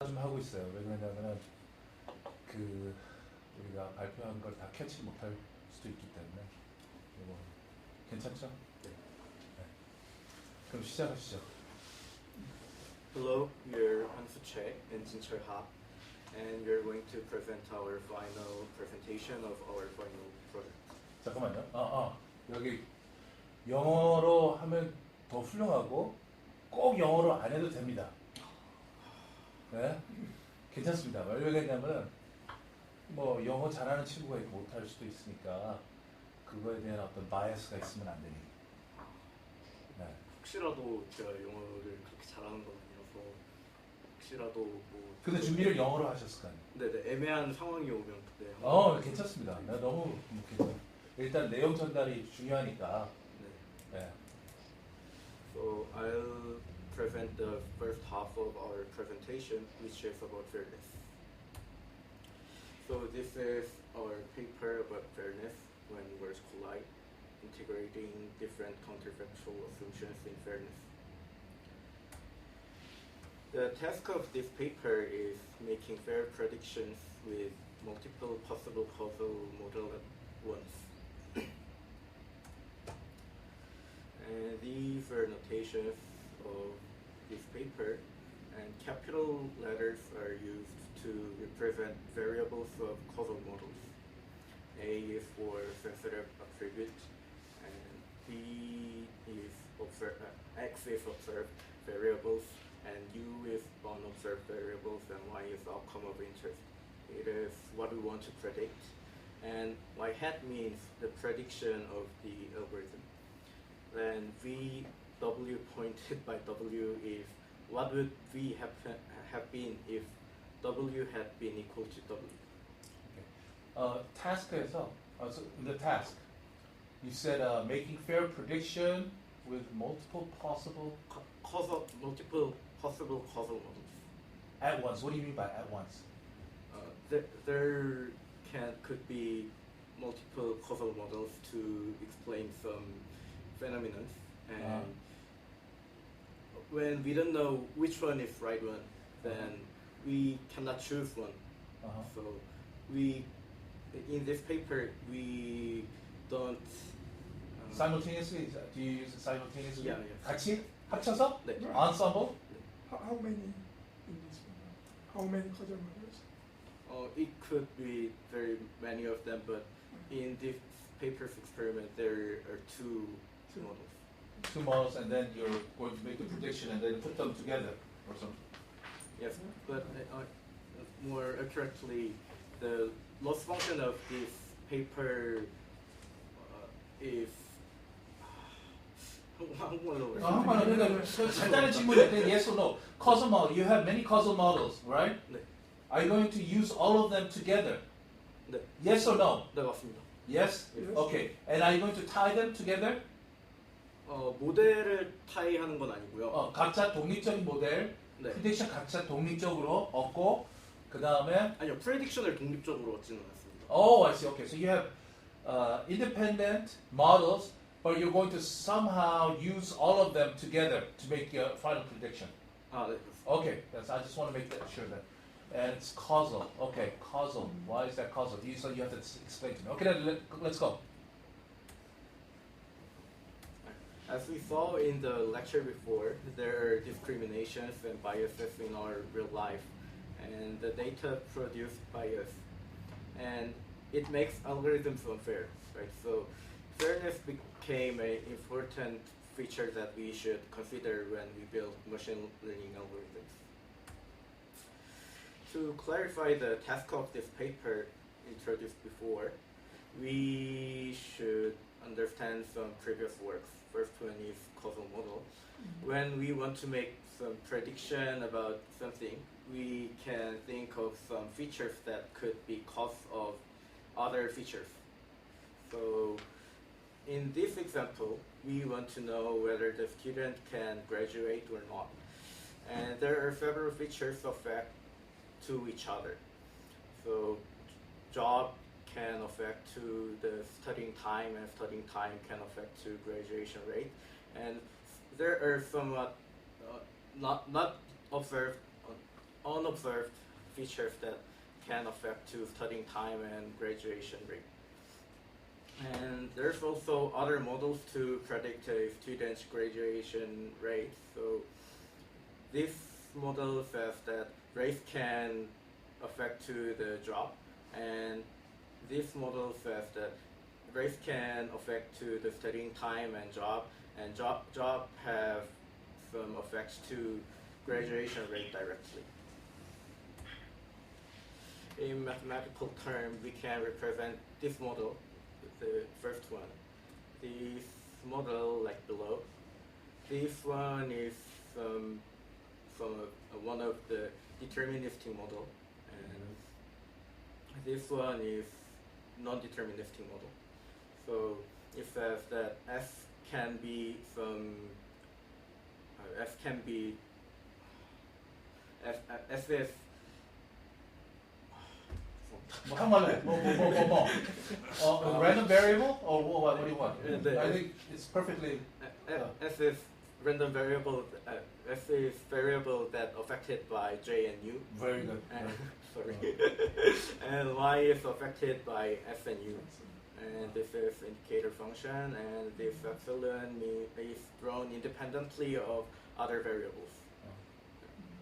좀 하고 있어요. 왜 그러냐면은 그 우리가 발표한 걸 다 캐치 못할 수도 있기 때문에 이거 괜찮죠? 네. 그럼 시작하시죠. Hello, we're Hansu Che and Jinchul Ha, and we're going to present our final presentation of our final project. 잠깐만요. 여기 영어로 하면 더 훌륭하고 꼭 영어로 안 해도 됩니다. 네? 괜찮습니다. 왜 그러냐면은 뭐 영어 잘하는 친구가 있고 못할 수도 있으니까 그거에 대한 어떤 바이어스가 있으면 안 되니. 네. 혹시라도 제가 영어를 그렇게 잘하는 건 아니어서 혹시라도 뭐 근데 준비를 영어로 하셨을 거 아니에요? 네네 애매한 상황이 오면 그때 괜찮습니다. 나 너무 괜찮아요. 일단 내용 전달이 중요하니까. 네. 네. So I'll present the first half of our presentation, which is about fairness. So this is our paper about fairness when words collide, integrating different counterfactual assumptions in fairness. The task of this paper is making fair predictions with multiple possible causal models at once. And these are notations of this paper, and capital letters are used to represent variables of causal models. A is for sensitive attribute, and B is X is observed variables, and U is unobserved variables, and Y is outcome of interest. It is what we want to predict, and Y hat means the prediction of the algorithm. Then V W pointed by W is what would V have been if W had been equal to W. Task에서 so in the task you said making fair prediction with multiple possible Multiple possible causal models. at once. What do you mean by at once? There could be multiple causal models to explain some phenomena, and when we don't know which one is right one, then we cannot choose one. So we in this paper we don't Simultaneously? Do you use it simultaneously? Yeah. 같이 합쳐서? 네. Ensemble? How many in this one? How many causal models? It could be very many of them, but in this paper's experiment there are two models. Two models, and then you're going to make the prediction and then put them together or something. Yes, but more accurately, the loss function of this paper is 간단한 질문인데 yes or no. Causal model. You have many causal models, right? 네. Are you going to use all of them together? 네. Yes or no? 네, 맞습니다. Yes? Yes. Okay. And are you going to tie them together? 모델을 타이하는 건 아니고요. 각자 독립적인 모델, 네. 프리딕션 각자 독립적으로 얻고 그 다음에 아니요, 프레딕션을 독립적으로 얻지는 않습니다. Oh, I see. Okay, so you have independent models, but you're going to somehow use all of them together to make your final prediction. 네. Okay, I just want to make sure that. And it's causal. Okay, causal. Why is that causal? So you have to explain to me. Okay, then let's go. As we saw in the lecture before, there are discriminations and biases in our real life, and the data produced bias, and it makes algorithms unfair, right? So fairness became an important feature that we should consider when we build machine learning algorithms. To clarify the task of this paper introduced before, we should understand some previous works. First one is causal model. When we want to make some prediction about something, we can think of some features that could be cause of other features. So in this example, we want to know whether the student can graduate or not. And there are several features affect to each other. So job can affect to the studying time, and studying time can affect to graduation rate. And there are somewhat not observed unobserved features that can affect to studying time and graduation rate. And there's also other models to predict a student's graduation rate. So this model says that race can affect to the job, and this model says that race can affect to the studying time and job have some effects to graduation rate directly. In mathematical terms, we can represent this model, the first one. This model, like below, this one is from one of the deterministic model, and this one is non-deterministic model. So it says that f can be f is 뭐 한말래? Random variable or what do you want? I think it's perfectly. f is random variable. F is variable that affected by j and u. Very good. And, sorry. And y is affected by f and u. And this is indicator function, and this epsilon is drawn independently of other variables.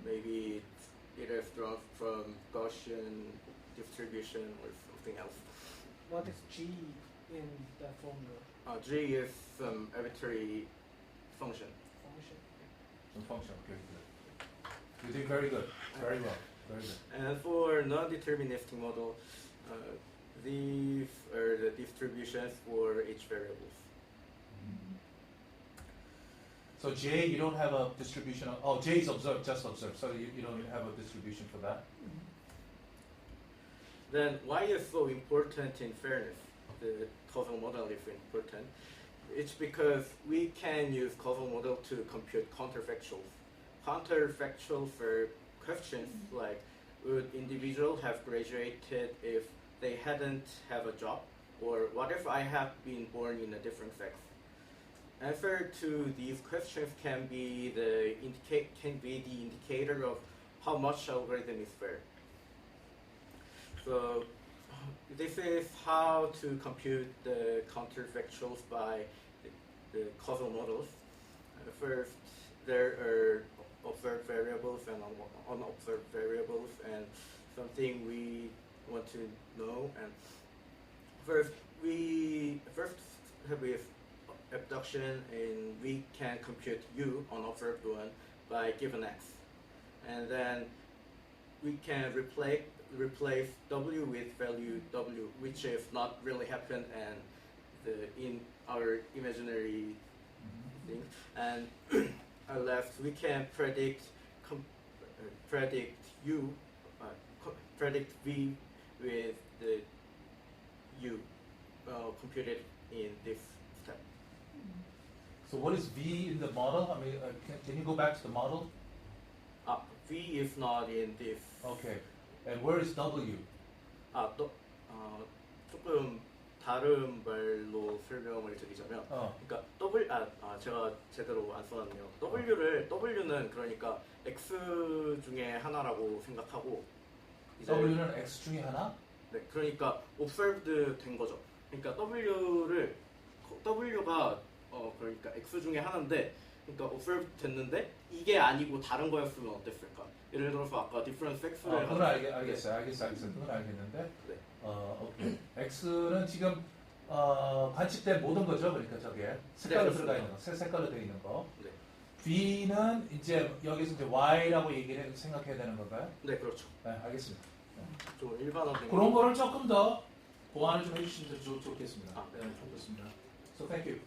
Maybe it is drawn from Gaussian distribution or something else. What is G in the formula? G is some arbitrary function. Function. Some function. Okay, good. You did very good. Very well. Very good. And for non-deterministic model, these are the distributions for each variables. So J, you don't have a distribution of, J is observed, just observed, so you don't have a distribution for that. Then why is so important in fairness? The causal model is important. It's because we can use causal model to compute counterfactuals. Counterfactuals for questions like, would individual have graduated if they hadn't have a job? Or what if I have been born in a different sex? Answer to these questions can be the indicator of how much algorithm is fair. So this is how to compute the counterfactuals by the causal models. First, there are observed variables and unobserved variables, and something we want to know. And first with abduction, and we can compute u, unobserved one, by given x, and then we can replace w with value w, which is not really happened and in our imaginary thing. And on left, we can predict u, predict v with the u computed in this step. So what is V in the model? I mean, can you go back to the model? V is not in this. Okay. And where is W? 조금 다른 말로 설명을 드리자면, 그러니까 제가 제대로 안 써놨네요. W는 그러니까 X 중에 하나라고 생각하고, 이제 W는 X 중에 하나? 네, 그러니까 observed 된 거죠. 그러니까 W가 그러니까 X 중에 하나인데, 그러니까 observed 됐는데 이게 아니고 다른 거였으면 어땠을까? 예를 들어서 아까 different sex를 그건 알겠어요. 그건 알겠는데. 네. 오케이. X는 지금 관측된 모든 거죠. 그러니까 저게 색깔로 네, 들어가 있는 거, 새 색깔로 되어 있는 거. 네. V는 이제 여기서 이제 Y라고 생각해야 되는 건가요? 네, 그렇죠. 네, 알겠습니다. 좀 일반화된 그런 거를 조금 더 보완을 좀 해주시면 좋겠습니다. 네. 좋습니다. So thank you.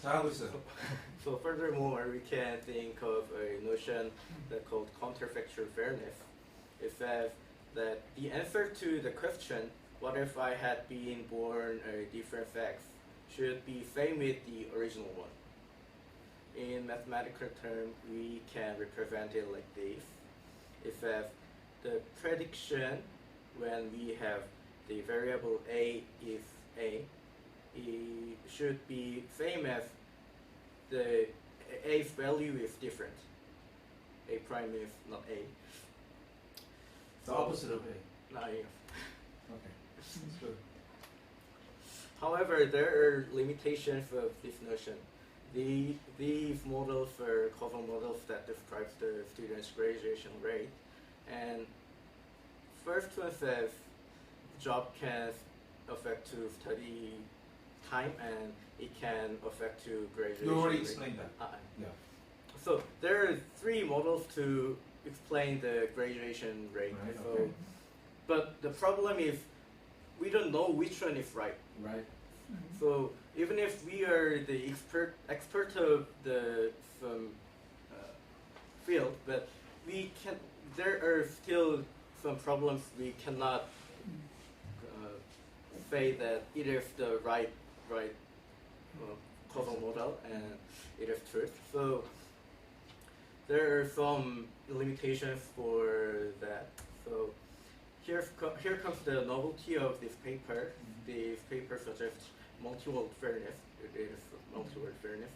잘하고 있어요. So furthermore, we can think of a notion that called counterfactual fairness. It says that the answer to the question, what if I had been born a different sex, should be same with the original one. In mathematical terms, we can represent it like this. It says the prediction when we have the variable a is a, it should be same as the A's value is different. A prime is not A. The opposite of A. Not A. Okay. That's good. However, there are limitations of this notion. These models are causal models that describe the student's graduation rate. And first one says job can affect to study time and it can affect to graduation You already rate. explained that. Yeah. So there are three models to explain the graduation rate. Right, So, okay. but the problem is we don't know which one is right. Right. So even if we are the expert of the field, but we can. There are still some problems we cannot say that it is the right causal model and it is truth. So there are some limitations for that. So here comes the novelty of this paper. This paper suggests multi-world fairness. It is multi-world fairness.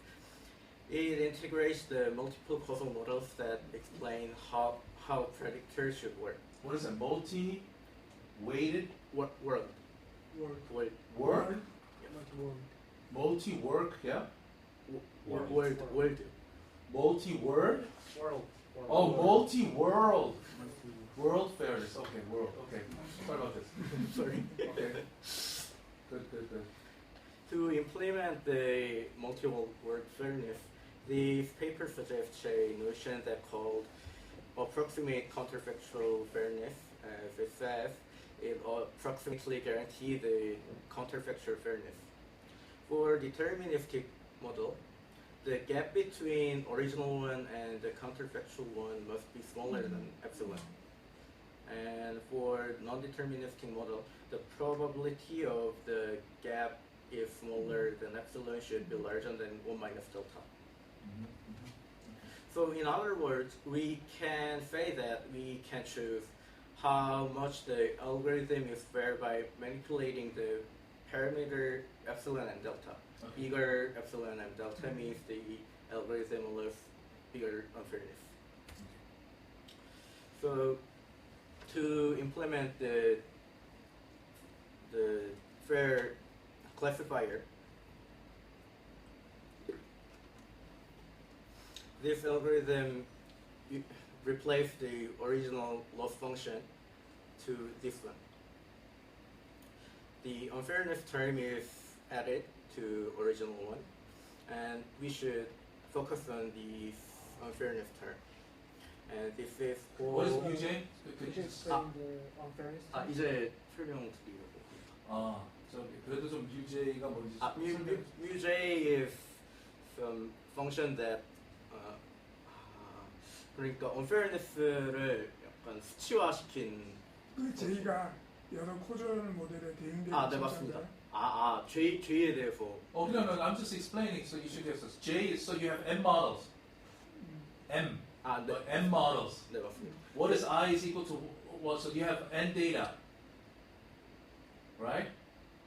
It integrates the multiple causal models that explain how predictors should work. What is it? Multi-weighted World. World. work? Not world. Multi-work, yeah? World. Multi-word? World. Oh, multi-world. World fairness. Okay, world. Okay. Sorry about this. Sorry. Okay. Good. To implement the multi-world fairness, this paper suggests a notion that called approximate counterfactual fairness. As it says, it approximately guarantees the counterfactual fairness. For deterministic model, the gap between original one and the counterfactual one must be smaller than epsilon. And for non-deterministic model, the probability of the gap if smaller than epsilon should be larger than 1 minus delta. So in other words, we can say that we can choose how much the algorithm is fair by manipulating the parameter epsilon and delta. Okay. Bigger epsilon and delta means the algorithm allows bigger unfairness. So to implement the fair classifier, this algorithm replaced the original loss function to this one. The unfairness term is added to original one, and we should focus on the unfairness term. And this is for What is UJ? Could you explain the unfairness? 이제 설명드리려고. 그래도 좀 UJ가 뭔지 Mu-J is some function that 그러니까 unfairness를 약간 수치화시킨. 그 J가 여러 코절 모델에 대응되는 네 맞습니다. J에 대해서. Oh no, I'm just explaining. So you should guess this. J is so you have M models. M. 네. M models. 네 맞습니다. What is I is equal to what? So you have N data, right?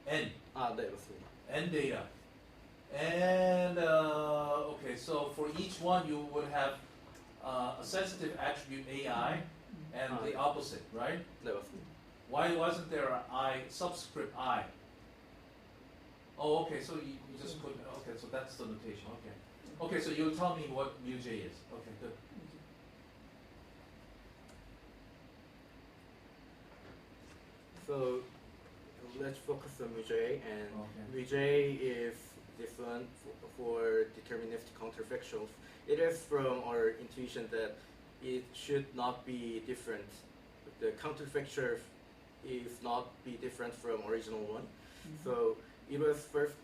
N. 네 맞습니다. N data. And okay, so for each one you would have a sensitive attribute AI and the opposite, right? 네 맞습니다. Why wasn't there an I subscript I? Oh, okay, so you just put, okay, so that's the notation, okay. Okay, so you'll tell me what mu-J is. Okay, good. So let's focus on mu-J, and Okay. mu-J is this one for deterministic counterfactuals. It is from our intuition that it should not be different. The counterfactual is not be different from original one. So it was first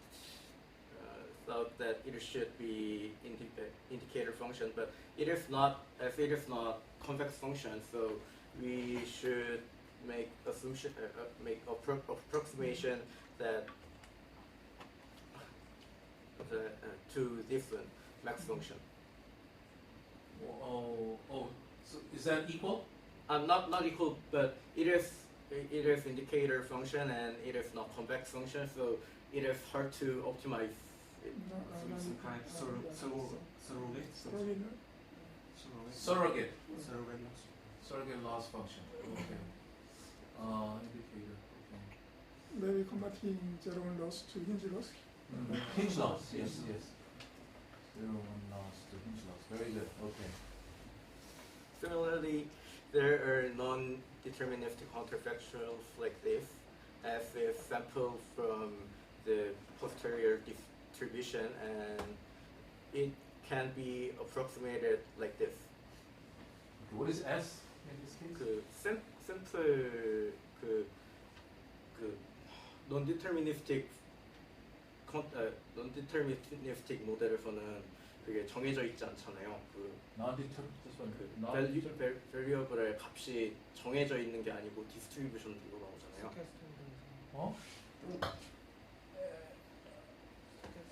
thought that it should be indicator function, but it is not. As it is not convex function, so we should make assumption, make approximation that to this one max function. So is that equal? Not equal, but it is indicator function and it is not convex function, so it is hard to optimize Some kind of surrogate. surrogate Surrogate loss. surrogate loss function. Okay. Indicator. Okay. Maybe converting zero one loss to hinge loss. Hinge loss. Yes. Yes. 0, 1 loss to hinge loss. Very good. Okay. Similarly, there are non-deterministic counterfactuals like this, as if sample from the posterior distribution, and it can be approximated like this. Okay. What is S in this case? 그 샘플 그 non-deterministic non-deterministic 모델에서는 그게 정해져 있지 않잖아요. 그 variable의 값이 정해져 있는 게 아니고 디스트리뷰션으로 나오잖아요. 어?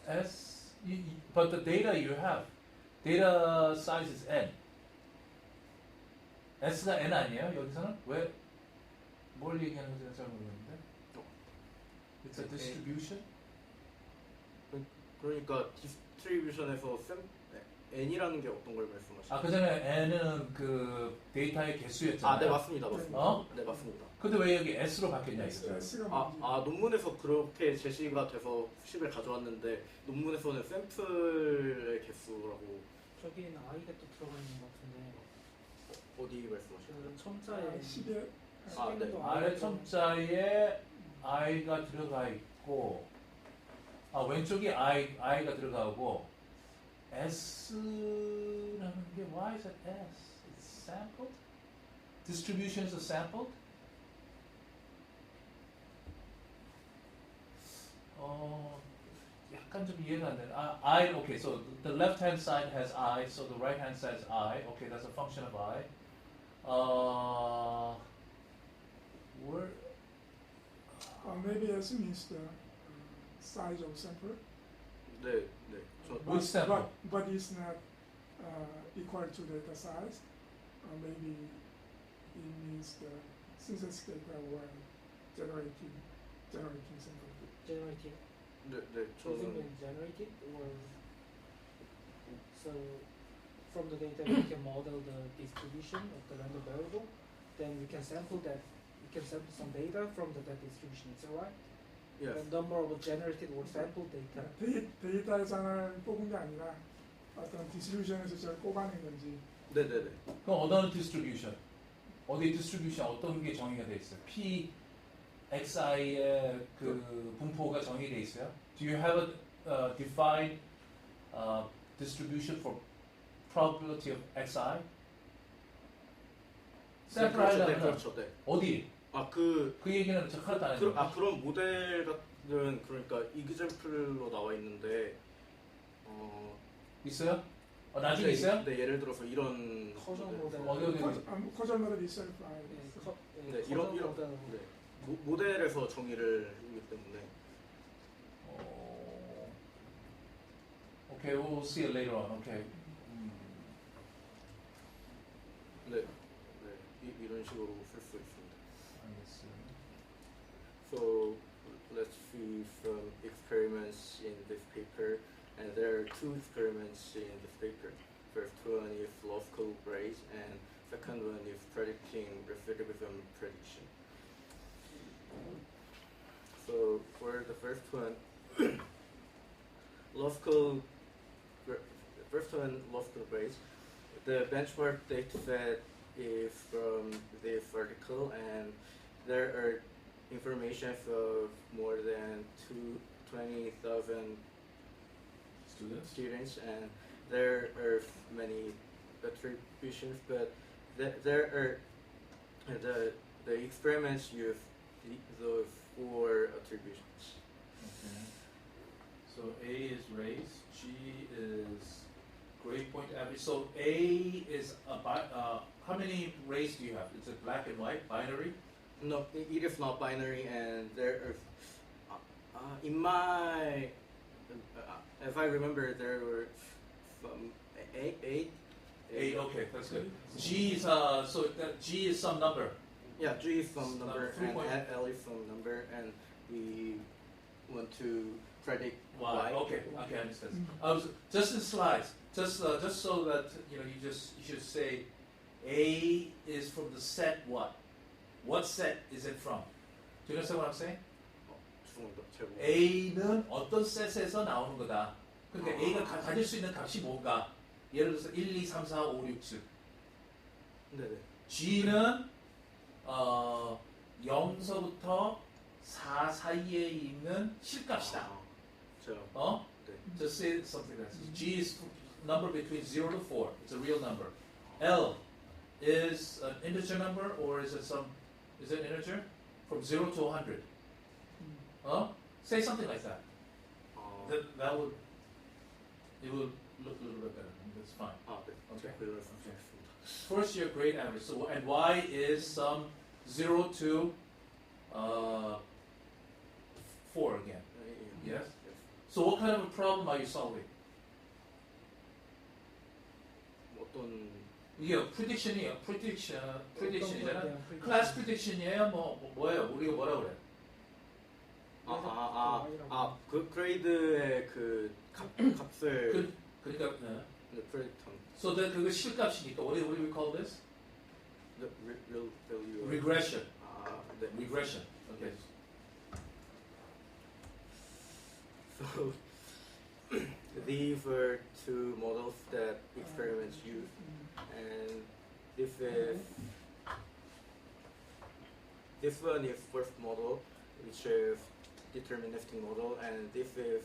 S, but the data you have, data size is n. S가 n 아니에요? 여기서는 왜? 뭘 얘기하는지 잘 모르겠는데. It's a distribution. 그러니까 디스트리뷰션에서 n이라는 게 어떤 걸 말씀하시나요? 아, 그 전에 n은 그 데이터의 개수였잖아요. 아, 네 맞습니다. 어? 네 맞습니다. 근데 왜 여기 S로 바뀌었냐 이거죠? S가 논문에서 그렇게 제시가 돼서 수식을 가져왔는데 논문에서는 샘플의 개수라고. 저기는 I가 또 들어가 있는 것 같은데 어디 말씀하시나요? 그 첨자에 10에 네. 아래 첨자에 i가 들어가 있고, 왼쪽이 i가 들어가고, S라는 게 why is it S? It's sampled? Distributions are sampled? 약간 좀 이해가 안 되네. I, okay, so the left hand side has I, so the right hand side is I. Okay, that's a function of I. Where? maybe S means the size of sample. 네. Which sample? But it's not equal to data size. Maybe it means the synthesis data were generating sample. generated. 네, Choosing and generated, or so from the data we can model the distribution of the random variable. Then we can sample that. We can sample some data from that distribution. Is that right? Yes. The number of generated or sampled data. 데이터에서는 뽑은 게 아니라 어떤 디스트리뷰션에서 저를 뽑아낸 건지. 네네네. 그럼 어떤 distribution? 어디 distribution 어떤 게 정의가 돼 있어요? P, XI의 그 분포가 정의돼 있어요? Do you have a defined distribution for probability of XI? 샘플 하려면 그렇죠. 네. 어디? 그 얘기는 저 하나도 안 했는데. 그런 모델들은 그러니까 이그젠플로 나와 있는데 있어요? 나중에 있어요? 네, 예를 들어서 이런 커저 모델. 어디? 커절 모델 있어요. 네, 이런 네. 모델에서 정의를 해주기 때문에. Okay, we'll see it later on. Okay. 네, 이런 식으로 쓸 수 있습니다. 알겠어요. So let's see some experiments in this paper, and there are two experiments in this paper. First one is logical brace, and second one is predicting recidivism prediction. So for the first one, logical brace, the benchmark data set is from this article, and there are information of more than 20,000 students, and there are many attributions, but there are the experiments use those 4 attributions. Okay. So A is race, G is grade point average. So A is how many race do you have? It's a black and white binary. No, it is not binary, and there are in my if I remember, there were some eight. Okay, that's good. G is so that G is some number. Yeah, G is some number, and 3 point- L is some number, and we want to predict Y. Y. Okay, I understand. Just in slides, just so that you should say A is from the set what? What set is it from? Do you understand what I'm saying? 죄송합니다. 제가 뭐- A는 어떤 셋에서 나오는 거다. 그러니까 A가 가질 수 있는 값이 뭔가? 예를 들어서 1, 2, 3, 4, 5, 6, 7. 네네. G는 0서부터 4 사이에 있는 실값이다. 아, 제가 어? 네. Just say something like this. G is number between 0 to 4. It's a real number. L is an integer number or is it an integer? From 0 to 100. Huh? Say something like that. 아, That would, it will look a little bit better. That's fine. 네. Okay. 제가 그걸 Okay. 말씀드리겠습니다. First year grade average. So, and Y is some 0 to 4 again. Yes? So what kind of a problem are you solving? 어떤 이게 prediction이잖아. 그냥 클래스 prediction이에요. 뭐예요? 우리가 뭐라 그래? 그 그레이드의 그 값을 그러니까 프레딕트 so that 그거 실값이니까 what do we call this? real value. Regression. 네. Regression. Okay. So these were two models that experiments used, and this one is first model, which is deterministic model, and this is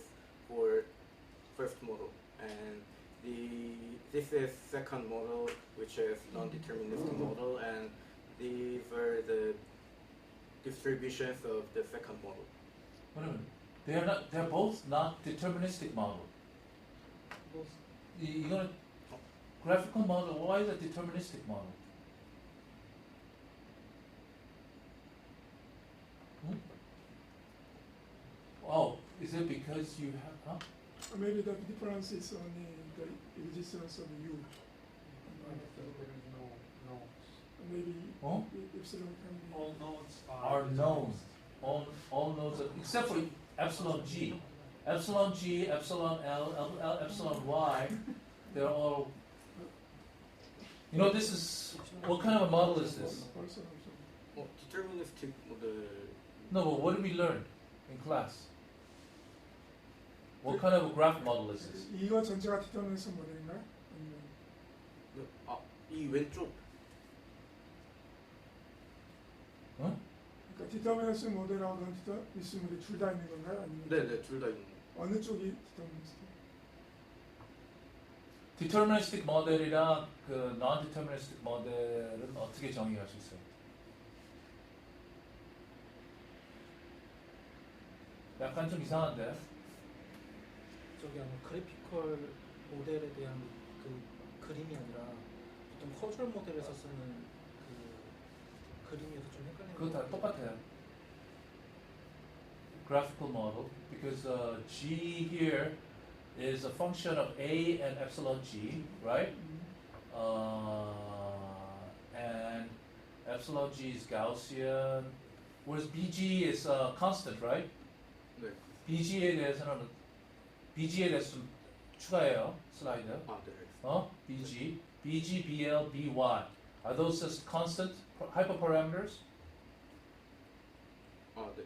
for first model, and this is second model, which is non-deterministic model, and these are the distributions of the second model. Wait a minute. They're both not deterministic model. 이거는 graphical model. Why is it deterministic model? Oh, is it because you have? Huh? Maybe the difference is only the existence of U. Maybe Oh? epsilon can be. All nodes Are known. All nodes are, except for epsilon G. Epsilon G, epsilon L, epsilon Y, they're all. You know, this is what kind of a model is this? Also, deterministic model. No, but what did we learn in class? What kind of a graph model is this? 이거 전체가 디터미니스틱 모델인가요? 아니면 이 왼쪽 그러니까 디터미니스틱 모델하고 non 디터미니스틱 모델 둘 다 있는 건가요? 아니면 네네 둘 다 있는 어느 쪽이 디터미니스틱? Deterministic 모델이랑 그 non-deterministic 모델은 어떻게 정의할 수 있어요? 약간 좀 이상한데? 저기 그래피컬 모델에 대한 그 그림이 아니라 보통 커주얼 모델에서 쓰는 그 그림이어서 좀 헷갈리는 그거 다 것 같아요. 똑같아요. Graphical model, because G here is a function of A and epsilon G, right? And epsilon G is Gaussian, whereas BG is constant, right? 네. BG에 대해서 좀 추가해요. 슬라이드. 네. BG, BL, BY. Are those just constant hyperparameters? 네.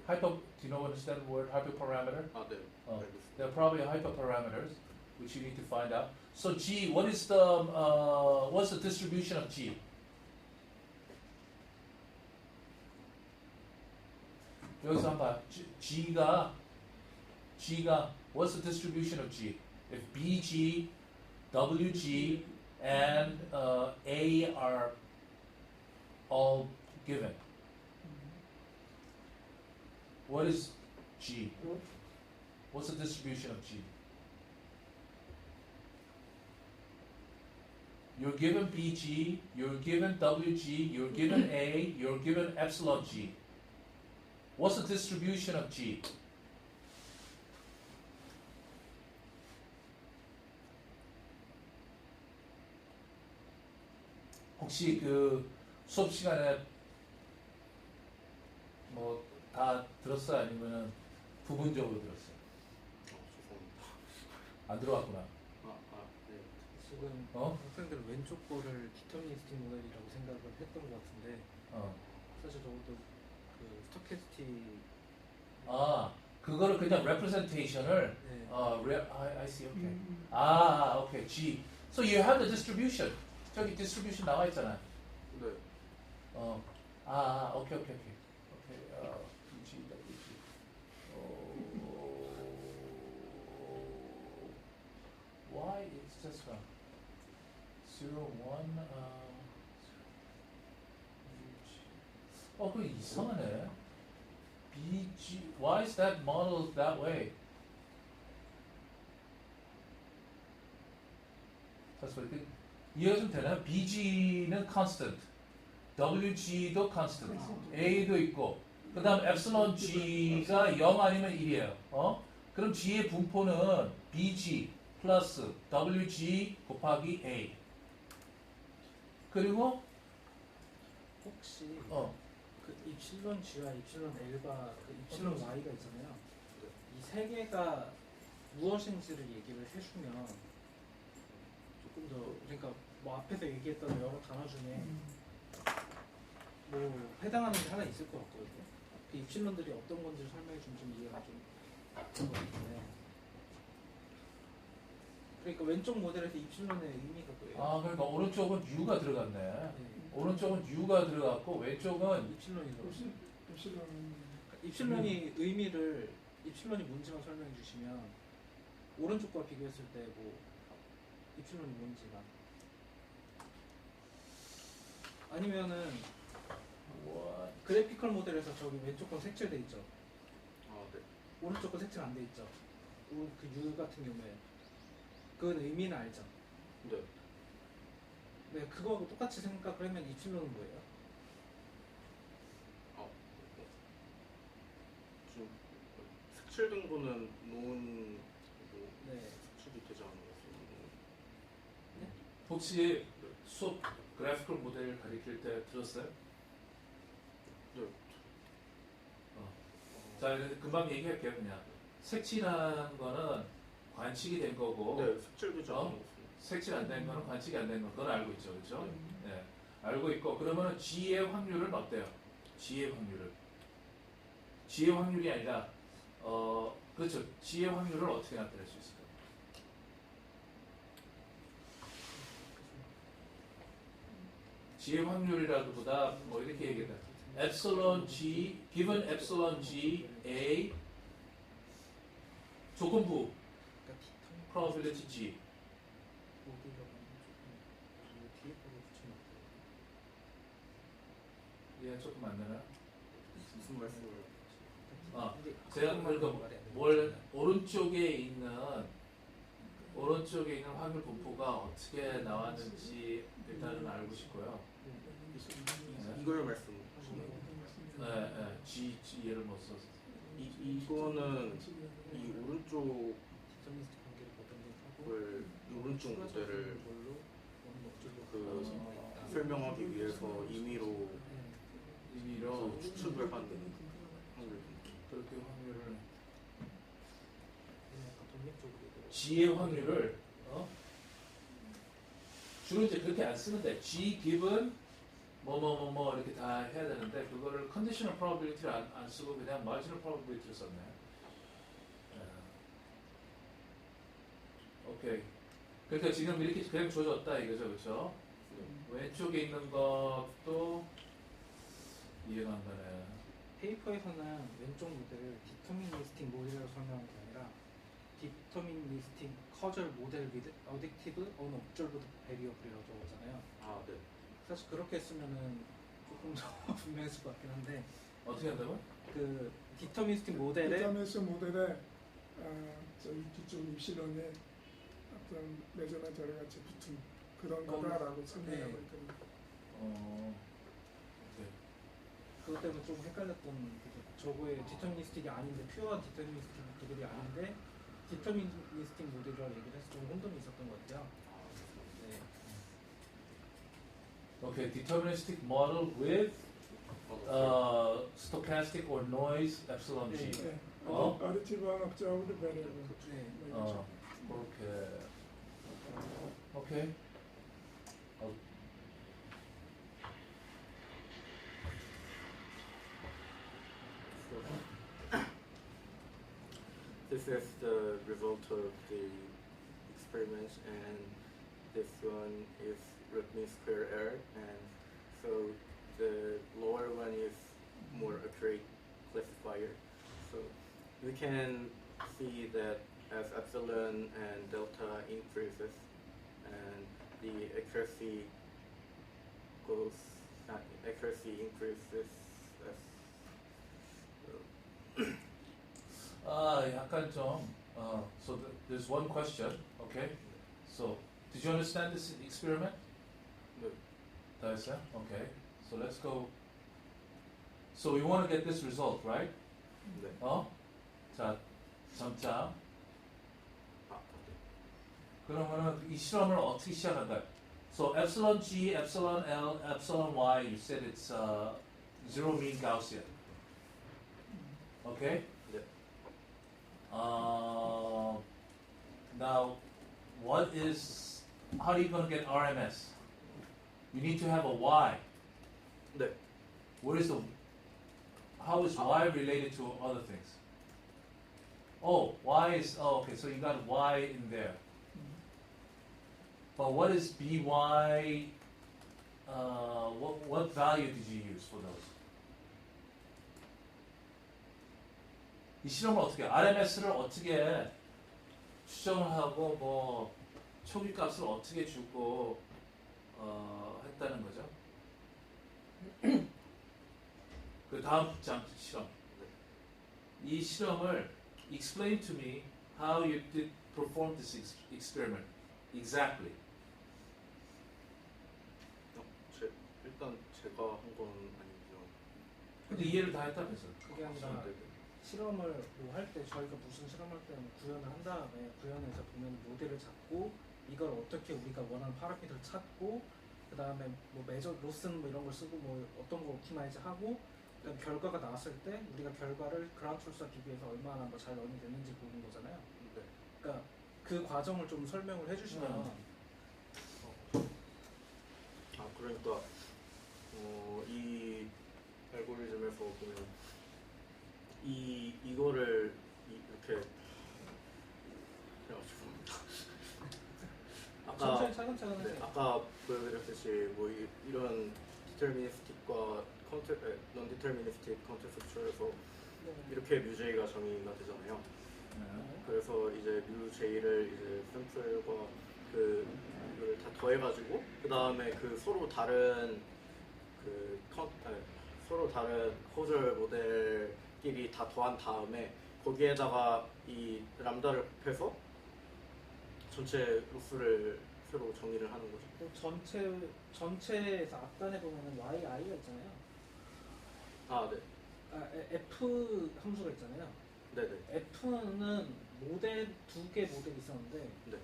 Do you know understand the word hyperparameter? 네. Oh. 알겠습니다. They're probably hyperparameters, which you need to find out. So G, what's the distribution of G? 여기서 한번 G가 what's the distribution of G? If BG, WG, and A are all given, what is G? What's the distribution of G? You're given BG, you're given WG, you're given A, you're given epsilon G. What's the distribution of G? 혹시 그 수업 시간에 뭐 다 들었어요? 아니면은 부분적으로 들었어요. 죄송합니다. 안 들어왔구나. 네. 지금 어? 학생들은 왼쪽 거를 디터미니스틱 모델이라고 생각을 했던 것 같은데 사실 저것도 그 스토캐스틱 그거를 그냥 representation을 네. I see. Okay. Okay. G. So you have the distribution. 저기 distribution 나와 있잖아. 네. 오케이. G, W, G. Why is just 0, 1, 그거 이상하네. BG, why is that model that way? that's what 이해가 좀 되나요? BG는 constant, WG도 constant, A도 있고, 그 다음 epsilon G가 0 아니면 1이에요. 그럼 G의 분포는 BG 플러스 WG 곱하기 A. 그리고 혹시 그 입실론 G와 입실론 L과 그 입실론 Y가 있잖아요. 이 세 개가 무엇인지를 얘기를 해주면 조금 더 그러니까 뭐 앞에서 얘기했던 여러 단어 중에 뭐 해당하는 게 하나 있을 것 같거든요. 그 입실론들이 어떤 건지 설명해 주면 좀 이해가 좀 되는 것 같은데. 그러니까 왼쪽 모델에서 입실론의 의미가 뭐예요? 그러니까 오른쪽은 U가 들어갔네. 네. 오른쪽은 U가 들어갔고 왼쪽은 입실론이라고. 입실론 입실론이 의미를 입실론이 뭔지만 설명해 주시면 오른쪽과 비교했을 때 뭐 입실론이 뭔지만 아니면은 그래피컬 모델에서 저기 왼쪽 건 색칠돼 있죠. 네. 오른쪽 건 색칠 안 돼 있죠. 그 U 같은 경우에 그건 의미는 알죠. 네. 네, 그거하고 똑같이 생각을 하면 입실론은 뭐예요? 좀 색칠된 거는 논 네. 색칠이 되지 않은 것 같습니다. 혹시 수업 그래피컬 모델 가르칠 때 들었어요? 네. 자, 금방 얘기할게요. 그냥 색칠한 거는 관측이 된 거고 네, 색칠되지 않은 것 같습니다. 색칠 안 된 거는 관측이 안 된 거. 그건 알고 있죠, 그렇죠? 네, 알고 있고 그러면은 G의 확률은 어때요? G의 확률이 아니라 그렇죠. G의 확률을 어떻게 나타낼 수 있을까요? G의 확률이라기보다 뭐 이렇게 얘기했다. epsilon G, given epsilon G, A 조건부 probability G. 예, 조금 안 되나? 무슨 말씀을? 제가 뭘 오른쪽에 있는 확률 분포가 어떻게 나왔는지 일단은 알고 싶고요. 이걸 말씀하시는 거예요? 네, G 예를 못 써서. 이거는 이 오른쪽 오른쪽 모델을 설명하기 위해서 임의로 추측을 한 확률. 그렇게 확률을 G의 확률을 주로 이제 그렇게 안 쓰는데 G given 뭐 이렇게 다 해야 되는데 그거를 conditional probability를 안 쓰고 그냥 marginal probability를 썼네. 오케이. 그러니까 지금 이렇게 그냥 줘줬다 이거죠, 그렇죠? 왼쪽에 있는 것도 이해가 안 가네. 페이퍼에서는 왼쪽 모델을 디터미니스틱 모델이라고 설명한 게 아니라 디터미니스틱 커절 모델 with additive unobserved variable이라고 적었잖아요. 네. 사실 그렇게 쓰면은 조금 더 분명했을 것 같긴 한데 어떻게 한다고? 그 디터미니스틱 모델에 디터미니스틱 모델에 저희 뒤쪽 입실론에 어떤 레저넌트 여러 가지 붙은 그런 거다라고 설명하고 네. 있거든요. 오케이. 그것 때문에 좀 헷갈렸던 그 저거의 디터미니스틱이 아닌데 퓨어 디터미니스틱들이 아닌데 디터미니스틱 모델이라고 얘기를 해서 좀 혼돈이 있었던 것 같아요. 네. Okay, deterministic model with stochastic or noise epsilon G. 네. additive and observed variable. 네. 그렇게. 오케이. This is the result of the experiment, and this one is root mean square error, and so the lower one is more accurate classifier. So we can see that as epsilon and delta increases, and the accuracy increases as 약간 좀, so there's one question, okay? So, did you understand this experiment? no. 다 했어요? Okay. So let's go. So we want to get this result, right? 네. 자, 점자. 네. 그러면은 이 실험을 어떻게 시작할까요? So epsilon g, epsilon l, epsilon y, you said it's zero mean Gaussian. Okay? 네. Now, how are you going to get RMS? You need to have a y. 네. How is y related to other things? Okay, so you got y in there. But what is by, what value did you use for those? 이 실험을 어떻게, RMS를 어떻게 추정을 하고, 뭐, 초기 값을 어떻게 주고, 했다는 거죠. 그 다음 실험. 이 실험을 explain to me how you did perform this experiment exactly. 일단 제가 한 건 아니죠. 근데 이해를 다 했다면서. 그게 아니라 실험을 뭐 할 때 저희가 무슨 실험할 때는 구현을 한 다음에 구현해서 보면 모델을 잡고 이걸 어떻게 우리가 원하는 파라미터를 찾고 그 다음에 뭐 메저 로스는 뭐 이런 걸 쓰고 뭐 어떤 거 옵티마이즈 하고 그다음 결과가 나왔을 때 우리가 결과를 그라운드 트루스와 비교해서 얼마나 뭐 잘 런이 됐는지 보는 거잖아요. 네. 그러니까 그 과정을 좀 설명을 해주시면 그러니까 이 알고리즘에서 보면 이거를 이렇게 천천히 차근차근 네, 하세요. 아까 보여드렸듯이 뭐 이런 디터미니스틱과 non-deterministic 컨셉트에서 이렇게 뮤제이가 정의가 되잖아요. 그래서 이제 뮤제이를 이제 샘플과 그걸 다 더해가지고 그 다음에 그 서로 다른 서로 다른 호절 모델끼리 다 더한 다음에 거기에다가 이 람다를 곱해서 전체 로스를 새로 정의를 하는 거죠. 또 전체에서 앞단에 보면은 yi가 있잖아요. 네. f 함수가 있잖아요. 네네. f는 두 개 모델이 있었는데 네.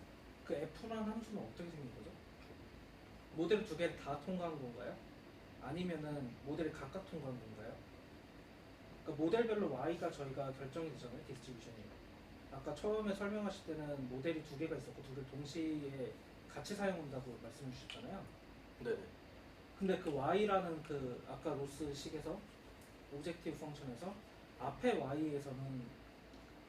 그 f라는 함수는 어떻게 생긴 거죠? 모델 두 개를 다 통과한 건가요? 아니면은 모델이 각각 통과한 건가요? 그러니까 모델별로 y가 저희가 결정이 되잖아요, 디스트리뷰션이. 아까 처음에 설명하실 때는 모델이 두 개가 있었고 두 개를 동시에 같이 사용한다고 말씀해 주셨잖아요. 네네. 근데 그 y라는 그 아까 로스식에서 오브젝티브 펑션에서 앞에 y에서는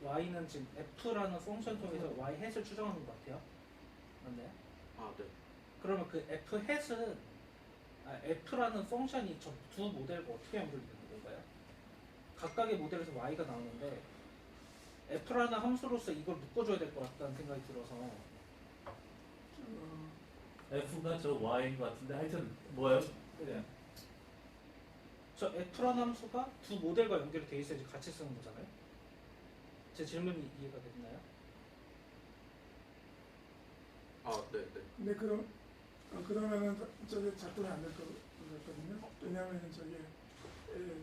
y는 지금 f라는 펑션 통해서 y 햇을 추정하는 것 같아요. 맞나요? 네. 그러면 그 f 햇은 f라는 펑션이 저 두 모델과 어떻게 연결되는 건가요? 각각의 모델에서 y가 나오는데 f라는 함수로서 이걸 묶어줘야 될 것 같다는 생각이 들어서 F가 저 Y인 것 같은데 하여튼 뭐예요? 네. 저 f라는 함수가 두 모델과 연결이 돼 있어야지 같이 쓰는 거잖아요. 제 질문이 이해가 됐나요? 네네. 근데 그러면은 저게 작동이 안 될 거거든요. 왜냐하면 저게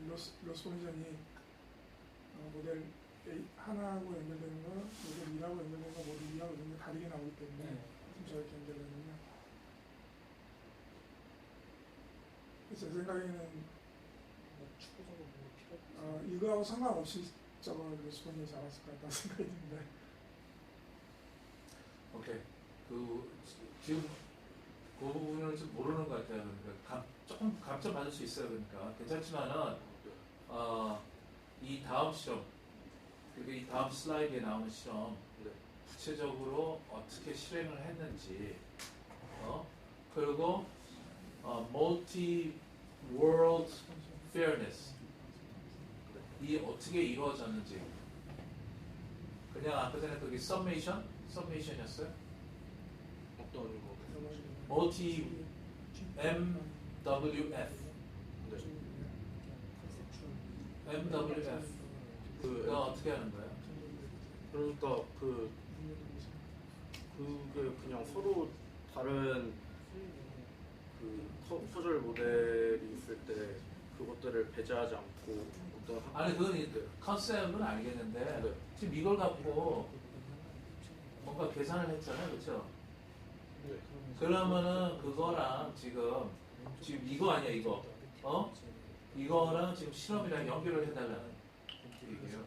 로스 펑션이 모델 A 하나하고 연결되는 거, 모델 2하고 연결되는 거, 모델 2하고 연결되는 거 다르게 나오기 때문에 지금 저렇게 연결되는군요. 제 생각에는 축구적으로 뭐 필요 이거하고 상관없이 저거 리스폰이 잘했을 것 같다는 생각이 드는데. 오케이. 지금 그 부분을 좀 모르는 것 같아요. 그러니까 조금 감점 받을 수 있어요. 그러니까 괜찮지만은 이 다음 실험, 그리고 이 다음 슬라이드에 나오는 실험, 네. 구체적으로 어떻게 실행을 했는지, 그리고 multi world fairness 이 어떻게 이루어졌는지. 그냥 아까 전에 거기 서메이션이었어요? 어떤 거? multi MWF 네. MWF 그거 어떻게 하는 거예요? 그러니까 그게 그냥 서로 다른 그 소절 모델이 있을 때 그것들을 배제하지 않고 어떤 아니 그건 컨셉은 알겠는데 네. 지금 이걸 갖고 뭔가 계산을 했잖아요, 그렇죠? 네. 그러면은 그거랑 지금 이거 아니야 이거, 이거랑 지금 실험이랑 연결을 해달라는 얘기예요.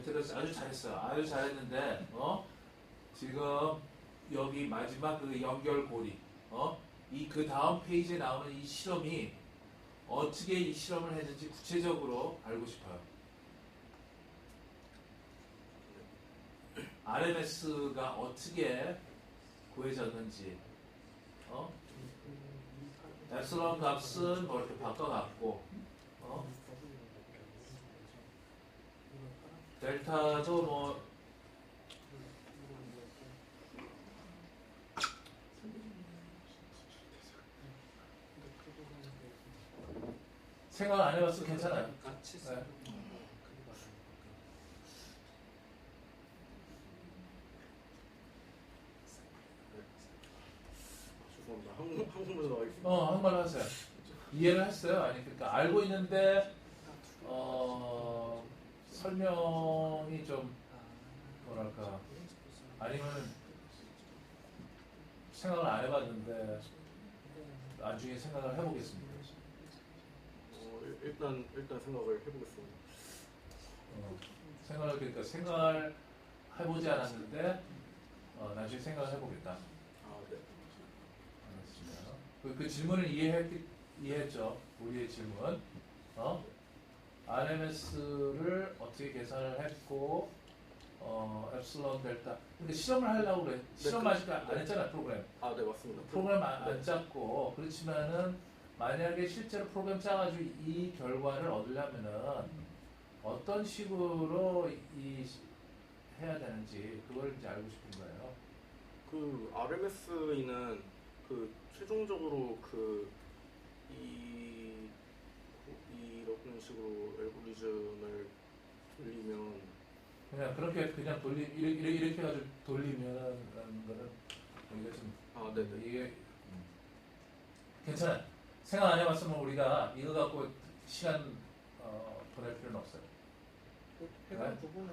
지금 아주 잘했어요. 아주 잘했는데, 지금 여기 마지막 그 연결고리, 이 그 다음 페이지에 나오는 이 실험이 어떻게 이 실험을 했는지 구체적으로 알고 싶어요. RMS가 어떻게 구해졌는지, 엡실론 값은 뭐 이렇게 바꿔갖고, 델타도 뭐 생각 안 해봤어도 괜찮아요. 같이 네. 쓰는 죄송합니다. 한국말로 나와 있습니다. 한국말로 하세요. 이해를 했어요? 아니 그러니까 알고 있는데 설명이 좀 뭐랄까 아니면 생각을 안 해봤는데 나중에 생각을 해보겠습니다. 일단 생각을 해보겠습니다. 그러니까 생각을 해보지 않았는데 나중에 생각을 해보겠다. 아, 네. 알겠습니다. 그 질문을 이해했죠? 우리의 질문. RMS를 어떻게 계산을 했고, 엡실론 델타. 근데 실험을 하려고 그래. 실험 아직 안 했잖아, 프로그램. 아, 네, 맞습니다. 프로그램 안 짰고. 그렇지만은, 만약에 실제로 프로그램 짜가지고 이 결과를 얻으려면은, 어떤 식으로 해야 되는지, 그걸 이제 알고 싶은 거예요. 그 RMS는 그 최종적으로 이런 식으로 알고리즘을 돌리면 그냥 그렇게 그냥 이렇게 해가지고 돌리면은 거는 우리가 좀 네네. 이게 괜찮아. 생각 안 해봤으면 우리가 이거 갖고 시간 보낼 필요는 없어요. 해당 부분을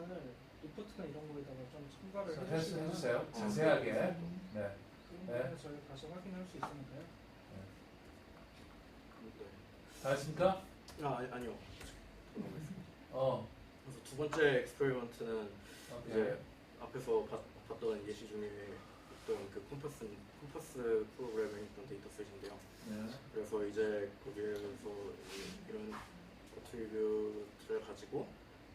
리포트나 이런 거에다가 좀 첨가를 해주세요. 해주시면 자세하게. 네. 그런 네. 부분을 저희가 다시 확인할 수 있으니까요. 다 했습니까? 아니요. 그래서 두 번째 엑스페리먼트는 오케이. 이제 앞에서 봤던 예시 중에 어떤 그 컴퍼스 프로그램에 있던 데이터셋인데요. 네. 그래서 이제 거기에서 이런 어트리뷰트를 가지고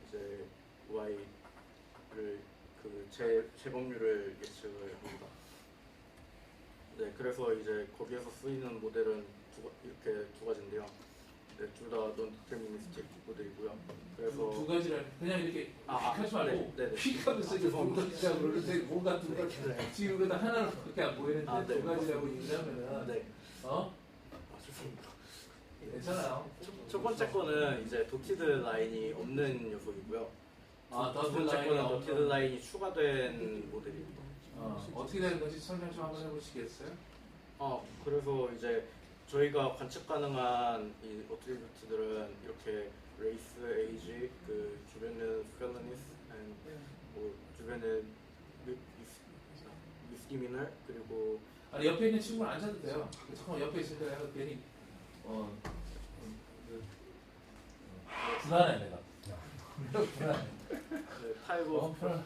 이제 y를 그 재범률을 예측을 합니다. 네, 그래서 이제 거기에서 쓰이는 모델은 이렇게 두 가지인데요. 네, 둘 다 non-deterministic 모델이고요. 그래서 두 가지를 그냥 이렇게 하지 말고 네. 휙 하면서 이제 두 가지라고 그러는데 뭔가 두 가지 지금 그다 하나는 그렇게 안 보이는데 네. 두 가지라고 얘기하면은 네. 어? 죄송합니다. 괜찮아요. 첫 번째 거는 이제 도티드 라인이 없는 녀석이고요. 두 더티드 번째 라인이 거는 없는- 도티드 라인이 추가된 모델입니다. 어떻게 되는 건지 설명 좀 한번 해보시겠어요? 그래서 이제 저희가 관측 가능한 이 어트리뷰트들은 이렇게 레이스, 에이지, 그 주변은 felonies, 뭐 주변은 misdemeanor 그리고 아니 옆에 있는 친구는 안 찾도 돼요. 잠깐 옆에 있을 때 내가 괜히 불안해 내가. 불안해. 네, type of 불안.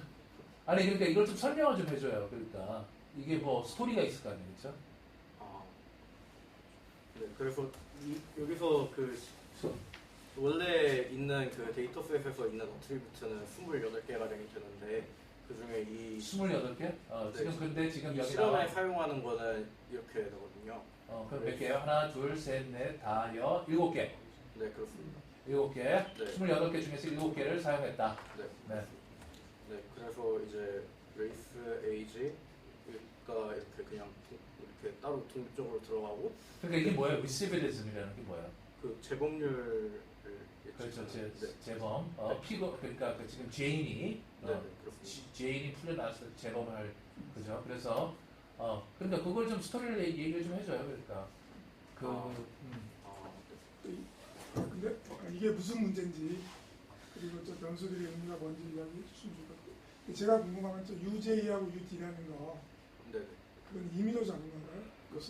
아니 그러니까 이걸 좀 설명을 좀 해줘요. 그러니까 이게 뭐 스토리가 있을 거 아니에요, 그렇죠? 아, 네, 그래서 여기서 그 원래 있는 그 데이터셋에서 있는 어트리뷰트는 28개가량이 되는데 그 중에 이 28개? 네, 지금 근데 지금 이 여기 실험에 나와. 사용하는 거는 이렇게 되거든요. 그럼 몇 개요? 하나, 둘, 셋, 넷, 다, 여, 7개. 네, 그렇습니다. 7개. 네. 28개 중에서 7개를 사용했다. 네. 네. 네, 그래서 이제 레이스 에이지가 이렇게 그냥 이렇게 따로 독립적으로 들어가고 그러니까 이게 뭐예요? 리시비리즘이라는 게 뭐예요? 그 재범률을 그렇죠. 네. 재범. 네. 피고 그러니까 그 지금 죄인이 네, 네, 그렇습니다. 죄인이 풀려나서 재범을 할 그죠? 그래서 그러니까 그걸 좀 스토리를 얘기를 좀 해줘요. 그러니까 그 아, 네. 근데 이게 무슨 문제인지 그리고 저 변수들의 의미가 뭔지 이야기해 주시면 좋을 것 같아요. 제가 궁금한 건 저 UJ하고 UD라는 거 네, 네. 그건 임의로 잡은 건가요?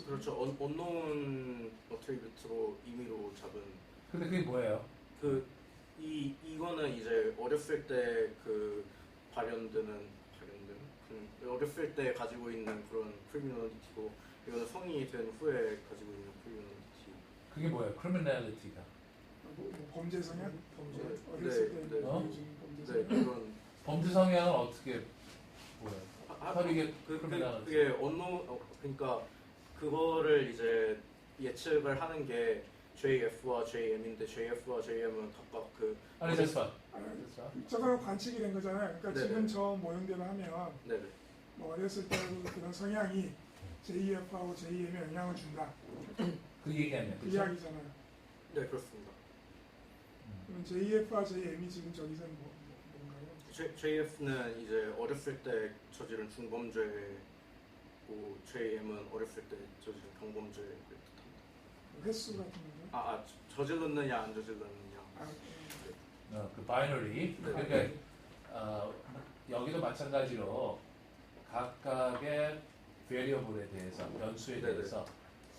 그렇죠. 언노운 어트리뷰트로 임의로 잡은 근데 그게 뭐예요? 이거는 이제 어렸을 때 그 발현되는 어렸을 때 가지고 있는 그런 크리미널리티고 이거는 성인이 된 후에 가지고 있는 크리미널리티. 그게 뭐예요? 크리미널리티가. 뭐 범죄 성향? 범죄. 어렸을 네, 때 네. 보여주는 범죄 네, 성향? 그런 범죄 성향은 어떻게 뭐예요? 이게 그게 그러니까 그거를 이제 예측을 하는 게 JF와 JM인데 JF와 JM은 각각 그 아니 됐어. 저거는 관측이 된 거잖아요. 그러니까 네네. 지금 저 모형대로 하면 네네. 뭐 어렸을 때도 그런 성향이 JF하고 JM에 영향을 준다. 그 얘기하면 그 그렇죠? 이야기잖아요. 네, 그렇습니다. 그럼 JF와 JM이 지금 저기서 뭔가요? JF는 이제 어렸을 때 저지른 중범죄고 JM은 어렸을 때 저지른 경범죄를 뜻합니다. 횟수 같은 건가요? 저질렀느냐 안 저질렀느냐. 그 바이너리. 네. 그러니까 여기도 마찬가지로 각각의 베리어블에 대해서 변수에 네네. 대해서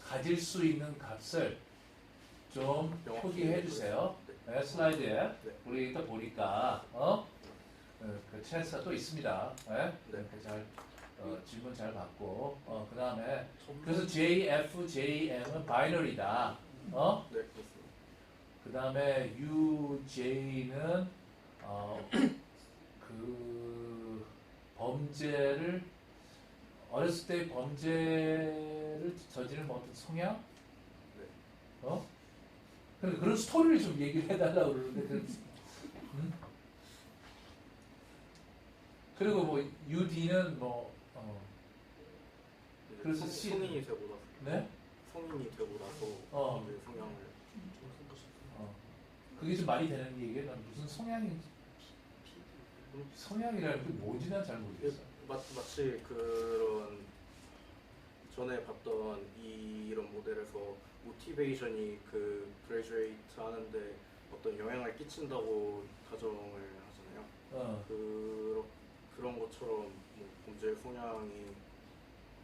가질 수 있는 값을 좀 명확히 표기해 주세요. 네. 네, 슬라이드에 네. 우리 또 보니까 그 찬스가 또 있습니다. 네? 네. 잘 질문 잘 받고 그 다음에 그래서 JF, JM은 바이너리다. 네, 그렇습니다. 그 다음에 UJ는 그 범죄를 어렸을 때 범죄를 저지른 뭐 어떤 성향? 네. 그런 스토리를 좀 얘기를 해달라고 그러는데 그리고 뭐 UD는 뭐 그래서 성인이 되고 나서 네? 성인이 되고 나서 범죄 성향을 그게 좀 말이 되는 얘기예요. 난 무슨 성향이라는 게 뭔지 난 잘 모르겠어. 마치 그런 전에 봤던 이런 모델에서 모티베이션이 그 그레이주에이트 하는데 어떤 영향을 끼친다고 가정을 하잖아요. 그런 것처럼 뭐 범죄 성향이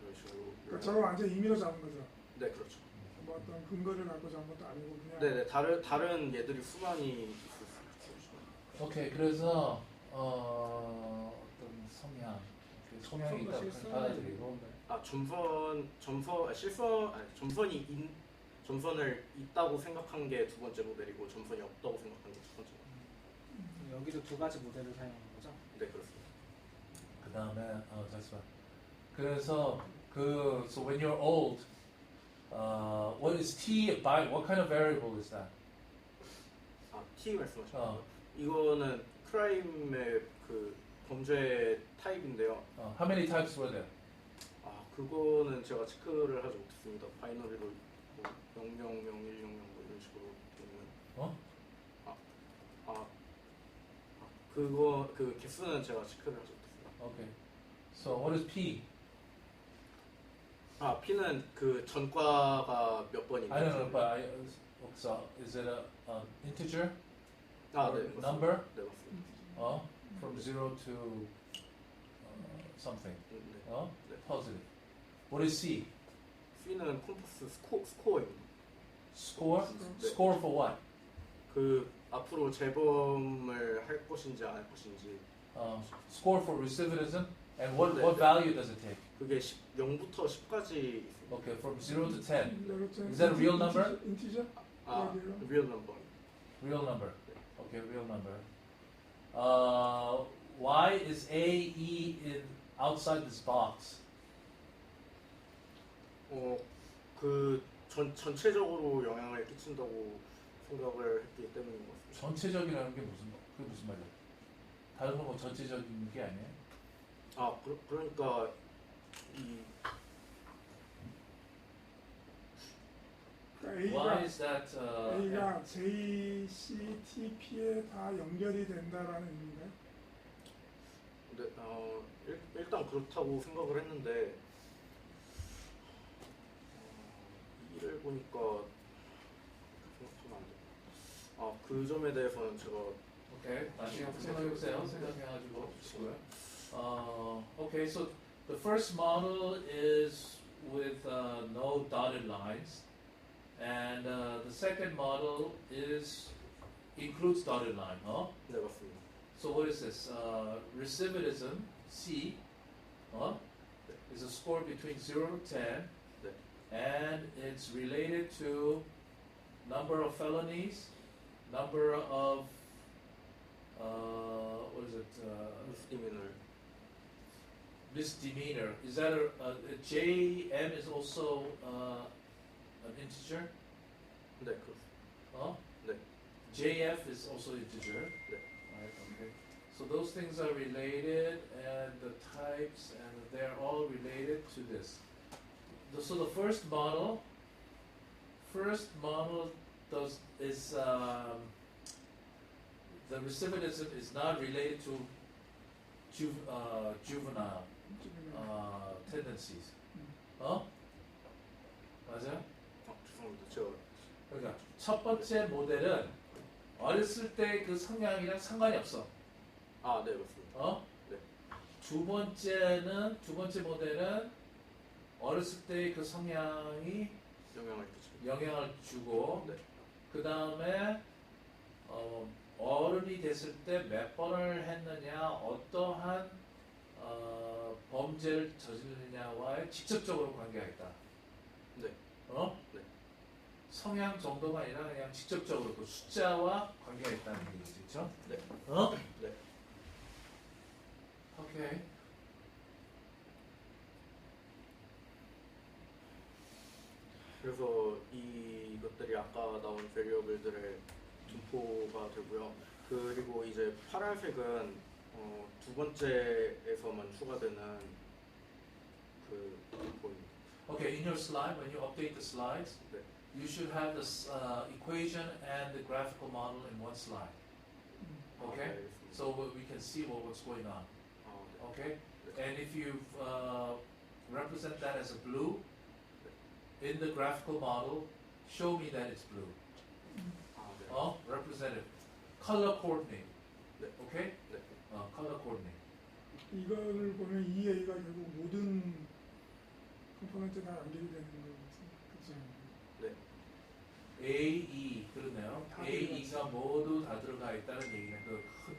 이런 식으로. 그러니까 저걸 완전 임의로 잡은 거죠. 네, 그렇죠. 뭐 어떤 근거를 갖고 잡은 것도 아니고 그냥. 네네, 다른 얘들이 수많이 있을 수 있죠. 오케이, 그래서 어떤 성향, 성향이 있다고 받아들이고. 점선을 있다고 생각한 게 두 번째 모델이고 점선이 없다고 생각한 게 첫 번째 모델. 여기도 두 가지 모델을 사용한 거죠? 네, 그렇습니다. 그 다음에 잠시만. 그래서 so when you're old, what is T by what kind of variable is that? T 말씀하신 거죠? 이거는 크라임의 그 범죄 타입인데요. How many types were there? 그거는 제가 체크를 하지 못했습니다. 바이너리로 뭐 000100 뭐 이런 식으로 되는. 그거 그 개수는 제가 체크를 하지 못했습니다. Okay. So what is P? P는 그 전과가 몇 번인지. I don't know, but so is it a integer? 네, 맞습니다. number? 네, 맞습니다. From 0 to something. 네. Positive. What is C? C는 컴퍼스 스코어입니다. Score? 네. Score for what? 그 앞으로 재범을 할 것인지 안 할 것인지 Score for recidivism? And what 네. value does it take? 그게 0부터 10까지 있습니다. Okay, from 0 to 10. Is Is that a real number? Integer? 아, real? real number. Real number. Okay, real number. Why is A, E in outside this box? 그 전체적으로 영향을 끼친다고 생각을 했기 때문인 것 같습니다. 전체적이라는 게 그게 무슨 말이야? 다른 건 뭐 전체적인 게 아니에요? 그러니까 이 그러니까 Why is that? A가 J, C, T, P에 다 연결이 된다라는 의미인가요? 네, 일단 그렇다고 생각을 했는데 이를 보니까 생각하면 안 돼. 그 점에 대해서는 제가 Okay, 나중에 한번 생각해보세요. 생각해가지고 주시고요. Okay, so the first model is with no dotted lines, and the second model includes dotted line. Huh? 네 맞습니다. So what is this? Recidivism C is a score between 0 to 10, 네. and it's related to number of felonies, number of what is it? misdemeanor. Misdemeanor. Is that a JM is also an integer? 네 그렇습니다. Huh? 네. JF is also integer. 네. Right. Okay. So those things are related, and the types, and they're all related to this. So the first model is the recidivism is not related to juvenile tendencies. 맞아요? 죄송합니다. 제가 그러니까 첫 번째 모델은 어렸을 때 그 성향이랑 상관이 없어. 네 맞습니다. 네. 두 번째 모델은 어렸을 때 그 성향이 영향을 끼칩니다. 영향을 주고, 네. 그 다음에 어른이 됐을 때 몇 번을 했느냐, 어떠한 범죄를 저지르느냐와의 직접적으로 관계가 있다. 네. 네. 성향 정도가 아니라 그냥 직접적으로 그 숫자와 관계가 있다는 얘기죠, 그렇죠? 네. 네. 오케이. 그래서 이것들이 아까 나온 베리어블들의 분포가 되고요. 그리고 이제 파란색은 두 번째에서만 추가되는 그 분포입니다. Okay, in your slide, when you update the slides, 네. you should have this equation and the graphical model in one slide. Okay? 네, 알겠습니다. So we can see what's going on. 네. Okay? And if you represent that as a blue in the graphical model, show me that it's blue. 네. Represent it. Color coordinate. 네. Okay? 네. Color coordinate. 이거를 보면 EA가 결국 모든 컴포넌트에 다 연결이 되는 거 같습니다. 그렇죠? 네. AE 그러네요. 다 AE가 모두 다 들어가 있다는 얘기는 그 큰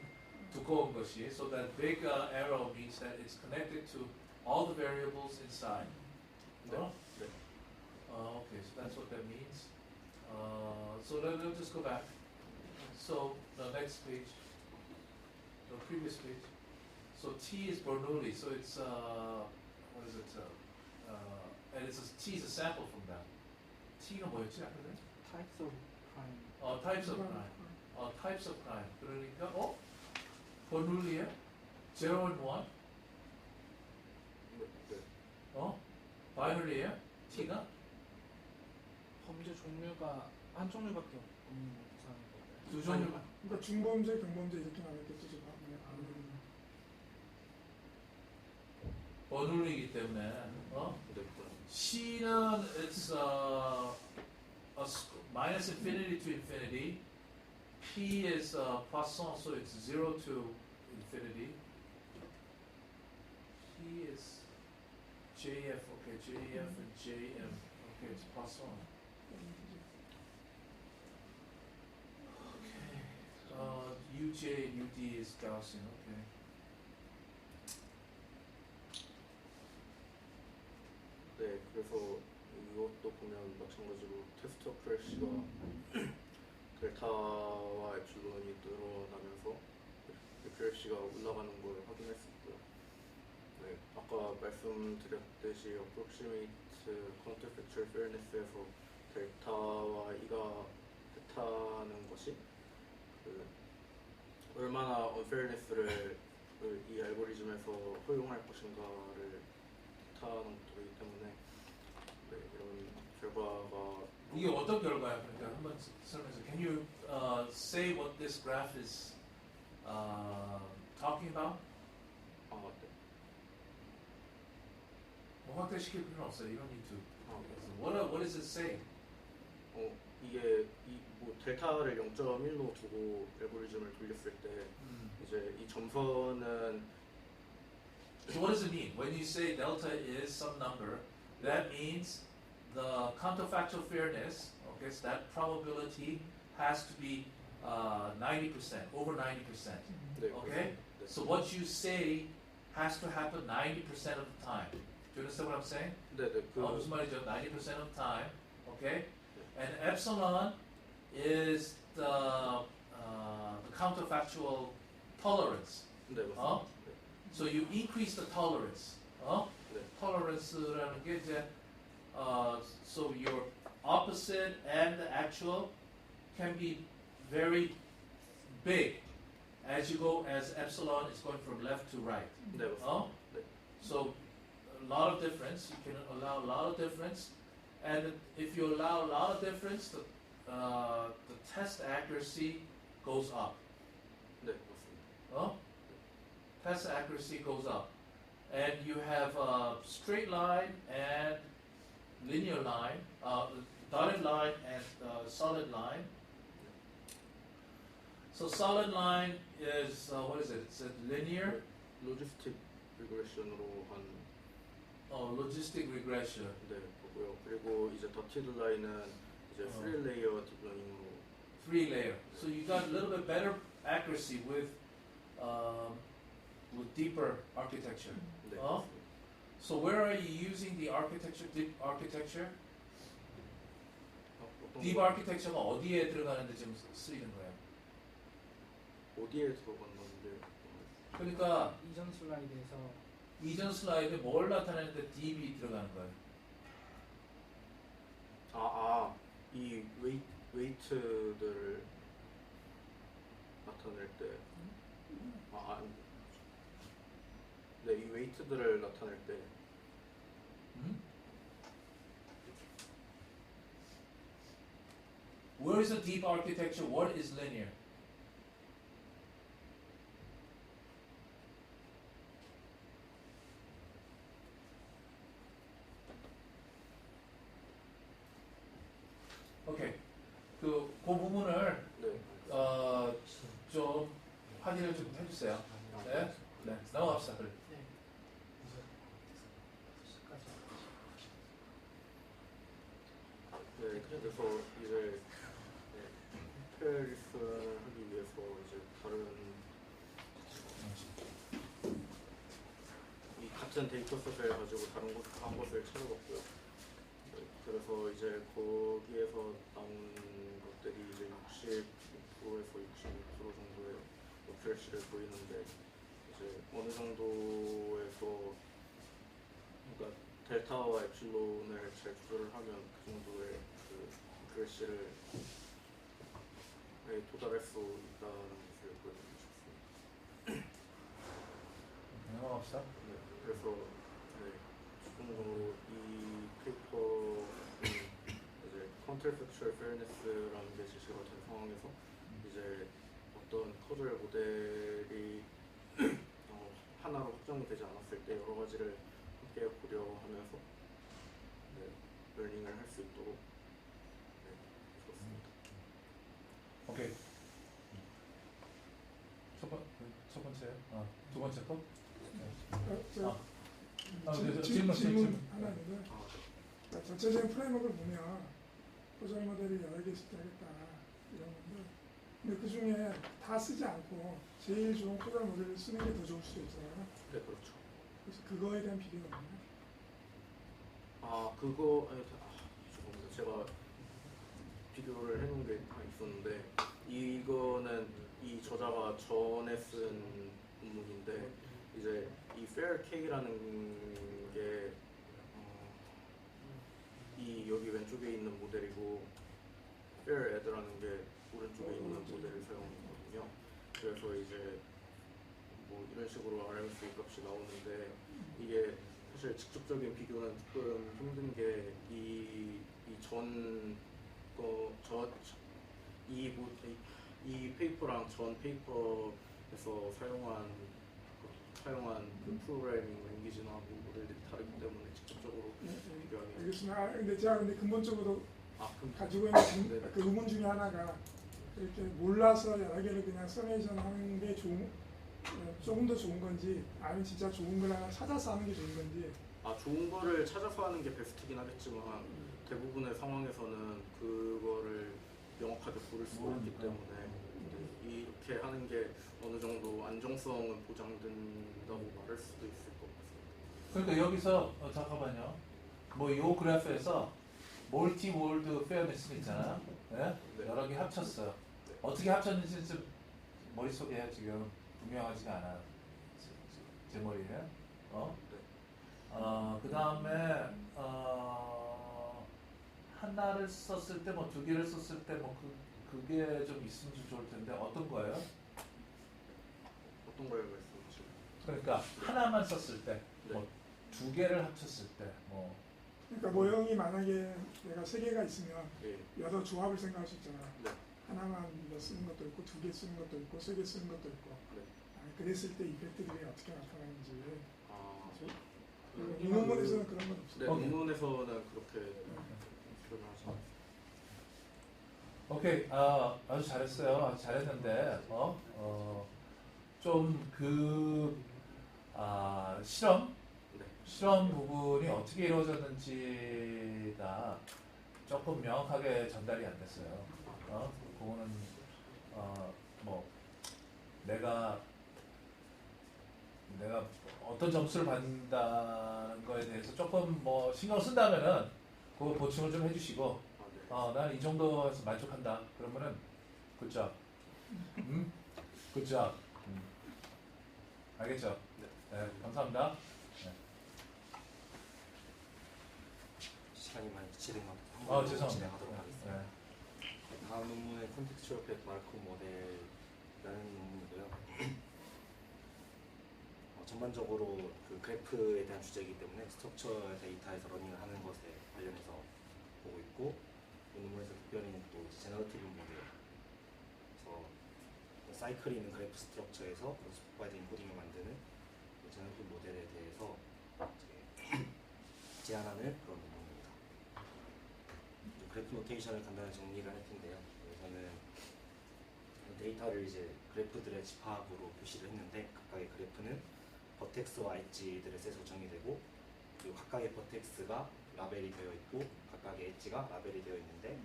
두꺼운 것이. So that big arrow means that it's connected to all the variables inside. 네. 네. Okay, so that's what that means. So let's just go back. So the next page, the previous page. So T is Bernoulli. So it's what is it? And T is a sample from that. T가 뭐였지 아까 전에? Types of crime. Types of crime. Types of crime. 그러니까 버눌리에 0 and 1. 네. 바이널리에 T가 범죄 종류가 한 종류밖에 없는 구상인 두 종류. 그러니까 중범죄, 경범죄 이렇게 나눴겠죠. 지금 버눌리이기 때문에 네. C는 it's minus infinity to infinity. P is Poisson, so it's 0 to infinity. P is JF, okay, JF and JM. Okay, it's Poisson. UG is Gaussian. Okay. 네, 그래서 이것도 보면 마찬가지로 테스트 프레시가 델타와 엡실론이 늘어나면서 프레시가 올라가는 걸 확인했었고요. 네, 아까 말씀드렸듯이 approximate counterfactual fairness에서 델타와 이가 뜻하는 것이 그 얼마나 unfairness를 이 알고리즘에서 허용할 것인가를 뜻하는 것이기 때문에 네, 이런 결과가 이게 어떤 결과야? 그러니까 한번 설명해서. Can you say what this graph is talking about? 네. 뭐 확대시킬 필요는 없어요. You don't need to. 네. What is it saying? 이게 뭐 델타를 0.1로 두고 알고리즘을 돌렸을 때 이제 이 점선은 So what does it mean? When you say delta is some number, that means the counterfactual fairness, okay, so that probability has to be 90%, over 90%. 네, Okay? 네. So what you say has to happen 90% of the time. Do you understand what I'm saying? 네네 무슨 말이죠? 90% of the time. Okay? And epsilon is the counterfactual tolerance. 네 맞습니다. 네. So you increase the tolerance. 네. Tolerance라는 게 이제 so your opposite and the actual can be very big as you go as epsilon is going from left to right. 네 맞습니다. 네. So a lot of difference. You can allow a lot of difference, and if you allow a lot of difference, the test accuracy goes up. 네 맞습니다. Test accuracy goes up, and you have a straight line and linear line, dotted line and solid line. So solid line is what is it? It's a linear. 로지스틱 리그레션으로 한 Logistic regression. 네, 보고요. 그리고 이제 더티드 라인은 이제 프리 레이어 딥러닝으로 Three layer. So you got a little bit better accuracy with deeper architecture. 네. 어? So where are you using the architecture? Deep architecture? 어떤 Deep 거- architecture가 어디에 들어가는데 지금 쓰이는 거예요? 어디에 들어갔는데 그러니까 이전 슬라이드에서 이전 슬라이드에 뭘 나타내는데 deep이 들어가는 거예요? 이 웨이트들을 나타낼 때 네, 이 웨이트들을 나타낼 때 Where is the deep architecture? What is linear? 오케이. 그 부분을 네. 좀 확인을 좀 해주세요. 네. 네. 넘어갑시다. 그래. 네. 네, 그래서 이제 페리스를 하기 위해서 이제 다른 이 같은 데이터 셋을 가지고 다른 한 것을 찾아봤고요. 네, 그래서 이제 거기에서 나온 것들이 이제 60%에서 66% 정도의 어큐러시를 보이는데 이제 어느 정도에서 그러니까 델타와 엡실론을 잘 조절을 하면 그 정도의 그 어큐러시를 도달할 수 있다는 것을 보여드리고 싶습니다. 넘어갑시다. 네, 그래서 최종적으로 이 페이퍼는 이제 counterfactual fairness라는 게 제시가 된 상황에서 이제 어떤 커즐 모델이 하나로 확정이 되지 않았을 때 여러 가지를 함께 고려하면서 러닝을 할 수 있도록 좋습니다. 오케이. 첫 번째요? 두 번째 거? 질문 하나 있는데 네. 그러니까 전체적인 프레임워크를 보면 포절 모델이 여러 개 있을 때 하겠다 이런 건데 근데 그 중에 다 쓰지 않고 제일 좋은 코달 모델을 쓰는 게 더 좋을 수도 있잖아요. 네, 그렇죠. 그래서 그거에 대한 비교는 없나요? 그거 죄송합니다. 제가 비교를 해놓은 게 하나 있었는데 이거는 이 저자가 전에 쓴 논문인데 이제 이 fair K라는 게 이 여기 왼쪽에 있는 모델이고 fair Ed라는 게 오른쪽에 있는 모델을 사용했거든요. 그래서 이제 뭐 이런 식으로 RMS 값이 나오는데 이게 사실 직접적인 비교는 조금 힘든 게 이 페이퍼랑 전 페이퍼에서 사용한 그 프로그래밍 랭귀지나 뭐 모델들이 다르기 때문에 직접적으로 비교하기 알겠습니다. 근데 제가 근본적으로 그럼 가지고 있는 네네. 그 의문 중에 하나가 이렇게 몰라서 여러 개를 그냥 서메이션 하는 게 조금 더 좋은 건지 아니면 진짜 좋은 걸 하나 찾아서 하는 게 좋은 건지. 좋은 거를 찾아서 하는 게 베스트긴 하겠지만 대부분의 상황에서는 그거를 명확하게 고를 수가 없기 때문에 이렇게 하는 게 어느 정도 안정성은 보장된다고 말할 수도 있을 것 같습니다. 그러니까 여기서 잠깐만요. 뭐 요 그래프에서 멀티 월드 페어니스 있잖아요. 네? 네. 여러 개 합쳤어요. 네. 어떻게 합쳤는지 좀 머릿속에 지금 분명하지가 않아요. 제 머리에. 그 다음에 하나를 썼을 때 뭐 두 개를 썼을 때 뭐 그게 좀 있으면 좀 좋을 텐데 어떤 거예요? 어떤 거에 말씀하시나요? 그러니까 하나만 썼을 때, 네. 뭐 두 개를 합쳤을 때, 뭐 그러니까 모형이 만약에 내가 세 개가 있으면 예. 여러 조합을 생각할 수 있잖아. 네. 하나만 쓰는 것도 있고 두 개 쓰는 것도 있고 세 개 쓰는 것도 있고. 네. 그랬을 때 이펙트들이 어떻게 나타나는지. 이 그 논문에서는 그런 건 없어요. 네, 오케이. 논문에서는 그렇게 표현하지 않았어요. 오케이, 아주 잘했어요. 아주 잘했는데, 좀 실험 부분이 어떻게 이루어졌는지가 조금 명확하게 전달이 안 됐어요. 그거는, 뭐, 내가 어떤 점수를 받는다는 거에 대해서 조금 뭐 신경 쓴다면은 그거 보충을 좀 해주시고, 네. 난 이 정도에서 만족한다. 그러면은 굿잡. 굿잡. 알겠죠? 네, 감사합니다. 네. 시간이 많이 진행만 죄송합니다. 진행하도록 하겠습니다. 네. 다음 논문은 콘텍스츄얼 팩 마르코브 모델이라는 논문이고요. 전반적으로 그 그래프에 대한 주제이기 때문에 스트럭처 데이터에서 러닝을 하는 것에 관련해서 보고 있고, 이 논문에서 특별히 또 제너러티브 모델, 그래서 사이클이 있는 그래프 스트럭처에서 슈퍼바이드 인코딩을 만드는 제너러티브 모델에 대해서 제안하는 그런 논문입니다. 그래프 노테이션을 간단히 정리를 할 텐데요. 여기서는 데이터를 이제 그래프들의 집합으로 표시를 했는데, 각각의 그래프는 버텍스와 엣지들의 셋으로 정의되고, 그리고 각각의 버텍스가 라벨이 되어 있고 각각의 엣지가 라벨이 되어 있는데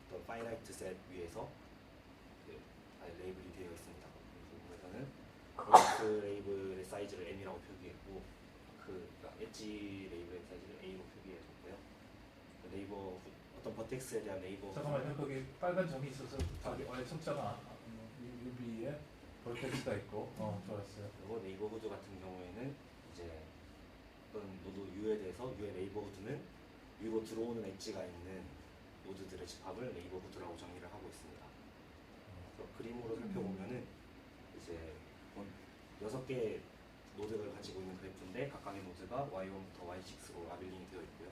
어떤 파이나이트 셋 위에서 레이블이 되어 있습니다. 그래서는 버텍스 레이블의 사이즈를 m이라고 표기했고, 엣지 레이블의 사이즈를 a로 표기해뒀고요. 어떤 버텍스에 대한 네이버 잠깐만요. 거기 빨간 점이 있어서 원래 숫자가 유비에 볼텍스가 있고, 좋았어요. 그리고 네이버후드 같은 경우에는 이제 어떤 노드 U에 대해서 U의 네이버후드는 U로 들어오는 엣지가 있는 노드들의 집합을 네이버후드라고 정의를 하고 있습니다. 그래서 그림으로 살펴보면은 이제 6개의 노드를 가지고 있는 그래프인데, 각각의 노드가 Y1부터 Y6로 라벨링이 되어 있고요.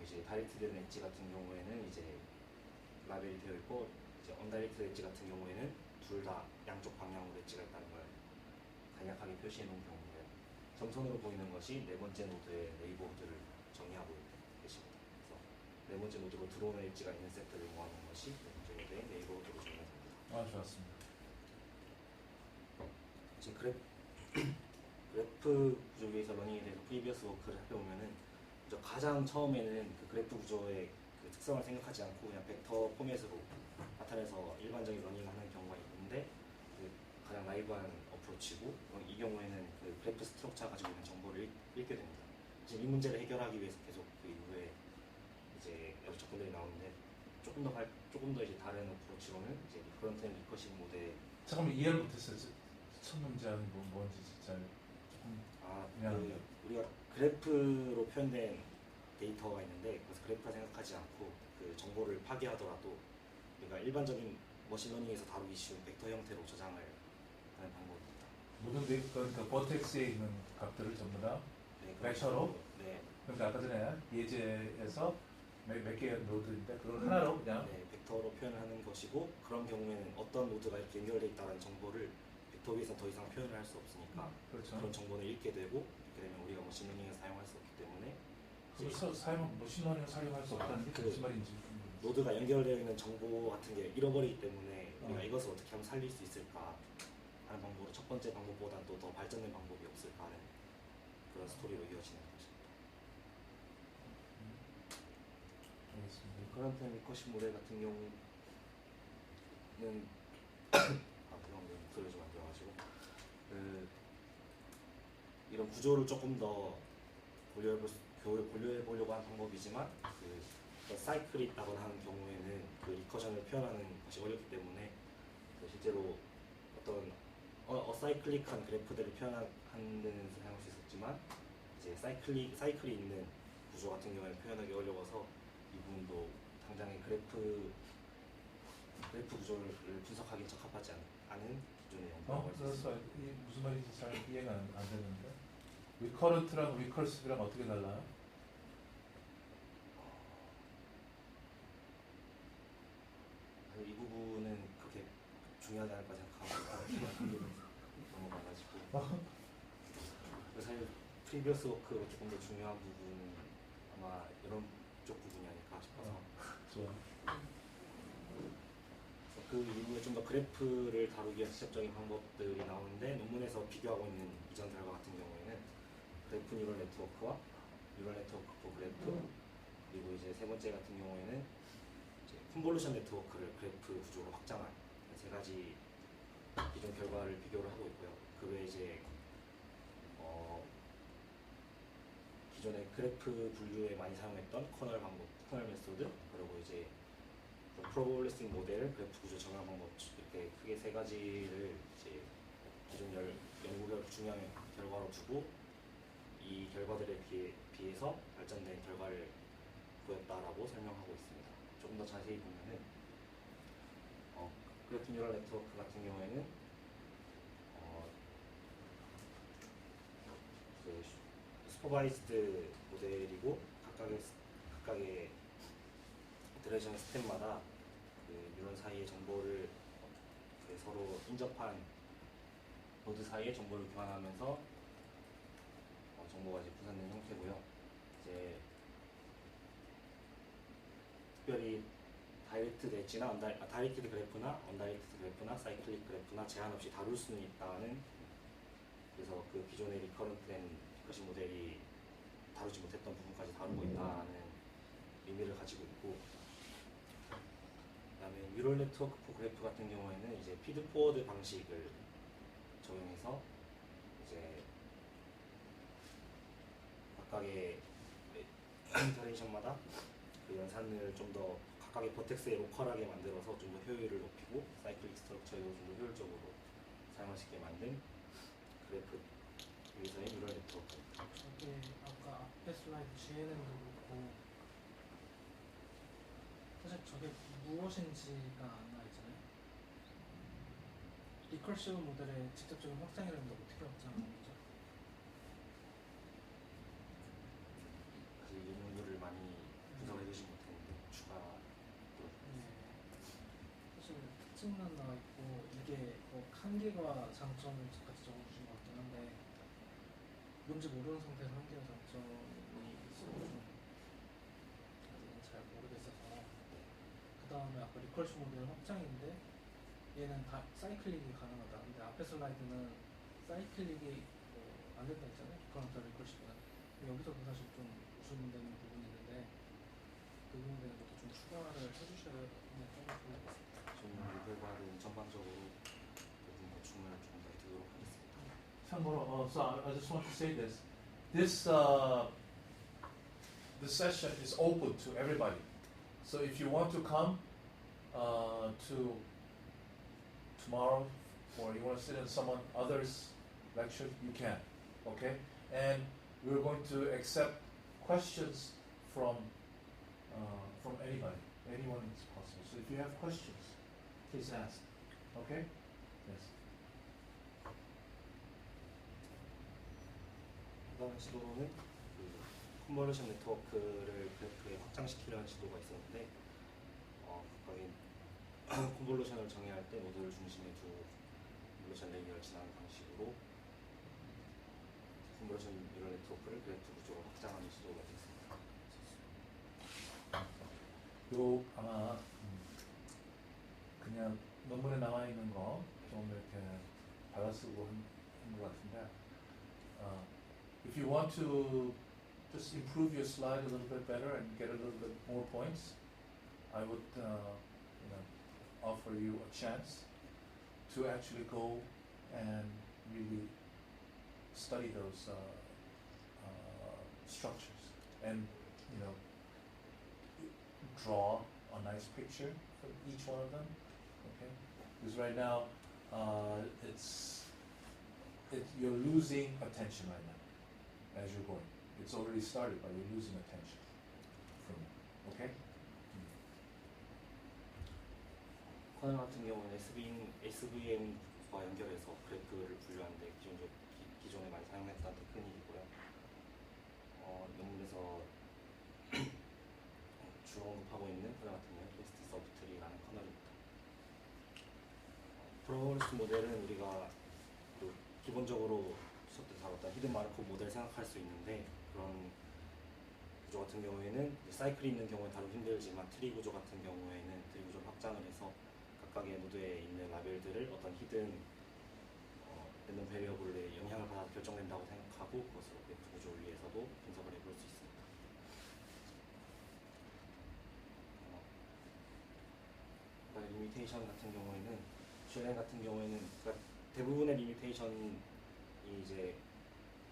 이제 다이렉트된 엣지 같은 경우에는 이제 라벨이 되어 있고, 이제 언다이렉트 엣지 같은 경우에는 둘 다 양쪽 방향으로 엣지가 있다는 걸 간략하게 표시해 놓은 경우인데요. 점선으로 보이는 것이 네 번째 노드의 네이버후드를 정의하고 계십니다. 그래서 네 번째 노드로 들어오는 엣지가 있는 셋들을 모아놓은 것이 네 번째 노드의 네이버후드로 정의됩니다. 좋았습니다. 이제 그래프 구조 위에서 러닝에 대해서 프리비어스 워크를 살펴보면은 가장 처음에는 그 그래프 구조의 그 특성을 생각하지 않고 그냥 벡터 포맷으로 나타내서 일반적인 러닝하는 경우가 있는데 그 가장 라이브한 어프로치고 이 경우에는 그 그래프 스트럭처 가지고 있는 정보를 읽게 됩니다. 지금 이 문제를 해결하기 위해서 계속 그 이후에 이제 여러 접근들이 나오는데 조금 더 이제 다른 어프로치로는 이제 리커런트 앤 리커시브 모델. 잠깐만 이해를 못했어요. 첫 문제는 뭔지 진짜 조금 미안합니다. 우리가 그래프로 표현된 데이터가 있는데 그래서 그래프라 생각하지 않고 그 정보를 파괴하더라도 우리가 일반적인 머신러닝에서 다루기 쉬운 벡터 형태로 저장을 하는 방법입니다. 모든 그러니까 버텍스에 있는 값들을 전부 다 네, 벡터로? 네, 그러니까 아까 전에 예제에서 몇 개의 노드인데 그걸 하나로 그냥 네, 벡터로 표현하는 것이고 그런 경우에는 어떤 노드가 이렇게 연결되어 있다는 정보를 벡터 위에서 더 이상 표현을 할 수 없으니까 그렇죠. 그런 정보는 읽게 되고 이렇게 되면 우리가 머신러닝에서 사용할 수 없기 때문에 그래서 머신러닝을 사용할 수 없다는 게 그 무슨 말인지 노드가 연결되어 있는 정보 같은 게 잃어버리기 때문에 우리가 어. 이것을 어떻게 하면 살릴 수 있을까 하는 방법으로 첫 번째 방법보다 또 더 발전된 방법이 없을까 하는 그런 스토리로 이어지는 것입니다. 알겠습니다. 커런트 앤 리커시브 모델 같은 경우는 목소리가 좀 안 들어가지고 이런 구조를 조금 더 고려해 보려고 한 방법이지만 어떤 사이클이 있다거나 하는 경우에는 그 리커션을 표현하는 것이 어렵기 때문에 실제로 어떤 어사이클릭한 그래프들을 표현하는 데는 사용할 수 있었지만 이제 사이클이 있는 구조 같은 경우에는 표현하기 어려워서 이 부분도 당장의 그래프 구조를 분석하기 적합하지 않은 기존의 연구라고 할 수 있습니다. 그래서 이 무슨 말인지 잘 이해가 안 되는데 리커런트랑 리커시브랑 어떻게 달라요? 이 부분은 그렇게 중요하지 않을까 생각하고 너무 많아지고 사실 프리비어스 워크로 조금 더 중요한 부분은 아마 이런 쪽 부분이 아닐까 싶어서 좋아. 그 이후에 좀 더 그래프를 다루기 위한 직접적인 방법들이 나오는데 논문에서 비교하고 있는 이전 결과 같은 경우에는 그래프 뉴럴 네트워크와 뉴럴 네트워크 포 그래프 그리고 이제 세 번째 같은 경우에는 이제 컨볼루션 네트워크를 그래프 구조로 확장한 세 가지 기존 결과를 비교를 하고 있고요. 그 외에 이제 기존의 그래프 분류에 많이 사용했던 커널 메소드 그리고 이제 프로볼리스틱 모델 그래프 구조 정할 방법 이렇게 크게 세 가지를 이제 기존 연구 중요한 결과로 두고 이 결과들에 비해서 발전된 결과를 보였다라고 설명하고 있습니다. 조금 더 자세히 보면은 그래프 뉴럴 네트워크 같은 경우에는 슈퍼바이즈드 모델이고 각각의 이터레이션 스텝마다 그 뉴런 사이의 정보를 서로 인접한 노드 사이의 정보를 교환하면서 정보가 이제 분산된 형태고요. 이제 특별히 다이렉트 엣지나 다이렉티드 그래프나 언다이렉티드 그래프나 사이클릭 그래프나 제한 없이 다룰 수는 있다는 그래서 그 기존의 리커런트 앤 리커시브 모델이 다루지 못했던 부분까지 다루고 있다는 의미를 가지고 있고 그다음에 뉴럴 네트워크 포 그래프 같은 경우에는 이제 피드 포워드 방식을 적용해서 이제 각각의 이터레이션마다 그 연산을 좀 더 각각의 버텍스에 로컬하게 만들어서 좀 더 효율을 높이고 사이클릭 스트럭처에도 좀 더 효율적으로 사용할 수 있게 만든 그래프 여기서의 뉴럴 네트워크. 저게 아까 앞에 슬라이드 GNM도 그렇고 사실 저게 무엇인지가 안 나있잖아요. 리커시브 모델의 직접적인 확장이라는데 어떻게 확장하는 거죠? 사실 이 연구를 많이 분석해 주지 못했는데 추가 사실 특징만 나와 있고 이게 뭐 한계와 장점을 같이 적어주신 것 같긴 한데 뭔지 모르는 상태에서 한계와 장점이 있어서 좀 아직은 잘 모르겠어서 그 다음에 아까 리커시브 모델 확장인데 얘는 다 사이클릭이 가능하다. 근데 앞에 슬라이드는 사이클릭이 안 된다 했잖아요. 리커런트 리커시브는. 여기서도 사실 좀 웃음되는 부분이 있는데 부분에 대한 것도 좀 추가를 해주셔야 좋겠습니다. 저는 이 결과를 전반적으로 모든 보충을 좀 더 해드리도록 하겠습니다. 참고로, so I just want to say this. This session is open to everybody. So if you want to come to tomorrow, or you want to sit in someone other's lecture, you can. Okay, and we're going to accept questions from anybody. Anyone is possible. So if you have questions, please ask. Okay? Yes. 이번 시도는 그 컨버전 네트워크를 그래프에 확장시키려는 시도가 있었는데 각각의 컨볼루션을 정의할 때 모듈을 중심에 두고 컨볼루션 레이어를 지나는 방식으로 컨볼루션 뉴럴 네트워크를 그래프 구조로 확장하는 시도가 됐습니다. 요 아마 그냥 논문에 나와 있는 거 좀 이렇게 받아쓰고 한 것 같은데, if you want to just improve your slide a little bit better and get a little bit more points, I would offer you a chance to actually go and really study those structures and draw a nice picture for each one of them. Okay, because right now you're losing attention right now as you're going. It's already started, but you're losing attention from it. Okay. 커널 같은 경우는 SVM과 연결해서 그래프를 분류하는데 기존에 많이 사용했던 테크닉이고요. 논문에서 주로 언급하고 있는 커널 같은 경우는 테스트 서브트리라는 커널입니다. 프로그레스 모델은 우리가 기본적으로 수업 때 다뤘던 히든 마르코브 모델 생각할 수 있는데, 그런 구조 같은 경우에는 사이클이 있는 경우는 다루기 힘들지만 트리 구조 같은 경우에는 트리 구조를 확장을 해서 각각의 노드에 있는 라벨들을 어떤 히든 랜덤 베리어블에 영향을 받아 결정된다고 생각하고 그것으로 그래프 구조를 위해서도 분석을 해볼 수 있습니다. 리미테이션 같은 경우에는 GNN 같은 경우에는 그러니까 대부분의 리미테이션이 이제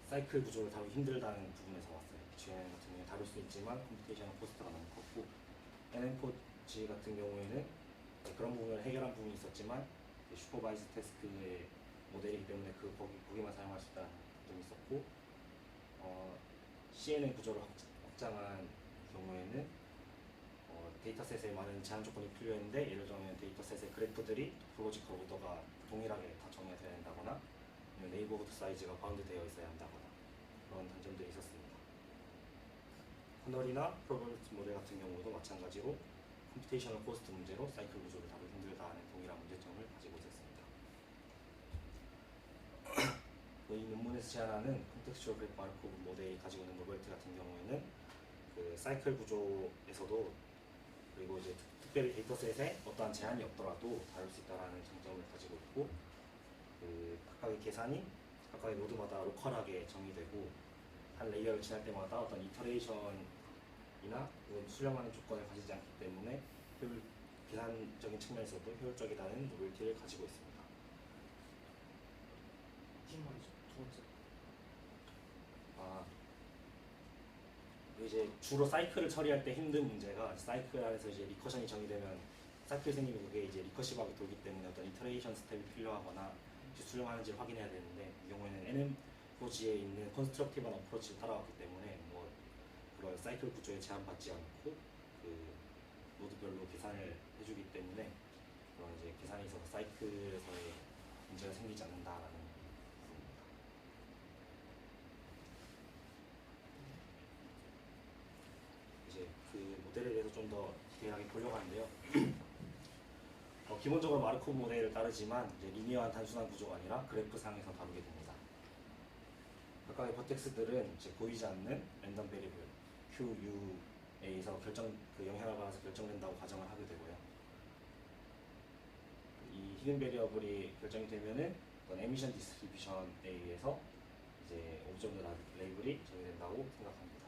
사이클 구조를 다루기 힘들다는 부분에서 왔어요. GNN 같은 경우에 다룰 수 있지만 컴퓨테이션 코스트가 너무 컸고, NM4G 같은 경우에는 그런 부분을 해결한 부분이 있었지만 슈퍼바이즈 태스크의 모델이기 때문에 거기만 사용할 수 있다는 점이 있었고, CNN 구조를 확장한 경우에는 데이터셋에 많은 제한 조건이 필요했는데, 예를 들면 데이터셋의 그래프들이 토포로지컬 오더가 동일하게 다 정의가 되어야 된다거나 네이버후드 사이즈가 바운드 되어 있어야 한다거나 그런 단점들이 있었습니다. 커널이나 프로버빌리티 모델 같은 경우도 마찬가지로 컴퓨테이셔널 코스트 문제로 사이클 구조를 다루기 힘들다는 동일한 문제점을 가지고 있었습니다. 이 논문에서 제안하는 콘텍스추얼 그래프 마르코브 모델이 가지고 있는 노벨티 같은 경우에는 그 사이클 구조에서도, 그리고 이제 특별히 데이터셋에 어떠한 제한이 없더라도 다룰 수 있다는 장점을 가지고 있고, 그 각각의 계산이 각각의 노드마다 로컬하게 정의되고 한 레이어를 지날 때마다 어떤 이터레이션이나 수렴하는 조건을 가지지 않기 때문에 계산적인 측면에서도 효율적이라는 노벨티를 가지고 있습니다. 무슨 말이죠? 두 번째. 이제 주로 사이클을 처리할 때 힘든 문제가, 사이클 안에서 이제 리커션이 정의되면 사이클 생기면 그게 이제 리커시브하게 돌기 때문에 어떤 이터레이션 스텝이 필요하거나 수렴하는지를 확인해야 되는데, 이 경우에는 NM4G에 있는 컨스트럭티브한 어프로치를 따라왔기 때문에 그런 사이클 구조에 제한받지 않고 그 노드별로 계산을 해주기 때문에 그런 이제 계산에 있어서 사이클에서의 문제가 생기지 않는다라는 부분입니다. 이제 그 모델에 대해서 좀 더 디테일하게 보려고 하는데요. 기본적으로 마르코브 모델을 따르지만 이제 리니어한 단순한 구조가 아니라 그래프상에서 다루게 됩니다. 각각의 버텍스들은 이제 보이지 않는 랜덤 베리블 QU에서 그 영향을 받아서 결정된다고 가정을 하게 되고요. 이 히든 베리어블이 결정이 되면은 어떤 에미션 디스트리뷰션에 의해서 이제 옵저브 레이블이 정의된다고 생각합니다.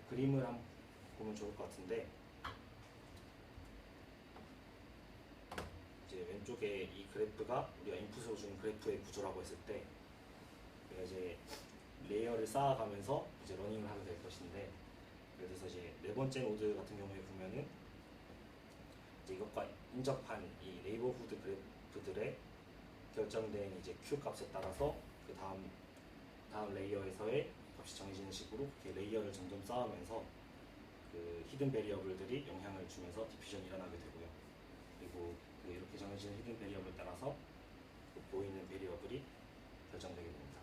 그림을 한번 보면 좋을 것 같은데, 이제 왼쪽에 이 그래프가 우리가 인풋으로 준 그래프의 구조라고 했을 때, 우리가 이제 레이어를 쌓아가면서 이제 러닝을 하게 될 것인데, 예를 들어서 이제 네 번째 노드 같은 경우에 보면은 이제 이것과 인접한 이 네이버후드 그래프들의 결정된 이제 Q 값에 따라서 그 다음 레이어에서의 값이 정해지는 식으로 이렇게 레이어를 점점 쌓으면서 그 히든 베리어블들이 영향을 주면서 디퓨전이 일어나게 되고요. 그리고 그 이렇게 정해지는 히든 베리어블 따라서 그 보이는 베리어블이 결정되게 됩니다.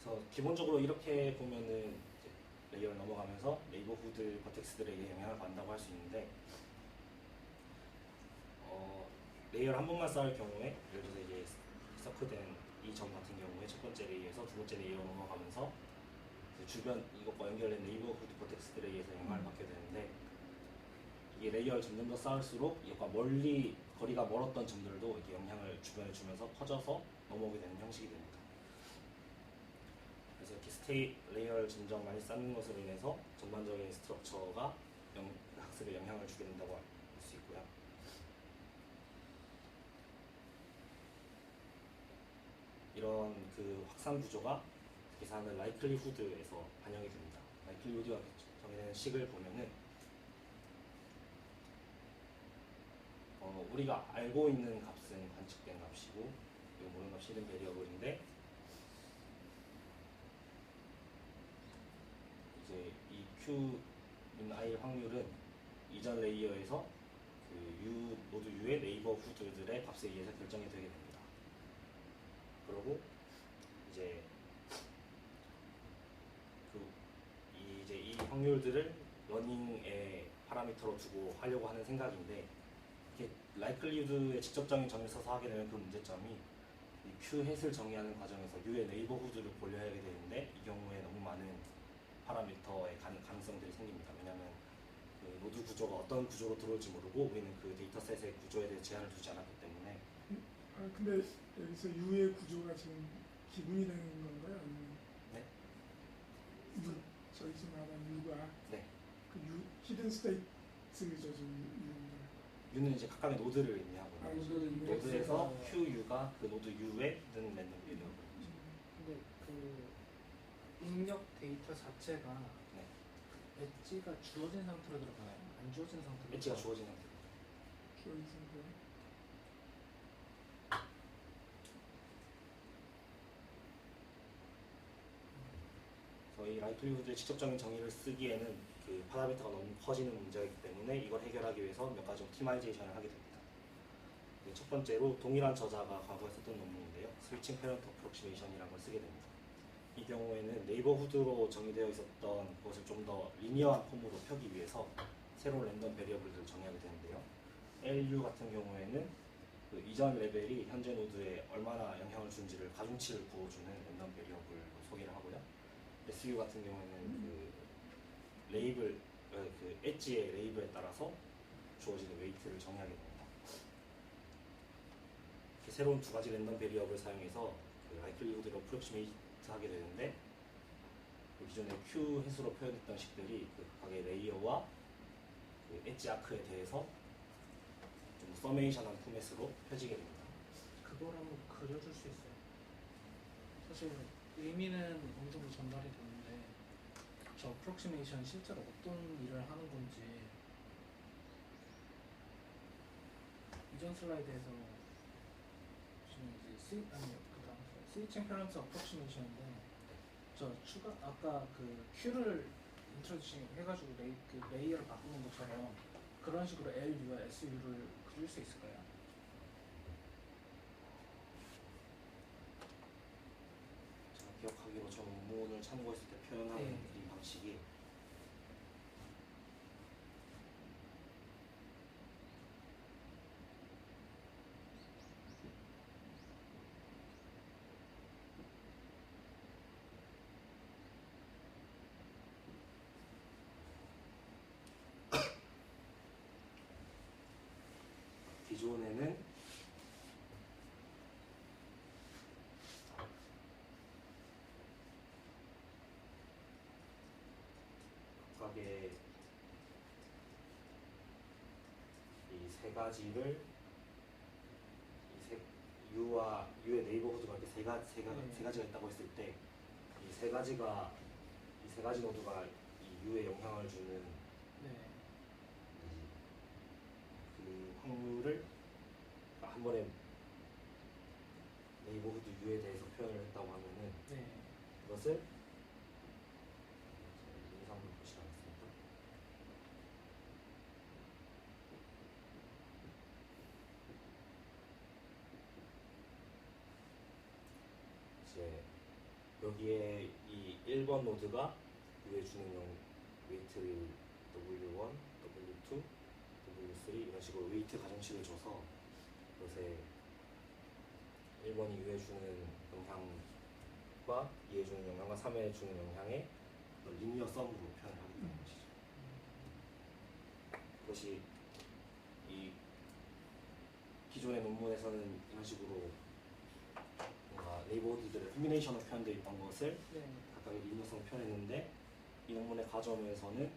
그래서 기본적으로 이렇게 보면은 이제 레이어를 넘어가면서 네이버후드 버텍스들에게 영향을 받는다고 할 수 있는데, 레이어를 한 번만 쌓을 경우에 예를 들어서 이제 서클된 이 점 같은 경우에 첫 번째 레이어에서 두 번째 레이어로 넘어가면서 그 주변 이것과 연결된 네이버후드 버텍스들에 의해서 영향을 받게 되는데, 이게 레이어를 점점 더 쌓을수록 이것과 멀리 거리가 멀었던 점들도 이렇게 영향을 주변에 주면서 퍼져서 넘어오게 되는 형식이 됩니다. 그래서 이렇게 스테이 레이어를 점점 많이 쌓는 것으로 인해서 전반적인 스트럭처가 학습에 영향을 주게 된다고 할 수 있고요. 이런 그 확산 구조가 계산하는 라이클리후드에서 반영이 됩니다. 라이클리후드가 정해지는 식을 보면은 우리가 알고 있는 값은 관측된 값이고, 그리고 모르는 값이 히든 베리어블인데, 이제 이 Q인 I 확률은 이전 레이어에서 그 노드 U의 네이버후드들의 값에 의해서 결정이 되게 됩니다. 그리고 이제 이 확률들을 러닝의 파라미터로 두고 하려고 하는 생각인데, 이렇게 라이클리후드의 직접적인 점을 써서 하게 되면 그 문제점이 이 Q 햇을 정의하는 과정에서 U의 네이버후드를 고려하게 되는데, 이 경우에 너무 많은 파라미터의 가능성들이 생깁니다. 왜냐하면 그 노드 구조가 어떤 구조로 들어올지 모르고 우리는 그 데이터셋의 구조에 대해 제한을 두지 않았기 때문에. 근데 여기서 U의 구조가 지금 기분이 되는 건가요? 아니면 네? U, 저희 지금 말하는 U가 네. 그 히든 스테이트죠 지금 U는 이제 각각의 노드를 의미하거든요. 노드에서 X가 QU가 그 노드 U의 히든 랜덤 베리어블. 근데 그 입력 데이터 자체가 네. 엣지가 주어진 상태로 들어가나요? 안 주어진 상태로? 엣지가 주어진 상태. 주어진 상태. 저희 라이클리후드의 직접적인 정의를 쓰기에는 그 파라미터가 너무 커지는 문제이기 때문에 이걸 해결하기 위해서 몇 가지 옵티마이제이션을 하게 됩니다. 첫 번째로 동일한 저자가 과거에 썼던 논문인데요. 스위칭 페런트 어프록시메이션이라는 걸 쓰게 됩니다. 이 경우에는 네이버후드로 정의되어 있었던 것을 좀 더 리니어한 폼으로 펴기 위해서 새로운 랜덤 베리어블들을 정의하게 되는데요. LU 같은 경우에는 그 이전 레벨이 현재 노드에 얼마나 영향을 주는지를 가중치를 부어주는 랜덤 베리어블로 소개를 하고요. SU 같은 경우에는 그 레이블, 그 엣지의 레이블에 따라서 주어지는 웨이트를 정의하게 됩니다. 새로운 두 가지 랜덤 베리어블을 사용해서 그 라이클리후드를 어프로치메이트 하게 되는데, 그 기존의 Q 횟수로 표현했던 식들이 그 각각의 레이어와 그 엣지 아크에 대해서 좀 서메이션한 포맷으로 펴지게 됩니다. 그걸 한번 그려줄 수 있어요? 사실 의미는 어느 정도 전달이 되는데 저 어프록시메이션 실제로 어떤 일을 하는 건지 이전 슬라이드에서 지금 이제 스위칭 페런트 어프록시메이션인데 저 추가 아까 그 Q를 인트로듀싱 해가지고 그 레이어를 바꾸는 것처럼 그런 식으로 LU와 SU를 그릴 수 있을까요? 제가 기억하기로 저 논문을 참고했을 때 표현하는 네. 이 방식이 기존에는 각각의 이 세 가지를 U와 U의 네이버후드가 이렇게 세 가지가 있다고 했을 때 이 세 가지 노드가 이 U에 영향을 주는 네. 그 확률을 한 번에 네이버후드 U에 대해서 표현을 했다고 하면은 네. 그것을 영상으로 보시라겠습니다. 이제 여기에 이 1번 노드가 U에 주는 웨이트를 W1, W2, W3 이런 식으로 웨이트 가정식을 줘서 요새 1번이 U에 주는 영향과 2에 주는 영향과 3에 주는 영향의 리니어 썸으로 표현을 하겠다는 것이죠. 그것이 이 기존의 논문에서는 이런 식으로 뭔가 네이버후드들의 콤비네이션으로 표현되어 있던 것을 네. 각각의 리니어성을 표현했는데 이 논문의 과정에서는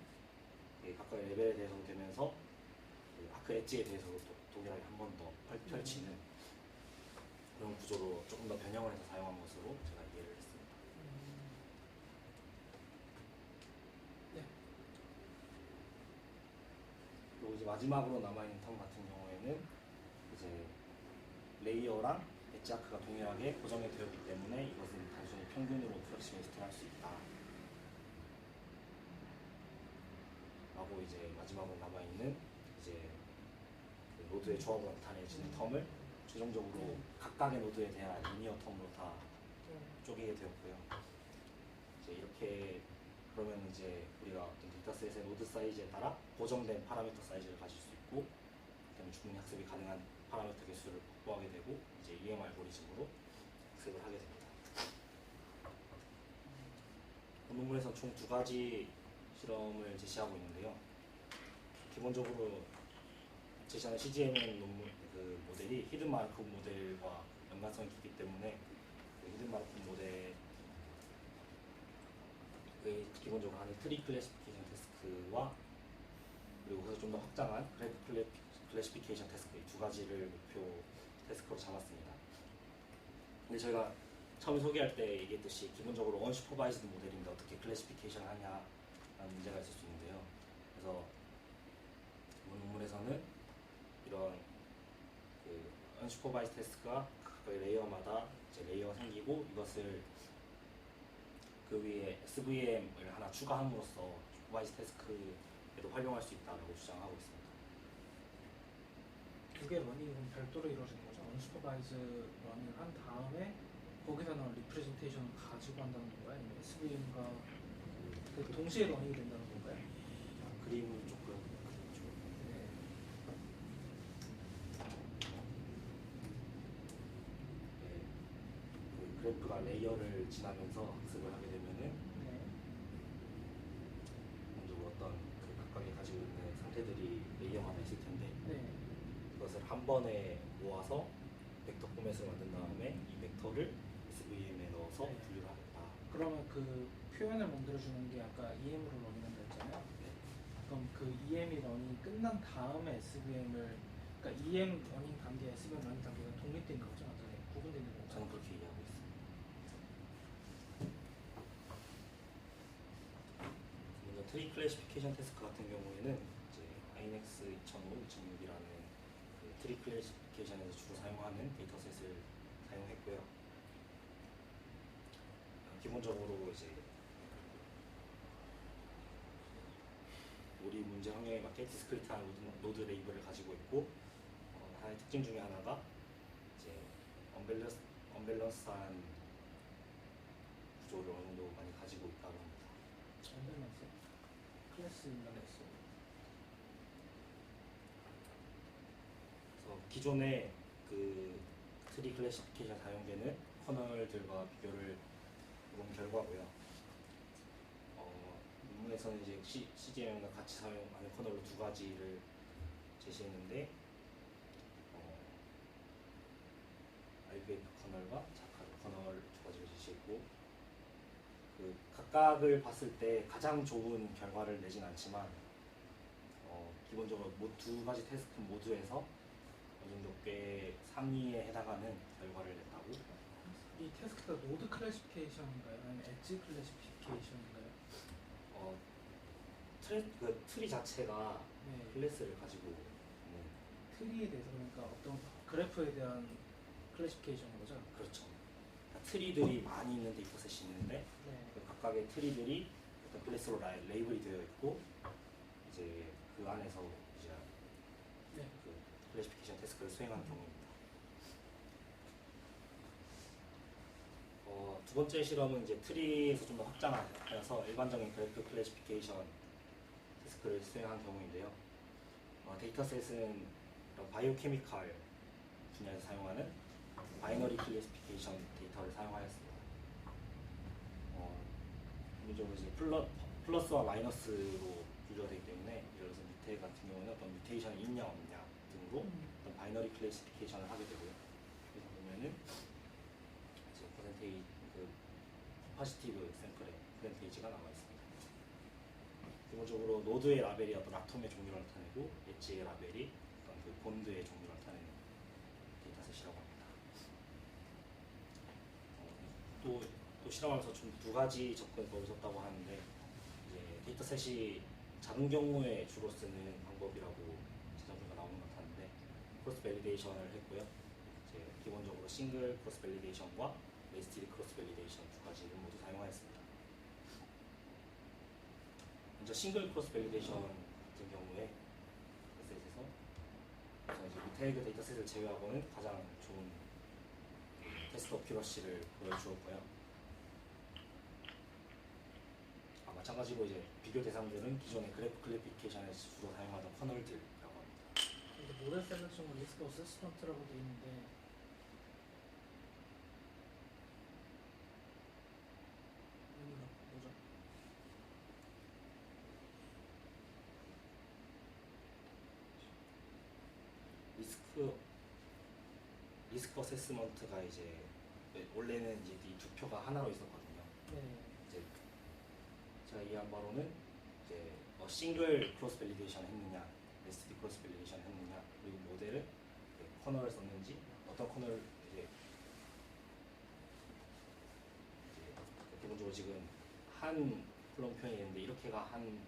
각각의 레벨에 대해서 되면서 그 아크 엣지에 대해서도 동일하게 한 번 더 펼치는 그런 구조로 조금 더 변형을 해서 사용한 것으로 제가 이해를 했습니다. 네. 그리고 이제 마지막으로 남아있는 텀 같은 경우에는 이제 레이어랑 엣지 아크가 동일하게 고정이 되었기 때문에 이것은 단순히 평균으로 프렉시미스트 할 수 있다. 라고 이제 마지막으로 남아있는 이제 그 노드의 조합으로 나타내지는 텀을 최종적으로 각각의 노드에 대한 리니어 텀으로 다 쪼개게 되었고요. 이제 이렇게 그러면 이제 우리가 어떤 데이터셋의 노드 사이즈에 따라 고정된 파라미터 사이즈를 가질 수 있고 그다음에 충분히 학습이 가능한 파라미터 개수를 확보하게 되고 이제 EM 알고리즘으로 학습을 하게 됩니다. 논문에서 총 2가지 실험을 제시하고 있는데요. 기본적으로 제시하는 CGMN 논문 그 모델이 히든 마르크업 모델과 연관성이 깊기 때문에 그 히든 마르크업 모델의 기본적으로 하는 트리 클래시피케이션 태스크와 그리고 그래서 좀 더 확장한 그래프 클래시피케이션 태스크 이 2가지를 목표 태스크로 잡았습니다. 근데 저희가 처음에 소개할 때 얘기했듯이 기본적으로 언슈퍼바이즈드 모델인데 어떻게 클래시피케이션을 하냐라는 문제가 있을 수 있는데요. 그래서 이번 논문에서는 이런 그 언슈퍼바이즈 태스크가 각각의 레이어마다 이제 레이어가 생기고 이것을 그 위에 SVM을 하나 추가함으로써 슈퍼바이즈 태스크에도 활용할 수 있다고 주장하고 있습니다. 두 개 러닝은 별도로 이루어지는 거죠. 언슈퍼바이즈 러닝을 한 다음에 거기서 나온 리프레젠테이션을 가지고 한다는 건가요? 아니면 SVM과 그 동시에 러닝이 된다는 건가요? 그림은 조금 그렇죠. 네. 네, 그 그래프가 레이어를 지나면서 학습을 하게 되면은 네. 기본적으로 어떤 그 각각이 가지고 있는 상태들이 레이어마다 있을 텐데 네. 이것을 한 번에 모아서 벡터 포맷을 만든 다음에 이 벡터를 SVM에 넣어서 네. 분류를 하겠다. 그러면 그 표현을 만들어주는 게 아까 EM으로 러닝한다 했잖아요. 네. 그럼 그 EM이 러닝이 끝난 다음에 SVM을 그러니까 EM 러닝 단계, SVM 러닝 단계가 독립된 거죠? 나중에 구분되는 거죠? 저는 그렇게 이해하고 있습니다. 먼저 트리 클래시피케이션 태스크 같은 경우에는 이제 INX 2005, 2006이라는 그 트리 클래시피케이션에서 주로 사용하는 데이터셋을 사용했고요. 기본적으로 이제 우리 문제 환경에 맞게 디스크리트한 노드 레이블을 가지고 있고 하나의 특징 중에 하나가 이제 언밸런스한 구조를 어느 정도 많이 가지고 있다고 합니다. 언밸런스? 클래스 인밸런스. 그래서 기존의 그 트리 클래시피케이션 사용되는 커널들과 비교를 해본 결과고요. 논문에서는 이제 CGM과 같이 사용하는 커널로 2가지를 제시했는데 IVF 커널과 자카르 커널 2가지를 제시했고 그 각 각각을 봤을 때 가장 좋은 결과를 내진 않지만 기본적으로 두 가지 테스트 모두에서 어느 정도 꽤 상위에 해당하는 결과를 냈다고. 이 테스트가 노드 클래시피케이션인가요? 아니면 엣지 클래시피케이션인가요? 그 트리 자체가 네. 클래스를 가지고 있는. 트리에 대해서 그러니까 어떤 그래프에 대한 클래시피케이션인 거죠? 그렇죠. 그러니까 트리들이 많이 있는 데이터셋이 있는데 네. 그 각각의 트리들이 어떤 클래스로 레이블이 되어 있고 이제 그 안에서 이제 네. 그 클래시피케이션 태스크를 수행하는 경우입니다. 두 번째 실험은 이제 트리에서 좀 더 확장하여서 일반적인 그래프 클래시피케이션 태스크를 수행한 경우인데요. 데이터셋은 바이오케미칼 분야에서 사용하는 바이너리 클래시피케이션 데이터를 사용하였습니다. 기본적으로 이제 플러스와 마이너스로 분류되기 때문에 예를 들어서 밑에 같은 경우는 어떤 뮤테이션이 있냐 없냐 등으로 어떤 바이너리 클래시피케이션을 하게 되고요. 그래서 보면은 이제 퍼센테이지 그 포지티브 샘플의 퍼센테이지가 나와 있습니다. 기본적으로 노드의 라벨이 어떤 아톰의 종류를 나타내고 엣지의 라벨이 어떤 그 본드의 종류를 나타내는 데이터셋이라고 합니다. 또 실험하면서 좀 두 가지 접근법을 썼다고 하는데 이제 데이터셋이 작은 경우에 주로 쓰는 방법이라고 지정표가 나오는 것 같았는데 크로스 밸리데이션을 했고요. 이제 기본적으로 싱글 크로스 밸리데이션과 네스티드 크로스 밸리데이션 두 가지를 모두 사용하였습니다. 먼저 싱글 크로스 밸리데이션 같은 경우에 데이터셋에서 우선 이제 무태그 데이터셋을 제외하고는 가장 좋은 테스트 어큐러시를 보여주었고요. 마찬가지로 이제 비교 대상들은 기존의 그래프 클래시피케이션에서 주로 사용하던 커널들이라고 합니다. 근데 모델 셀렉션과 리스크 어세스먼트라고 되어 있는데 의미가 뭐죠? 리스크 어세스먼트가 이제 원래는 이제 이 두 표가 하나로 있었거든요. 네. 이제 제가 이해한 바로는 이제 싱글 크로스 밸리데이션 했느냐, 네스티드 크로스 밸리데이션 했느냐, 그리고 모델을 커널을 썼는지 어떤 커널 이제 기본적으로 지금 한 콜럼 표현이 있는데 이렇게가 한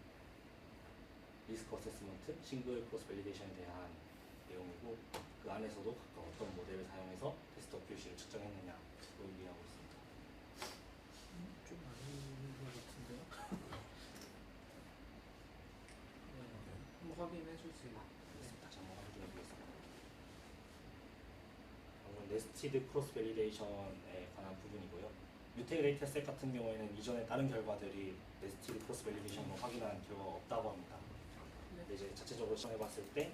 리스크 어세스먼트, 싱글 크로스 밸리데이션에 대한 내용이고 그 안에서도 각각 어떤 모델을 사용해서 테스트 어큐시를 측정했느냐로 이해하고 있습니다. 좀 아닌 것 같은데요? 네. 한번 확인해 주세요. 네. 다시 한번 확인해 보겠습니다. 방금 네스티드 크로스 밸리데이션에 관한 부분이고요. 뮤테이크 데이터셋 같은 경우에는 이전에 다른 결과들이 네스티드 크로스 밸리데이션으로 확인한 결과가 없다고 합니다. 근데 이제 자체적으로 시험해 봤을 때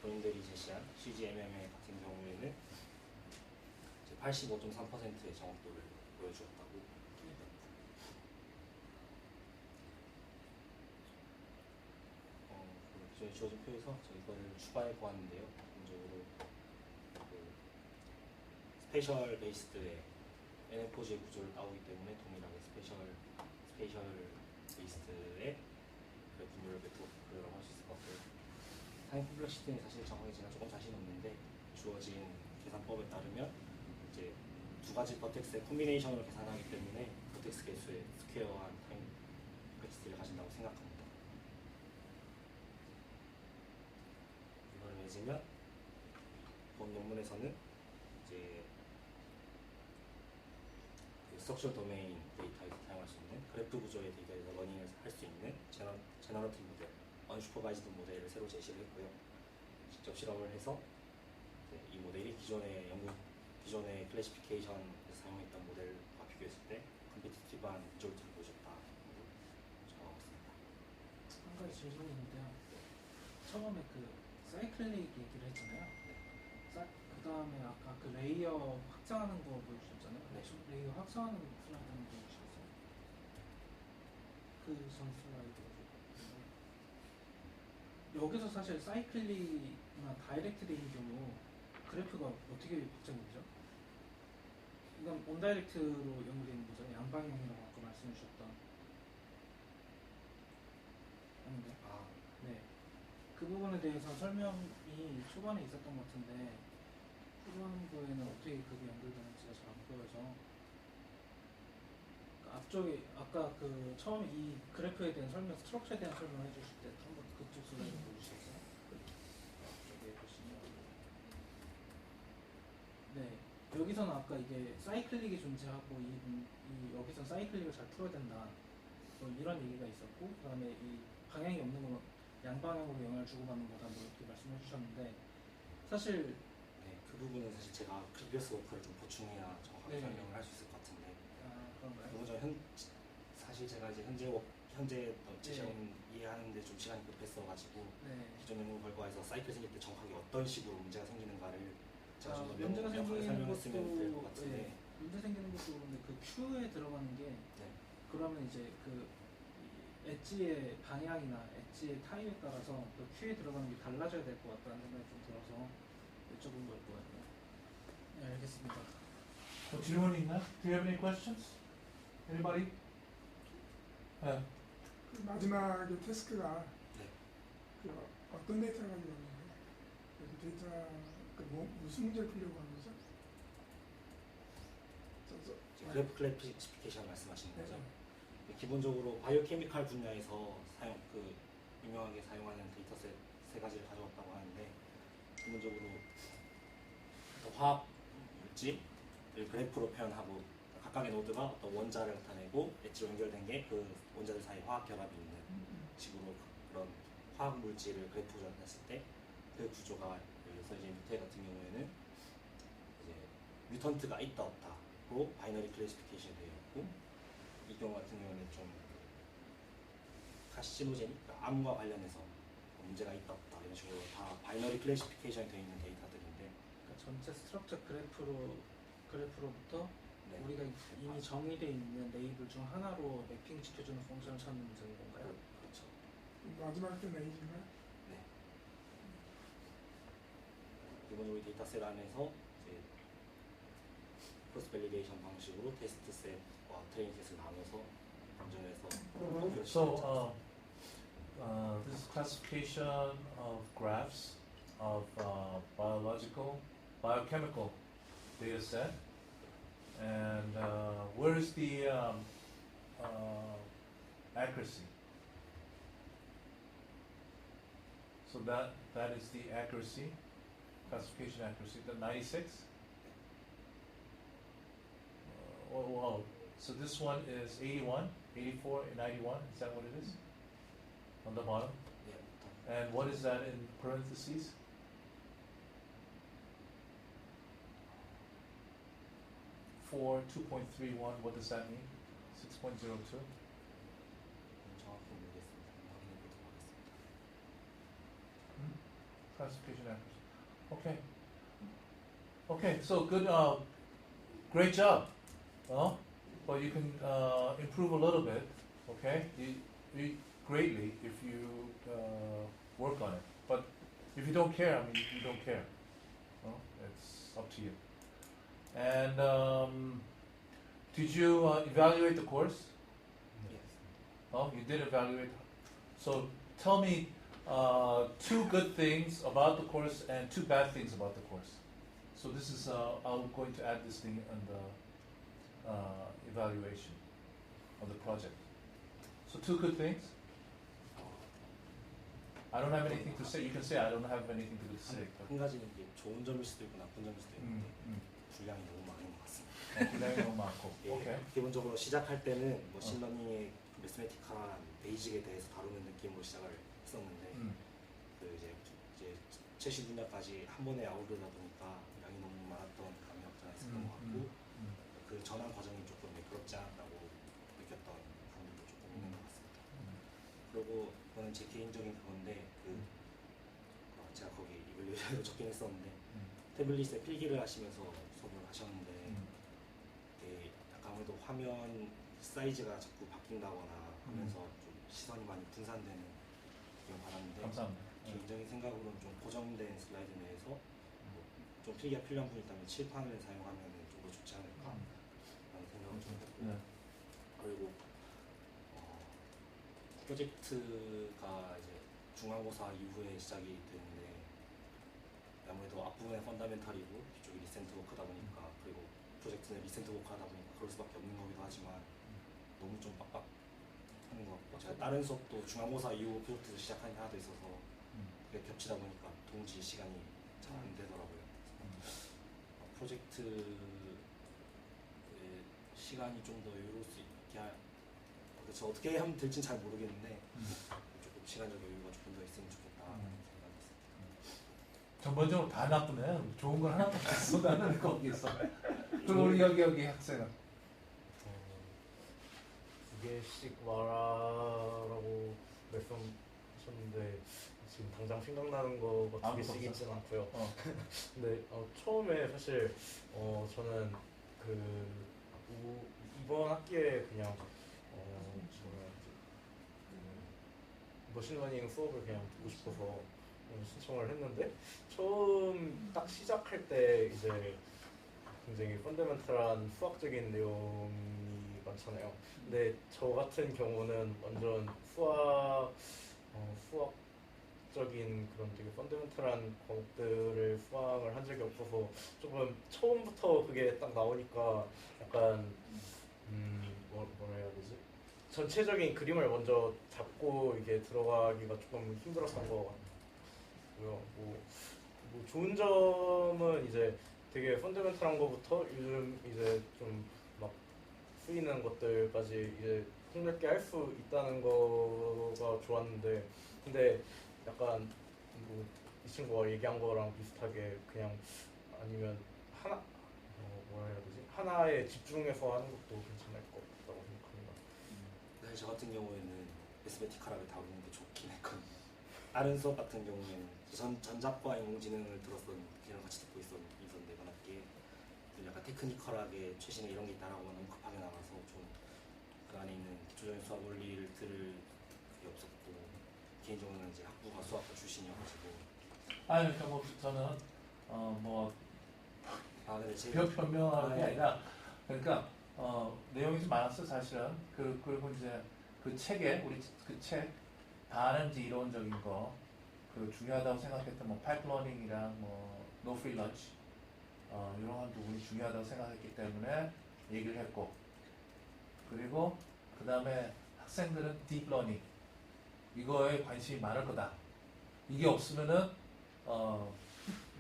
본인들이 제시한 CGMMA 같은 경우에는 85.3%의 정확도를 보여주었다고. 기존에 주어진 표에서 이거를 추가해 보았는데요. 기본적으로 스페셜 베이스드의 NFOG의 구조를 따오기 때문에 동일하게 스페셜 베이스드의 분류를 메토드라고 할 수 있을 것 같고요. 타임 콤플렉시티는 사실 정확히 제가 조금 자신 없는데 주어진 계산법에 따르면 이제 두 가지 버텍스의 콤비네이션으로 계산하기 때문에 버텍스 개수의 스퀘어한 타임 콤플렉시티를 가진다고 생각합니다. 이걸 맺으면 본 논문에서는 이제 스트럭처 도메인 데이터에서 사용할 수 있는 그래프 구조의 데이터에서 러닝을 할 수 있는 제너러티브 모델, 언슈퍼바이즈드 모델을 새로 제시를 했고요. 직접 실험을 해서 이 모델이 기존의 클래시피케이션에서 사용했던 모델과 비교했을 때 컴피티티브한 리졸트를 보여줬다고 정하고 있습니다. 한 가지 질문이 있는데요. 처음에 그 사이클릭 얘기를 했잖아요. 그 다음에 아까 그 레이어 확장하는 거 보여주셨잖아요. 네. 레이어 확장하는 거 슬라이드 한번 보여주셨어요. 그 전 슬라이드. 여기서 사실 사이클릭이나 다이렉트 데이인 경우 그래프가 어떻게 확장이 되죠? 이건 온다이렉트로 연결되는 거죠. 양방향이라고 아까 말씀해 주셨던. 아닌데? 아, 네. 그 부분에 대해서 설명이 초반에 있었던 것 같은데 후반부에는 어떻게 그게 연결되는지가 잘 안 보여서 그 앞쪽에 아까 그 처음에 이 그래프에 대한 설명, 스트럭처에 대한 설명을 해주실 때 한번 그쪽 슬라이드 보여주시겠어요? 앞쪽에 보시면 네. 여기서는 아까 이게 사이클릭이 존재하고 이 여기서 사이클릭을 잘 풀어야 된다. 뭐 이런 얘기가 있었고 그다음에 이 방향이 없는 거는 양방향으로 영향을 주고받는 거다 뭐 이렇게 말씀해 주셨는데 사실 네, 그 부분은 사실 제가 프리비어스 워크를 좀 보충해야 정확하게 네. 설명을 할 수 있을 것 같은데 그런가요? 그리고 사실 제가 이제 현재 제시하는 이해하는데 좀 시간이 급했어가지고 네. 기존 연구 결과에서 사이클 생길 때 정확하게 어떤 식으로 문제가 생기는가를 제가 좀 더 문제가 명확하게 생기는 설명했으면 될 것 것도 같은데 네, 문제 생기는 것도 그런데 그 Q에 들어가는 게 네. 그러면 이제 그 엣지의 방향이나 엣지의 타입에 따라서 그 Q에 들어가는 게 달라져야 될 것 같다는 생각이 좀 들어서 여쭤본 걸 거예요. 네, 알겠습니다. 뭐 질문 있나? Do you have any questions? Anybody? 네. 그 마지막에 태스크가 네. 그 어떤 데이터를 가지고 하는 거예요? 그 데이터 무슨 문제를 풀려고 하는 거죠? 그래프 클래시피케이션 말씀하시는 거죠? 네. 기본적으로 바이오케미칼 분야에서 유명하게 사용하는 데이터셋 세 가지를 가져왔다고 하는데 기본적으로 화학 물질을 그래프로 표현하고 각각의 노드가 어떤 원자를 나타내고 엣지로 연결된 게 그 원자들 사이 화학 결합이 있는 식으로 그런 화학 물질을 그래프로 나타냈을 때 그 구조가 예를 들어서 이제 뮤테 같은 경우에는 이제 뮤턴트가 있다 없다로 바이너리 클래시피케이션이 되어 있고 이 경우 같은 경우는 좀 카시노제닉, 그러니까 암과 관련해서 문제가 있다 없다 이런 식으로 다 바이너리 클래시피케이션이 되어 있는 데이터들인데 그러니까 전체 스트럭처 그래프로부터 네. 우리가 이미 정의되어 있는 레이블 중 하나로 매핑 시켜주는 펑션을 찾는 문제인 건가요? 그렇죠. 마지막 때 레이즈인가요? 네. 기본적으로 이 데이터셋 안에서 이제 크로스 밸리데이션 방식으로 테스트 셋과 트레이닝 셋을 나눠서 방정해서 So, this is classification of graphs of biochemical data set. And where is the accuracy? So that is the accuracy, classification accuracy, the 96? So this one is 81, 84, and 91, is that what it is? On the bottom? 네, And what is that in parentheses? For 2.31, what does that mean? 6.02? 정확히 모르겠습니다. 확인해 보도록 하겠습니다. Classification accuracy. Okay. Okay, so good, great job. But you can improve a little bit, okay? Greatly if you work on it. But if you don't care, I mean, you don't care. It's up to you. And did you evaluate the course? Yes. Oh, you did evaluate. So tell me two good things about the course and two bad things about the course. So this is, I'm going to add this thing on the evaluation of the project. So two good things. I don't have anything to say. You can say I don't have anything to say. 한 가지는 이게 좋은 점일 수도 있고 나쁜 점일 수도 있는데 분량이 너무 많은 것 같습니다. 분량이 너무 많고. 예, 오케이. 기본적으로 시작할 때는 머신러닝의 매스메틱한 베이직에 대해서 다루는 느낌으로 시작을 했었는데 그 이제 최신 분야까지 한 번에 아우르다 보니까 양이 너무 많았던 감이 없지 않아 있었던 것 같고 그 전환 과정이 조금 매끄럽지 않았다고 느꼈던 부분도 조금 있는 것 같습니다. 그리고 그거는 제 개인적인 그건데 제가 거기 이블리에이션으로 적긴 했었는데 태블릿에 필기를 하시면서 수업을 하셨는데 이게 약간 아무래도 화면 사이즈가 자꾸 바뀐다거나 하면서 좀 시선이 많이 분산되는 느낌을 받았는데 감사합니다. 개인적인 생각으로는 좀 고정된 슬라이드 내에서 좀 필기가 필요한 분이 있다면 칠판을 사용하면 좀 더 좋지 않을까 프로젝트가 이제 중간고사 이후에 시작이 되는데 아무래도 앞부분에 펀더멘탈이고 뒤쪽이 리센트 워크다 보니까 그리고 프로젝트는 리센트 워크 하다 보니까 그럴 수밖에 없는 거기도 하지만 너무 좀 빡빡하는 것 같고 제가 다른 수업도 중간고사 이후 프로젝트 시작하는 게 하나 더 있어서 그게 겹치다 보니까 동시 시간이 잘 안 되더라고요. 프로젝트의 시간이 좀 더 여유로울 수 있게 그래서 어떻게 하면 될지는 잘 모르겠는데 조금 시간적 여유가 조금 더 있으면 좋겠다 생각이 있습니다. 전반적으로 다 나쁘네. 좋은 건 하나도 없어. 나는 거기서. 그럼 우리 여기 학생은? 두 개씩 말하라고 말씀하셨는데 지금 당장 생각나는 거가 두 개씩 있진 않고요. 근데 처음에 사실 저는 이번 학기에 그냥 머신러닝 수업을 그냥 듣고 싶어서 신청을 했는데 처음 딱 시작할 때 이제 굉장히 펀더멘탈한 수학적인 내용이 많잖아요. 근데 저 같은 경우는 완전 수학적인 그런 되게 펀더멘탈한 과목들을 수학을 한 적이 없어서 조금 처음부터 그게 딱 나오니까 약간 뭐라 해야 되지? 전체적인 그림을 먼저 잡고 이게 들어가기가 조금 힘들었던 것 같고요. 뭐 좋은 점은 이제 되게 펀더멘탈한 거부터 요즘 이제 좀 막 쓰이는 것들까지 이제 폭넓게 할 수 있다는 거가 좋았는데 근데 약간 뭐 이 친구가 얘기한 거랑 비슷하게 그냥 아니면 뭐라 해야 되지? 하나에 집중해서 하는 것도 괜찮을 것 같다고 생각합니다. 사실 저 같은 경우에는 매스매티컬하게 다루는 게 좋긴 했거든요. 다른 수업 같은 경우에는 전작과 인공지능을 들었던 그냥 같이 듣고 있었는데 만약에 좀 약간 테크니컬하게 최신에 이런 게 있다라고 너무 급하게 나가서 좀 그 안에 있는 기초적인 수학 원리를 들을 그게 없었고 개인적으로는 이제 학부가 수학과 출신이어가지고 그러니까 뭐 저는 근데 제 변명하는 게 아니라 그러니까 내용이 좀 많았어 사실은. 그리고 이제 그 책에 우리 그 책 반은 이제 이론적인 거 그 중요하다고 생각했던 뭐 파이프러닝이랑 뭐 노 프리 런치 이런 부분이 중요하다고 생각했기 때문에 얘기를 했고 그리고 그 다음에 학생들은 딥러닝 이거에 관심이 많을 거다. 이게 없으면은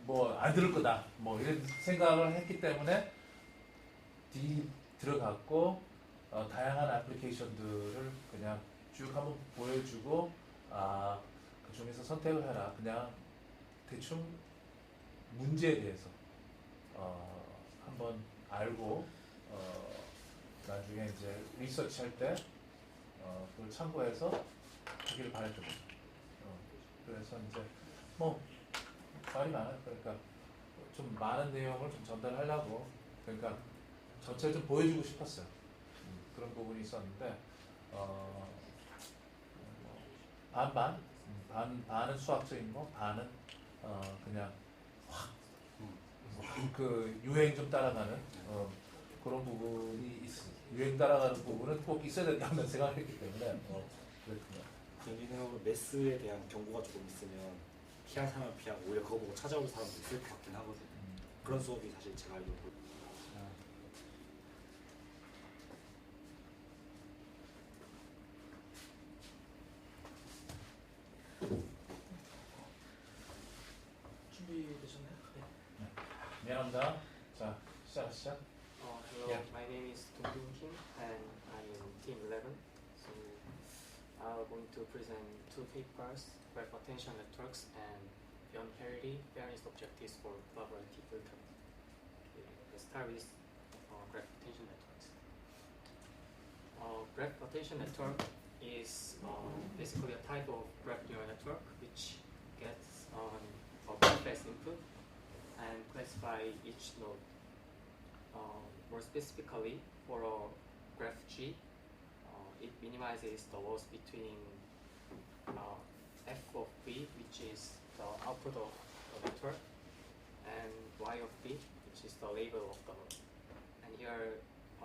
뭐 안 들을 거다. 뭐 이런 생각을 했기 때문에 들어갔고 다양한 애플리케이션들을 그냥 쭉 한번 보여주고 그 중에서 선택을 해라. 그냥 대충 문제에 대해서 한번 알고 나중에 이제 리서치 할 때 그걸 참고해서 하기를 바랬던 거죠. 그래서 이제 뭐 말이 많아요. 그러니까 좀 많은 내용을 좀 전달하려고 그러니까 전체를 좀 보여주고 싶었어요. 그런 부분이 있었는데 반은 수학적인 거, 반은 그냥 그 유행 좀 따라가는 그런 부분이 유행 따라가는 부분은 꼭 있어야 된다는 생각을 했기 때문에 그랬군요. 개인적으로 매스에 대한 경고가 조금 있으면 피할 사람은 피하고 오히려 그거 보고 찾아올 사람도 있을 것 같긴 하거든요. 그런 수업이 사실 제가 알기로 준비되셨나요? 네. 미안합니다. 자, 시작. Hello, Yeah. my name is Dong Kim and I'm in Team 11. So I'm going to present two papers, graph attention networks and beyond parity, fairness objectives for collaborative filtering. Let's start with graph attention networks. Graph attention network is basically a type of graph neural network which gets a complex input and classify each node. More specifically, for a graph G, it minimizes the loss between f of b, which is the output of the network, and y of b, which is the label of the node. And here,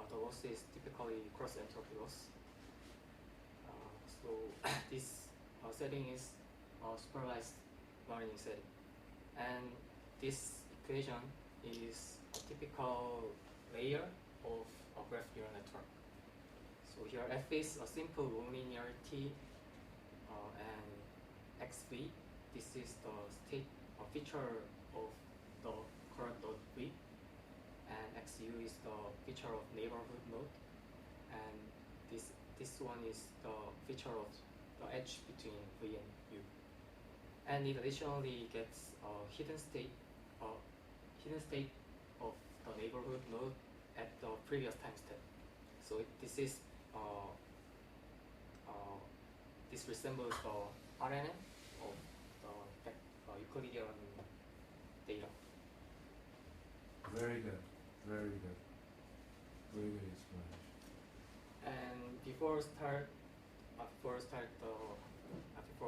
the loss is typically cross entropy loss. So this setting is supervised learning setting, and this equation is a typical layer of a graph neural network. So here f is a simple nonlinearity, and xv, this is the state feature of the current node v, and xu is the feature of neighborhood node, and this one is the feature of the edge between v and u. And it additionally gets a hidden state of the neighborhood node at the previous time step. So this resembles the RNN of the Euclidean data. Very good. Very good. Very good explanation. And before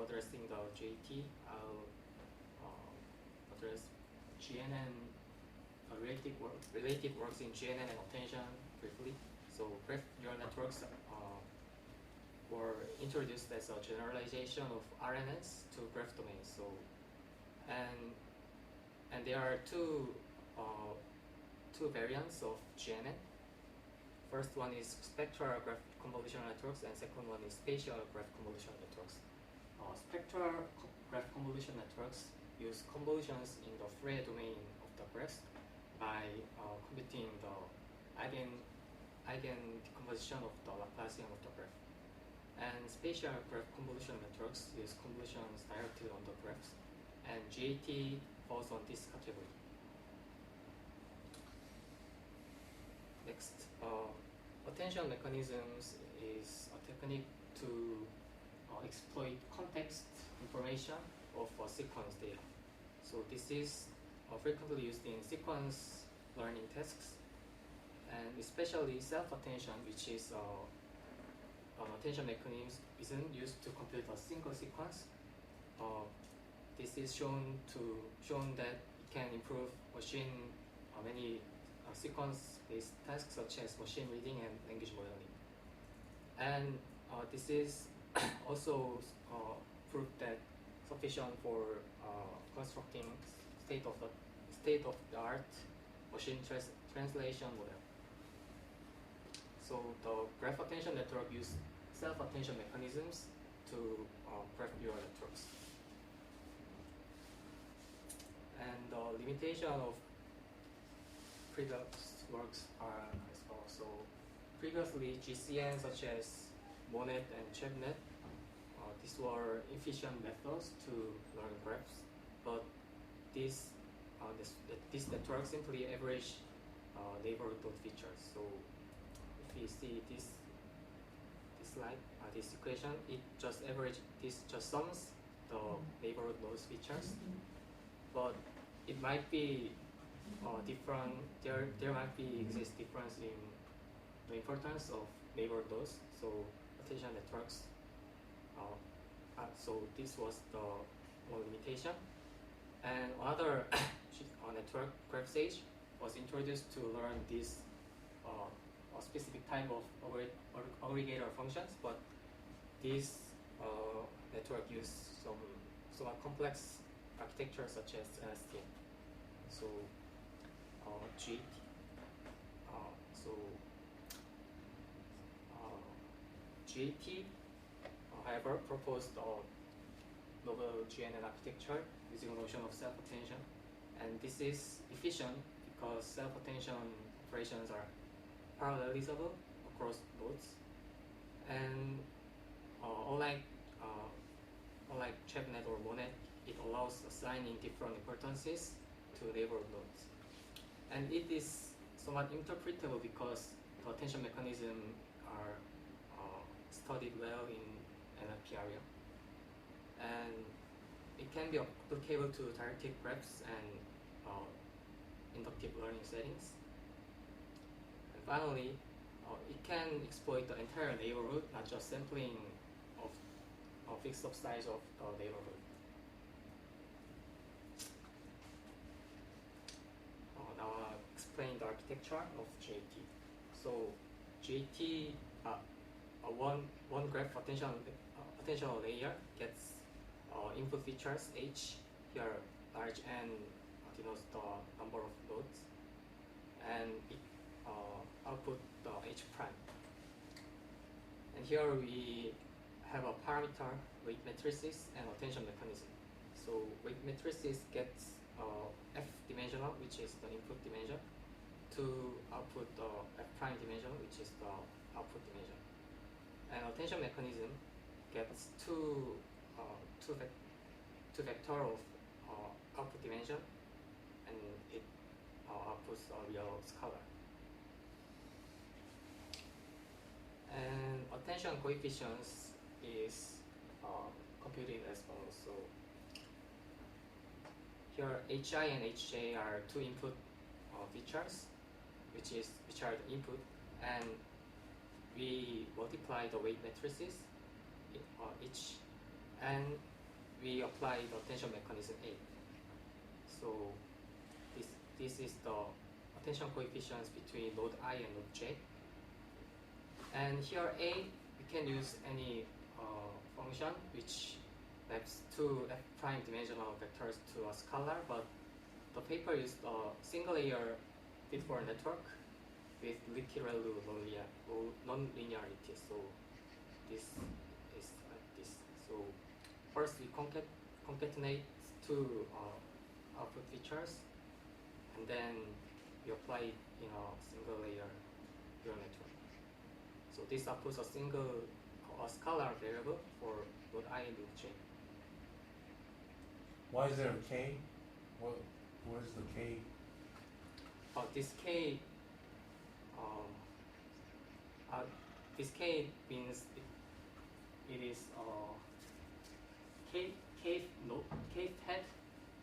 addressing the JT, I'll address GNN related works in GNN and attention briefly. So graph neural networks were introduced as a generalization of RNNs to graph domains. So and there are two variants of GNN. First one is spectral graph convolutional networks, and second one is spatial graph convolutional networks. Spectral graph convolution networks use convolutions in the Fourier domain of the graphs by computing the eigen decomposition of the Laplacian of the graph. And spatial graph convolution networks use convolutions directly on the graphs, and GAT falls on this category. Next, attention mechanisms is a technique to exploit context information of sequence data. So this is frequently used in sequence learning tasks, and especially self-attention, which is an attention mechanism isn't used to compute a single sequence. This is shown that it can improve many sequence-based tasks such as machine reading and language modeling. And this is also proof that sufficient for constructing state-of-the-art machine translation model. So the graph attention network use self-attention mechanisms to graph neural networks. And the limitation of previous works are as follows. So previously GCN such as Monet and ChebNet, these were efficient methods to learn graphs, but this network simply average neighborhood node features. So if we see this slide, this equation, it just sums the neighborhood nodes features, but it might be different. There might exist difference in the importance of neighborhood nodes. So attention networks. So this was the one limitation, and another network, GraphSage, was introduced to learn this a specific type of aggregator functions, but this network use some complex architecture such as LSTM. So GAT, however, proposed a novel GNN architecture using a notion of self-attention, and this is efficient because self-attention operations are parallelizable across nodes, and unlike ChebNet or Monet, it allows assigning different importances to neighborhood nodes, and it is somewhat interpretable because the attention mechanism are studied well in NLP area, and it can be applicable to directed graphs and inductive learning settings. And finally, it can exploit the entire neighborhood, not just sampling of a fixed subsize of the neighborhood. Now I'll explain the architecture of GAT. So GAT, one graph potential layer gets input features H. Here large N denotes the number of nodes, and it output the H prime. And here we have a parameter weight matrices and attention mechanism. So weight matrices gets F dimensional, which is the input dimension, to output the F prime dimension, which is the output dimension. And attention mechanism gets two vector of output dimension, and it outputs a real scalar. And attention coefficients is computed as follows. So here HI and HJ are two input features, which are the input, and we multiply the weight matrices each, and we apply the attention mechanism A. So this is the attention coefficients between node I and node J. And here A, we can use any function which maps two F prime dimensional vectors to a scalar, but the paper used a single layer Pitfall network with Likirelu non-linearity. So this is like this. So first we concatenate two output features, and then we apply it in a single layer neural network. So this outputs a scalar variable for node I and node J. Why is there a K? What is the K? This K, this K means it is K node, K head,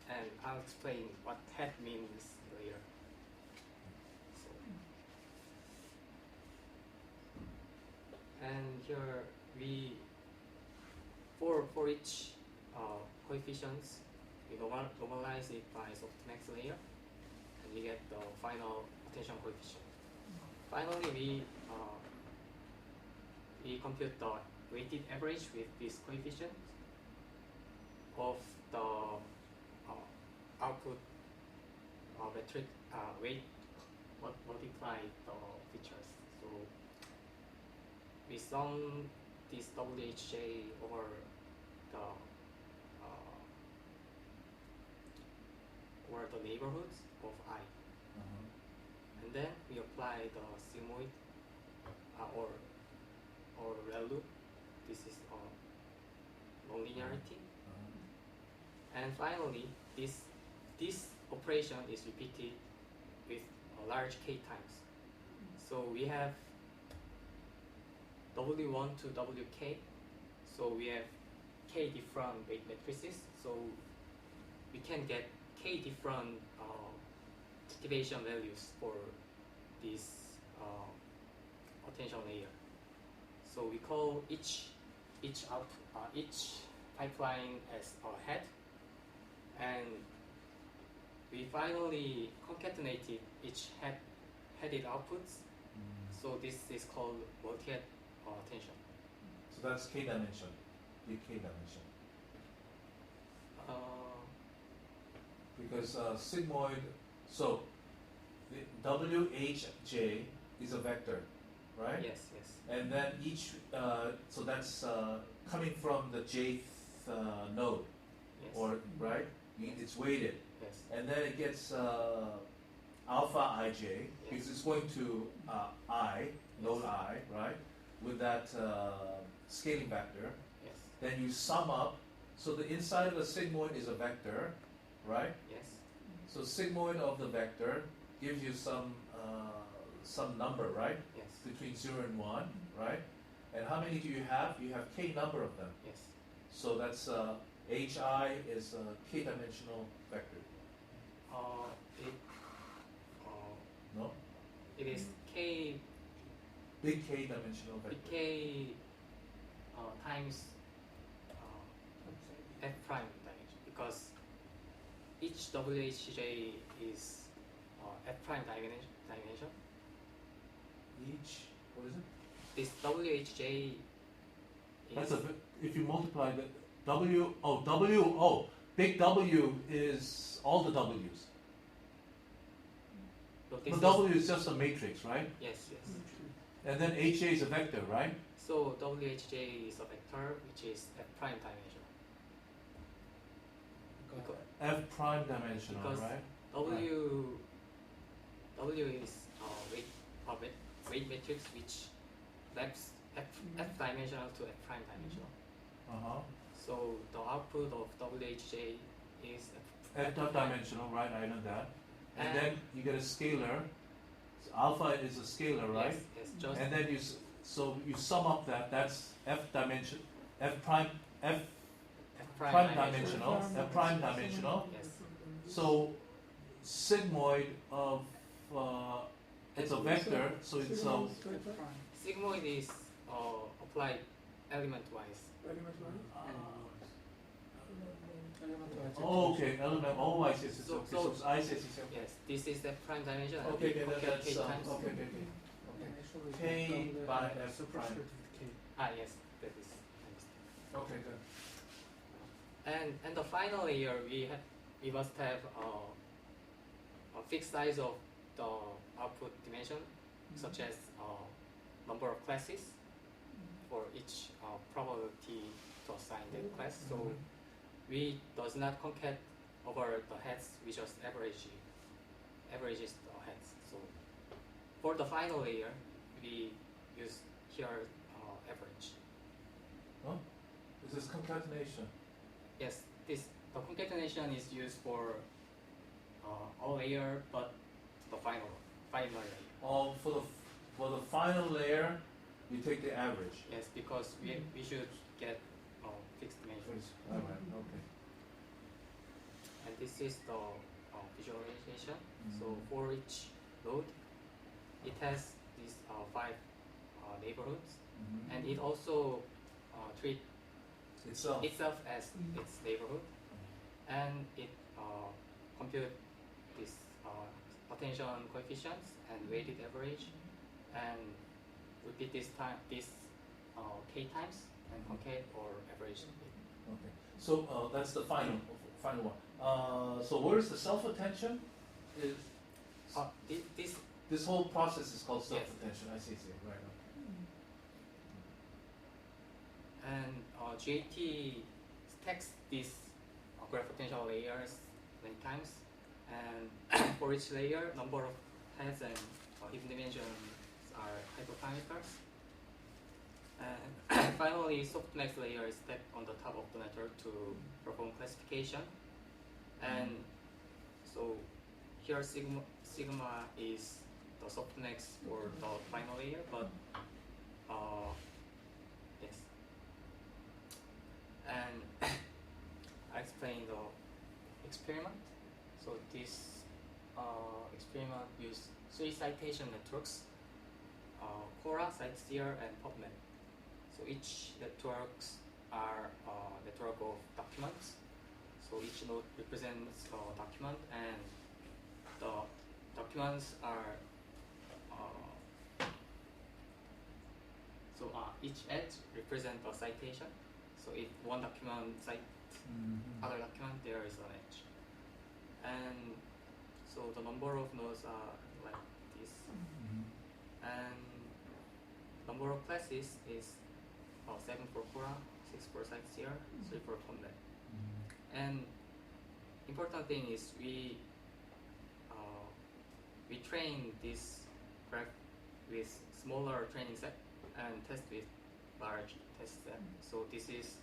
and I'll explain what head means later. So, and here we for each coefficients, we normalize it by softmax layer, and we get the final attention coefficient. Finally, we compute the weighted average with this coefficient of the output metric weight multiply the features. So we sum this WHJ over the neighborhoods of I, and then we apply the sigmoid or ReLU. This is nonlinearity, and finally this operation is repeated with a large K times. So we have W1 to WK. So we have K different weight matrices. So we can get K different activation values for this attention layer. So we call each pipeline as a head, and we finally concatenated each headed outputs. So this is called multi-head attention. So that's K dimension, big K dimension. Because sigmoid, so the WHJ is a vector, right? Yes. And then each, so that's coming from the jth node, Yes. or right? It's weighted, Yes. and then it gets alpha ij because it's going to I, node I, right? With that scaling vector. Yes. Then you sum up. So the inside of the sigmoid is a vector, right? Yes. So sigmoid of the vector gives you some number, right? Yes. Between 0 and 1, right? And how many do you have? You have k number of them. Yes. So that's hi is a k-dimensional vector. No? It is K Big k-dimensional vector. K times F prime dimension, because each WHJ is F prime dimension. Each, what is it? this WHJ That's is if you multiply the big W is all the W's. so this The is, W is just a matrix, right? yes, yes. And then HA is a vector, right? So WHJ is a vector which is F prime dimensional. 그러니까 F prime dimensional, Because right? W is weight matrix which maps F dimensional to F prime dimensional. Uh-huh. So the output of WHJ is F dot dimensional, right? I know that. And And- then you get a scalar. So alpha is a scalar, right? Yes, yes, just And then so you sum up that. That's F prime F prime dimensional. F prime dimensional. Yes. So sigmoid of it's a vector, so it's a sigmoid is applied element wise. oh, okay, element. Oh, I see. I see. So- Okay, so I see. Yes, this is the prime dimension. and Okay, we okay, compare that's k times. okay. K by F prime. Yes, that is. Okay, good. And the final layer we must have a fixed size of the output dimension, such as number of classes for each probability to assign that class. So we does not concat over the heads, we just averages the heads. So for the final layer, we use here average. This is concatenation. Yes, the concatenation is used for all layer, but the final layer. For the final layer, you take the average. Yes, because we should get fixed dimensions. Alright, okay. And this is the visualization. So Mhm. for each node, it has these 5 neighborhoods, Mhm. and it also treats Itself. itself as its neighborhood, and it compute this attention coefficients and weighted average, and repeat this k times and concave or average it. Okay. So that's the final one. So where's the self-attention? Is This this whole process is called Yes. self-attention? I see. Right. and GAT stacks these graph potential layers many times, and for each layer, number of heads and hidden dimensions are hyperparameters. And finally, softmax layer is stacked on the top of the network to perform classification. And so here sigma is the softmax for the final layer, but yes. And I explain the experiment. So this experiment used 3 citation networks: Quora, CiteSeer, and PubMed. So each networks are a network of documents. So each node represents a document, and the documents are each edge represents a citation. So if one document cite other document, there is an edge. And so the number of nodes are like this, and number of classes is 7 for Quora, 6 for CiteSeer, 3 for PubMed. And important thing is we train this graph with smaller training set and test with large test set. So this is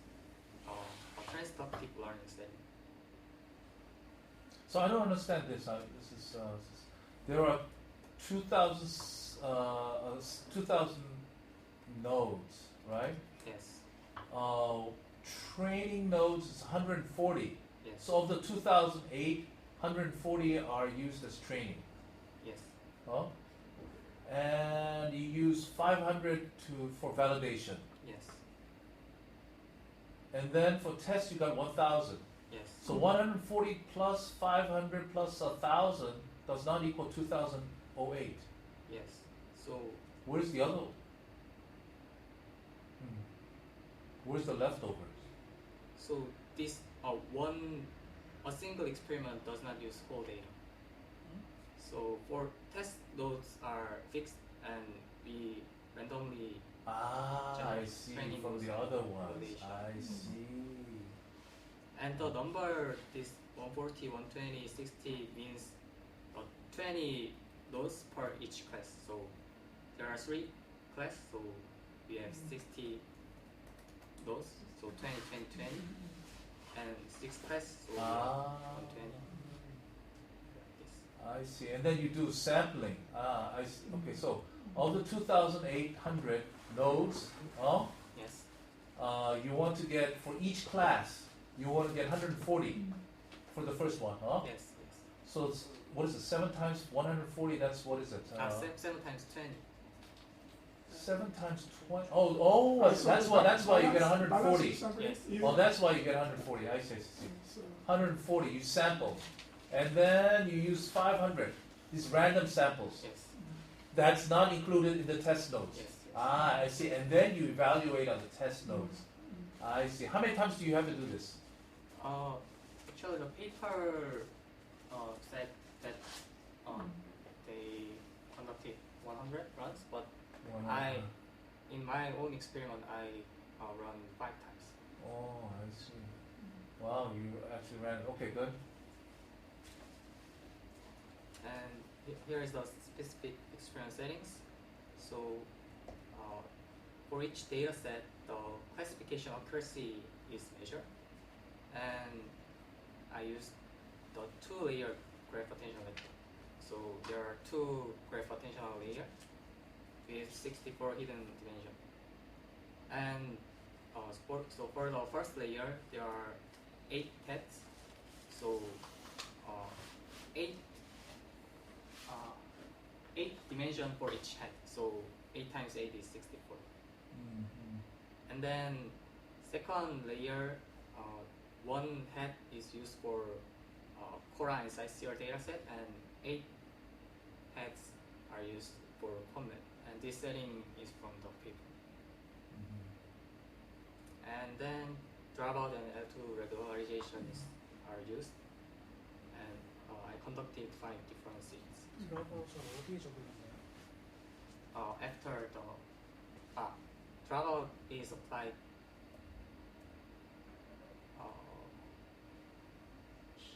a transductive learning setting. So I don't understand this. This is there are 2,000 nodes, right? Yes. Training nodes is 140. Yes. So of the 2008, 140 are used as training. Yes. Huh? And you use 500 for validation. Yes. And then for test you got 1,000. Yes. So 140 plus 500 plus 1,000 does not equal 2008. Yes. So Where's the other? Where's the leftovers? So this a single experiment does not use whole data. So for test nodes are fixed and we randomly I Generate see. training From the was other ones. validation. I see. and the number this 140, 120, 60 means 20 nodes per each class. So there are 3 classes, so we have 60 nodes, so 20, 20, 20, and 6 classes, so we have Ah. 120. Yes. I see. And then you do sampling. I see. Okay, so of the 2,800 nodes, Yes. you want to get, for each class, you want to get 140 for the first one, Yes. Yes. So it's, what is it, 7 times 140, that's, what is it? 7 times 20. 7 times 20, that's why you get 140. Yes. Oh, that's why you get 140, I see. So 140, you sample. And then you use 500, these random samples. Yes. That's not included in the test nodes. Yes. Ah, I see. And then you evaluate on the test nodes. I see. How many times do you have to do this? Actually, the paper said that they conducted 100 runs, but in my own experiment, I run 5 times. Oh, I see. Wow, you actually ran. Okay, good. And here is the specific experiment settings. So for each data set, the classification accuracy is measured, and I use the 2-layer graph attention vector. So there are 2 graph attention layers with 64 hidden dimensions. And so for the first layer, there are 8 heads. So 8 dimension for each head. So 8 times 8 is 64. And then second layer, 1 head is used for Cora and SciCR dataset, and 8 heads are used for Comet. And this setting is from the paper. And then dropout and L2 regularizations are used. And I conducted 5 different seeds. 드랍아웃은 어디에 적용했나요? After the dropout is applied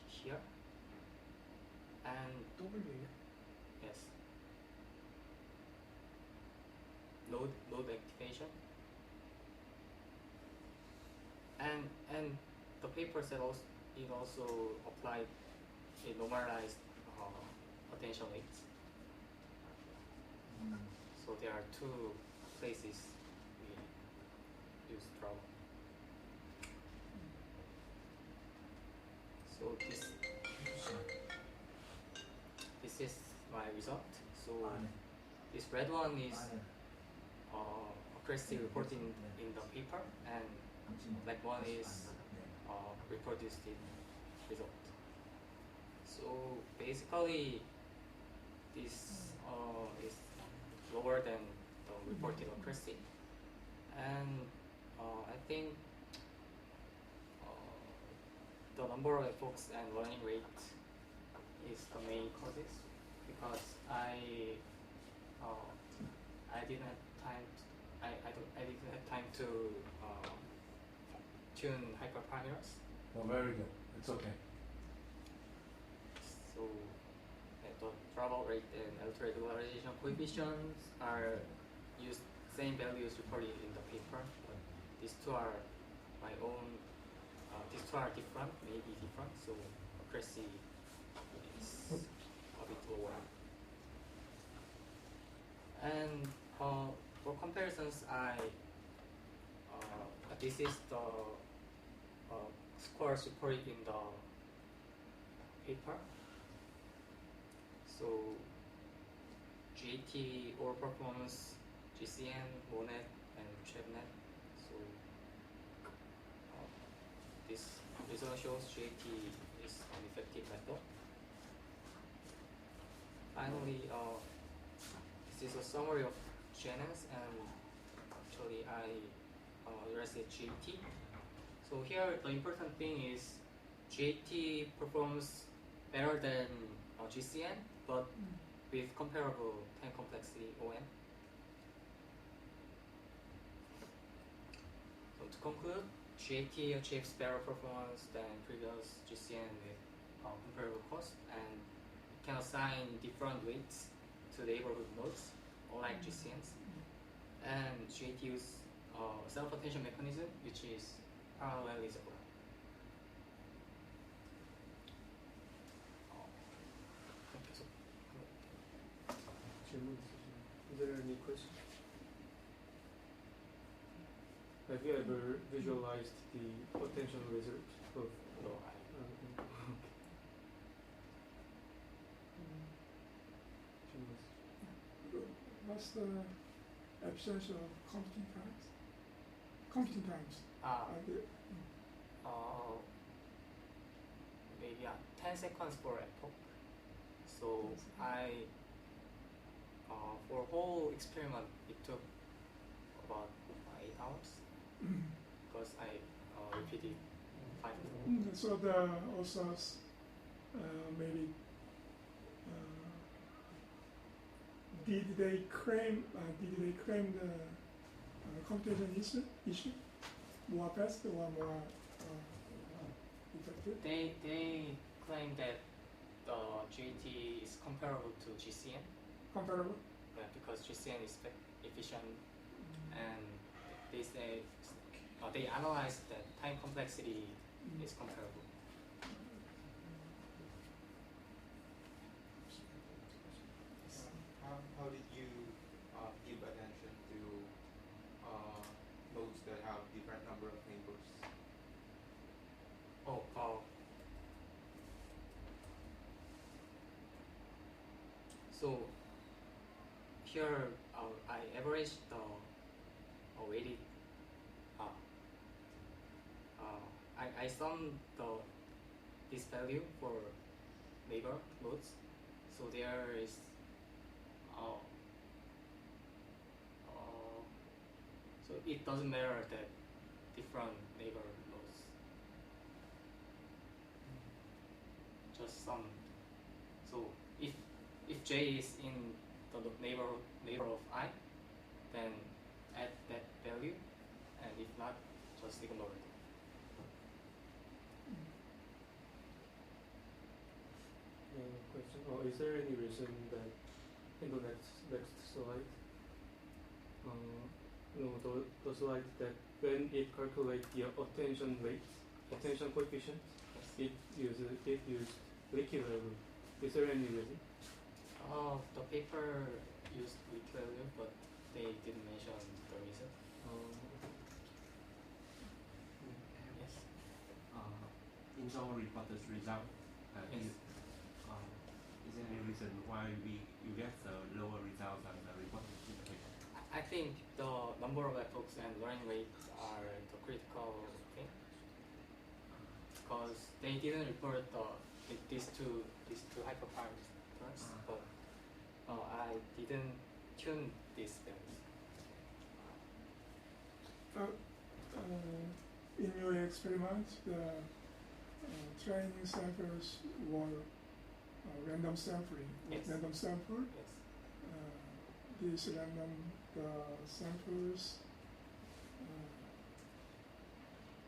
here, and W요? yes, load activation, and the paper said also it also applied a normalized attention rates. So there are 2 places we use dropout. So this is my result. So this red one is accuracy reported in the paper, and black one is reproduced in result. So basically, this is lower than the reported accuracy, and I think the number of epochs and learning rate is the main causes, because I didn't have time. I didn't have time to tune hyperparameters. Oh, very good. It's okay. So the dropout rate and L2 regularization coefficients are used same values reported in the paper, but these 2 are my own. These 2 are different, maybe different, so accuracy is a bit lower. And for comparisons, this is the scores reported in the paper. So GAT or performance, GCN, MONET, and ChevNet. So this result shows GAT is an effective method. Finally, this is a summary of GNNs, and actually I let's say GAT. So here the important thing is GAT performs better than GCN, but with comparable time complexity OM. So to conclude, GAT achieves better performance than previous GCN with comparable cost, and can assign different weights to neighborhood nodes, unlike GCNs. And GAT uses self-attention mechanism, which is parallelizable. 질문 있으시나요? Is there any question? Have you ever visualized the potential result of No, I 질문 있으시나요? What's the efficiency of computing times? Computing times. maybe 10 seconds for epoch. So I, for whole experiment, it took about 8 hours because I repeated 5 times. So the authors maybe did they claim the computation issue more fast or more effective? They claim that the GAT is comparable to GCN, Comparable. because GCN is efficient, and they say they analyze that time complexity is comparable. How did you give attention to nodes that have different number of neighbors? So here I averaged the weighted. I summed this value for neighbor nodes. So there is so it doesn't matter that different neighbor nodes. Just sum. So if J is in the neighbor of I, then add that value, and if not, just ignore it. Question. Is there any reason that in the next slide, the slide that when it calculates the attention rate, attention coefficient, it used wiki value. Is there any reason? The paper used weak value, but they didn't mention the reason. Yes. In our reported result, Yes. is there any reason why you get the lower results than the reported in the paper? I think the number of epochs and learning rate are the critical thing, because they didn't report these two hyperparameters, but I didn't tune these values. In your experiment, the training samples were random sampling. Yes. Random sample. Yes. These random samples.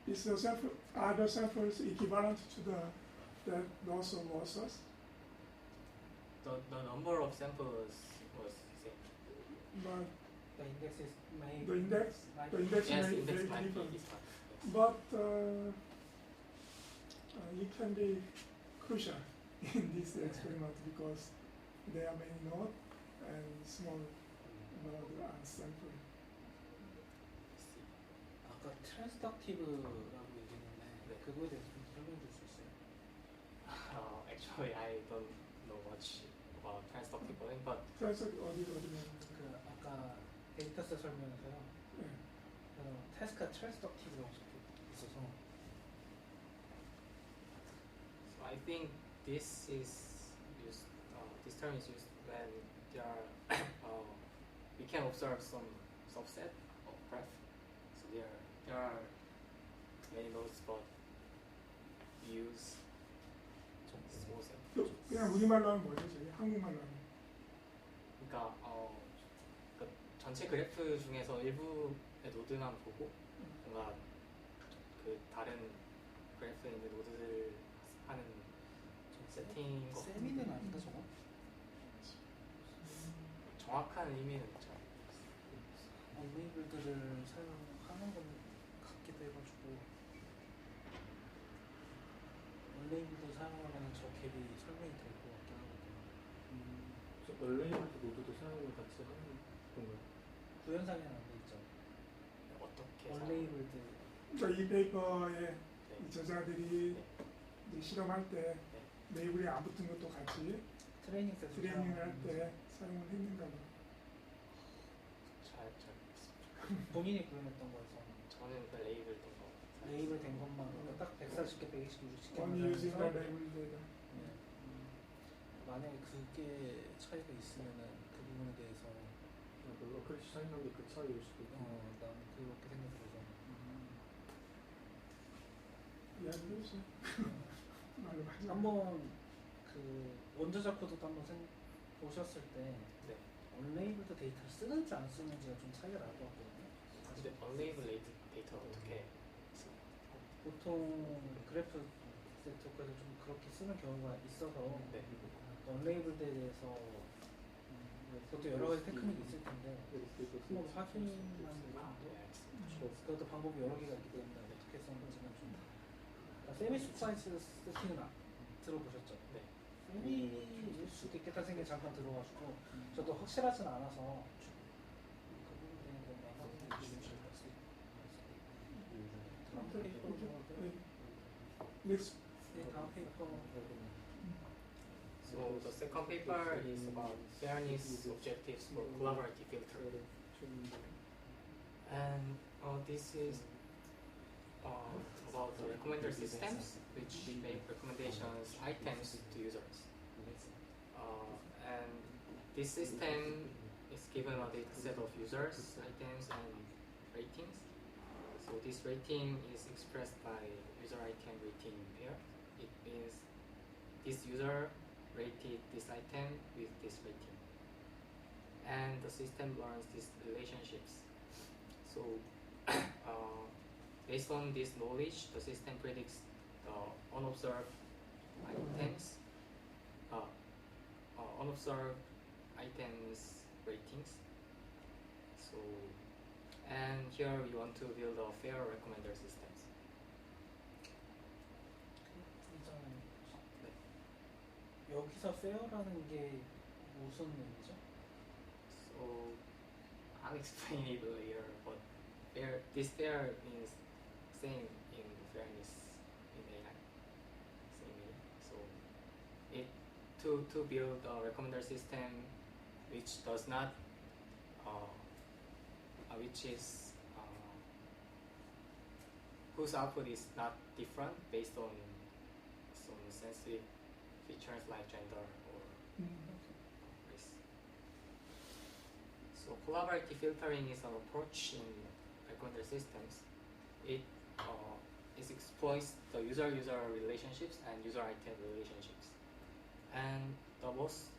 Is the sample, are the samples equivalent to the loss of losses? The number of samples was same. But The index is may the index Yes, may index be might be different. different. Yes. But it can be crucial in this experiment because there are many nodes and small node unsampled. 아까 트랜스덕티브라고 얘기했는데 그거에 대해서 좀 설명해 줄 수 있어요? Actually, I don't know much about transductive coding, but 그래서 어디 그 아까 데이터셋 설명에서요. 네. 태스크가 트랜스덕티브라고 적혀 있어서 so I think this is used. This term is used when there are we can observe some subset of graph. So there are there are many nodes, but we use small set. 또 그냥 우리말로 하면 뭐죠? 저희 한국말로 하면 그러니까 그 전체 그래프 중에서 일부의 노드만 보고 뭔가 그 다른 그래프에 있는 노드들 하는 세팅인 것 같아요. 세미는 아닌가 저거? 정확한 의미는 잘 언레이블들을 사용하는 건 같기도 해가지고 언레이블들 사용하면 저 갭이 설명이 될 것 같긴 하거든요. 저 얼레이블도 노드도 사용을 같이 하는 건가요? 구현상에는 안 돼 있죠. 어떻게 언레이블들 그러니까 이 페이퍼에 네. 이 저자들이 네. 이제 실험할 때 레이블이 안 붙은 것도 같이 트레이닝 때 트레이닝을 할 때 사용을 했는가 봐. 잘 모르겠습니다. 본인이 구현했던 거에서 저는 그 레이블 된 거. 레이블 된 것만 그러니까 딱 140개, 120개, 60개 One using a label data. 만약에 그게 차이가 있으면은 그 부분에 대해서 별로 그렇게 차이난 게 그 차이일 수도 있고. 나는 그렇게 생각해서 이야기해 주세요. 말로 하지 마. 한번 그 원저작 코드도 한번 보셨을 때 네. 언레이블드 데이터를 쓰는지 안 쓰는지가 좀 차이가 날 것 같거든요. 근데 언레이블 데이터 어떻게 써요? 보통 그래프 세트에서 좀 그렇게 쓰는 경우가 있어서 네. 언레이블드에 대해서 그것도 여러 가지 테크닉이 있을 텐데 한번 확인만 아, 해도 네, 알겠습니다. 그것도 방법이 여러 개가 있기 때문에 어떻게 썼는지는 좀 세미 스파이스 세팅은 들어보셨죠? 네. 세미일 수도 있겠다는 생각이 잠깐 들어가지고 저도 확실하진 않아서 그 부분에 대한 것만 확인해 주실 수 다음 페이퍼로 Next. 다음 페이퍼 So the second paper is about fairness objectives for collaborative filter. And this is about the recommender systems which make recommendations items to users. And this system is given a data set of users, items, and ratings. So this rating is expressed by user item rating pair. It means this user rated this item with this rating. And the system learns these relationships. So based on this knowledge, the system predicts the unobserved items, unobserved items ratings. So, and here we want to build a fair recommender systems. 여기서 페어라는 게 무슨 의미죠? So I'll explain it later, but fair, this fair means same in fairness in AI. Same meaning. So it to build a recommender system which does not which is whose output is not different based on some sensitive features like gender or race. So collaborative filtering is an approach in recommender systems. It exploits the user-user relationships and user-item relationships. And the most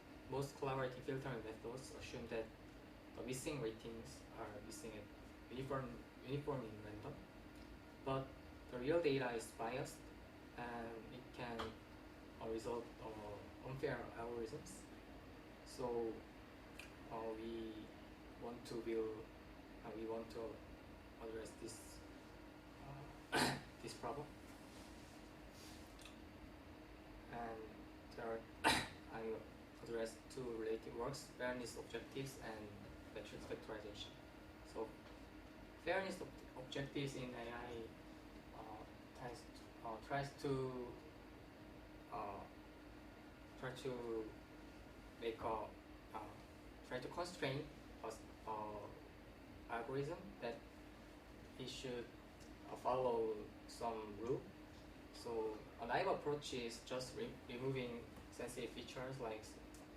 collaborative filtering methods assume that the missing ratings are missing at uniform in random, but the real data is biased and it can result unfair algorithms. So we want to address this this problem. And there are I address two related works: fairness objectives and matrix factorization. So fairness objectives in AI tries to make a try to constrain a algorithm that it should follow some rule. So a naive approach is just removing sensitive features like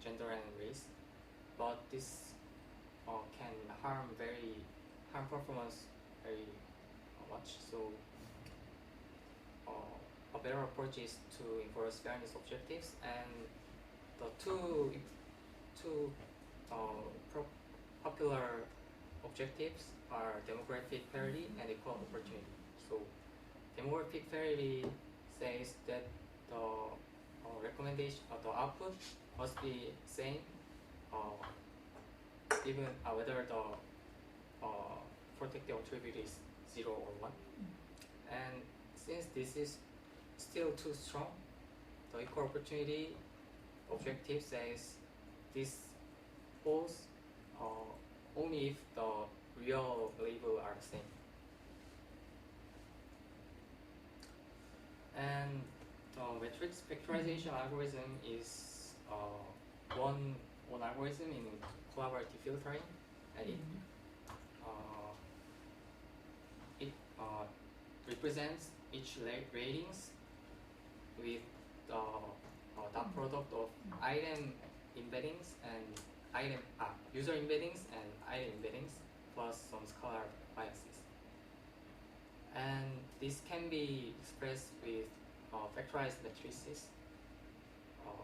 gender and race, but this can harm performance very much. So a better approach is to enforce fairness objectives, and the two popular objectives are demographic parity and equal opportunity. So demographic parity says that the recommendation the output must be same even whether the protected attribute is 0 or 1. And since this is still too strong, the equal opportunity objective says this holds only if the real label are the same. And the matrix factorization algorithm is one algorithm in collaborative filtering, and it represents each ratings with the dot product of item embeddings and user embeddings and item embeddings plus some scalar biases. And this can be expressed with factorized matrices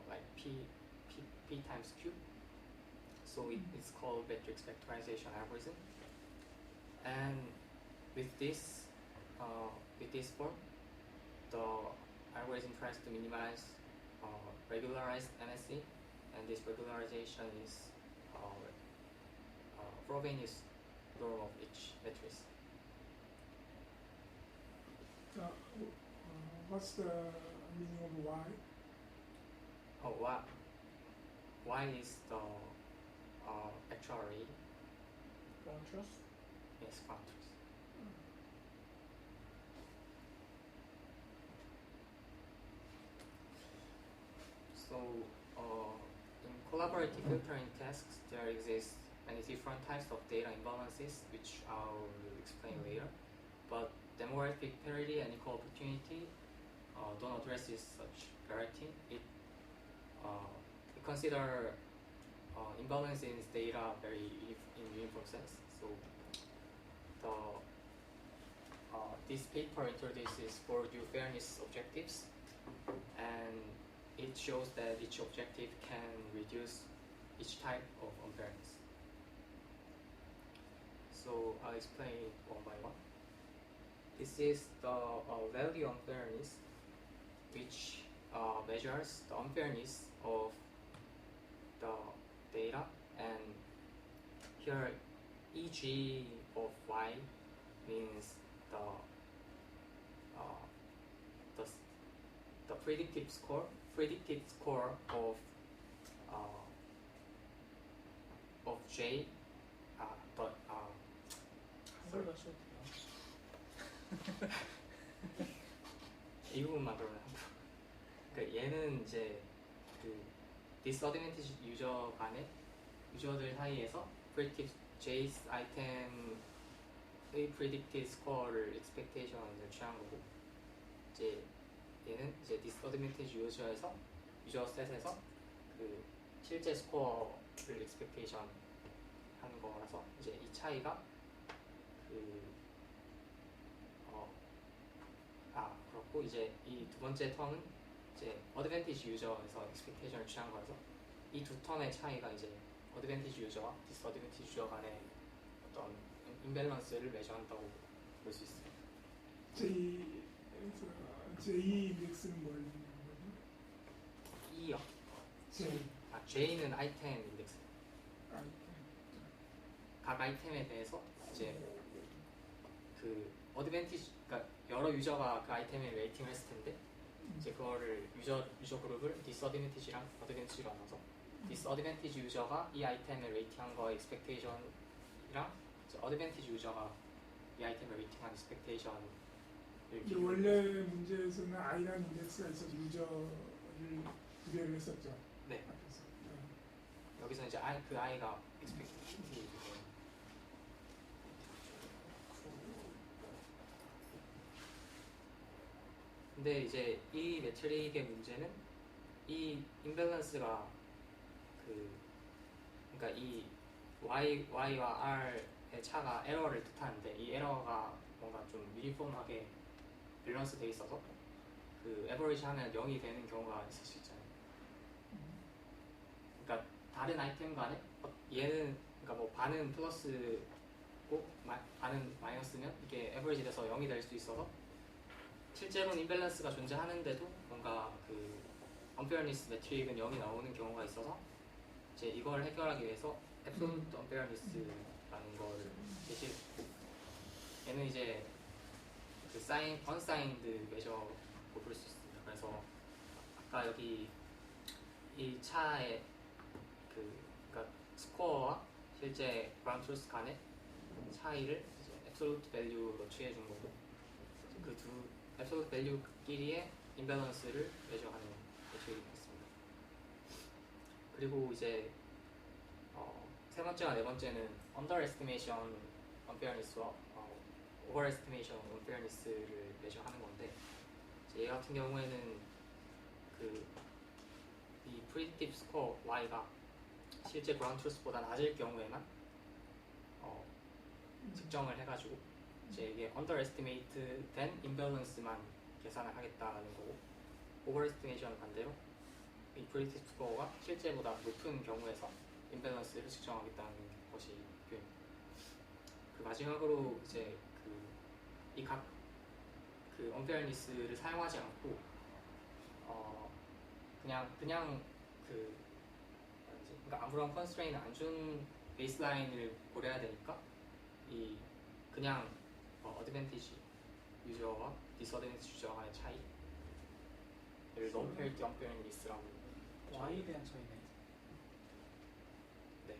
like P times Q. So it's called matrix factorization algorithm. And with this form, the algorithm tries to minimize regularized NSE, and this regularization is Frobenius norm of each matrix. What's the meaning of Y? Y is the actual rate. Contrast? Yes, contrast. So in collaborative filtering tasks, there exist many different types of data imbalances, which I will explain later. But demographic parity and equal opportunity don't address such parity. It consider imbalance in data very in uniform sense. So this paper introduces 4 new fairness objectives, and it shows that each objective can reduce each type of unfairness. So I'll explain it one by one. This is the value unfairness, which measures the unfairness of the data, and here EG of Y means the predictive score of J. 한글로 써도 돼요. 이 부분만 그러면 그러니까 얘는 이제 그 disadvantage 유저 간의 유저들 사이에서 predictive J's 아이템의 predicted score를 expectation을 취한 거고, 이제 얘는 이제 disadvantage 유저 셋에서 그 실제 스코어를 expectation 하는 거라서 이제 이 차이가 그렇고, 이제 이 두 번째 턴은 이제 어드밴티지 유저에서 expectation을 취한 거라서 이 두 턴의 차이가 이제 어드밴티지 유저와 디스어드밴티지 유저 간의 어떤 임밸런스를 매저한다고 볼 수 있어요. J 인덱스는 뭘 얘기하는 거죠? E요. J. J는 아이템 인덱스. 아이템. 각 아이템에 대해서 이제 그 어드밴티지, 그러니까 여러 유저가 그 아이템에 레이팅을 했을 텐데 이제 그거를 유저 그룹을 디스어드밴티지랑 어드밴티지로 나눠서 디스어드밴티지 유저가 이 아이템을 레이팅한 거의 expectation이랑 어드밴티지 유저가 이 아이템을 레이팅한 expectation을 원래 문제에서는 I라는 인덱스가 있어서 유저를 구별을 했었죠. 네. 앞에서. 여기서 이제 그 I가 expectation. 근데 이제 이 매트릭의 문제는 이 임밸런스가 그러니까 이 Y와 R의 차가 에러를 뜻하는데 이 에러가 뭔가 좀 유니폼하게 밸런스 돼 있어서 그 에버리지 하면 0이 되는 경우가 있을 수 있잖아요. 그러니까 다른 아이템 간에 얘는 그러니까 뭐 반은 플러스고 반은 마이너스면 이게 에버리지 돼서 0이 될 수 있어서 실제로는 임밸런스가 존재하는데도 뭔가 그 언페어니스 매트릭은 0이 나오는 경우가 있어서 이제 이걸 해결하기 위해서 앱솔루트 언페어니스라는 거를 제시했고 얘는 이제 그 unsigned measure로 볼 수 있습니다. 그래서 아까 여기 이 차의 그러니까 스코어와 실제 그라운드 트루스 간의 차이를 이제 앱솔루트 밸류로 취해준 거고 그 두 앱솔루트 밸류끼리의 임밸런스를 메저하는 매트릭이 있습니다. 그리고 이제 세 번째와 네 번째는 underestimation unfairness와 overestimation unfairness를 메저하는 건데 얘 같은 경우에는 이 predictive score y가 실제 ground truth보다 낮을 경우에만 측정을 해가지고 이제 이게 underestimate 된 imbalance만 계산을 하겠다는 거고 overestimation 반대로 이 predictive score가 실제보다 높은 경우에서 imbalance를 측정하겠다는 것이 표현입니다. 그 마지막으로 이제 이 각 unfairness를 사용하지 않고 그냥 그러니까 아무런 컨스트레인을 안 준 베이스라인을 고려해야 되니까 이 그냥 어드밴티지 유저와 디스어드밴티지 유저 간의 차이를 non-parity unfairness라고 Y에 대한 차이네. 네.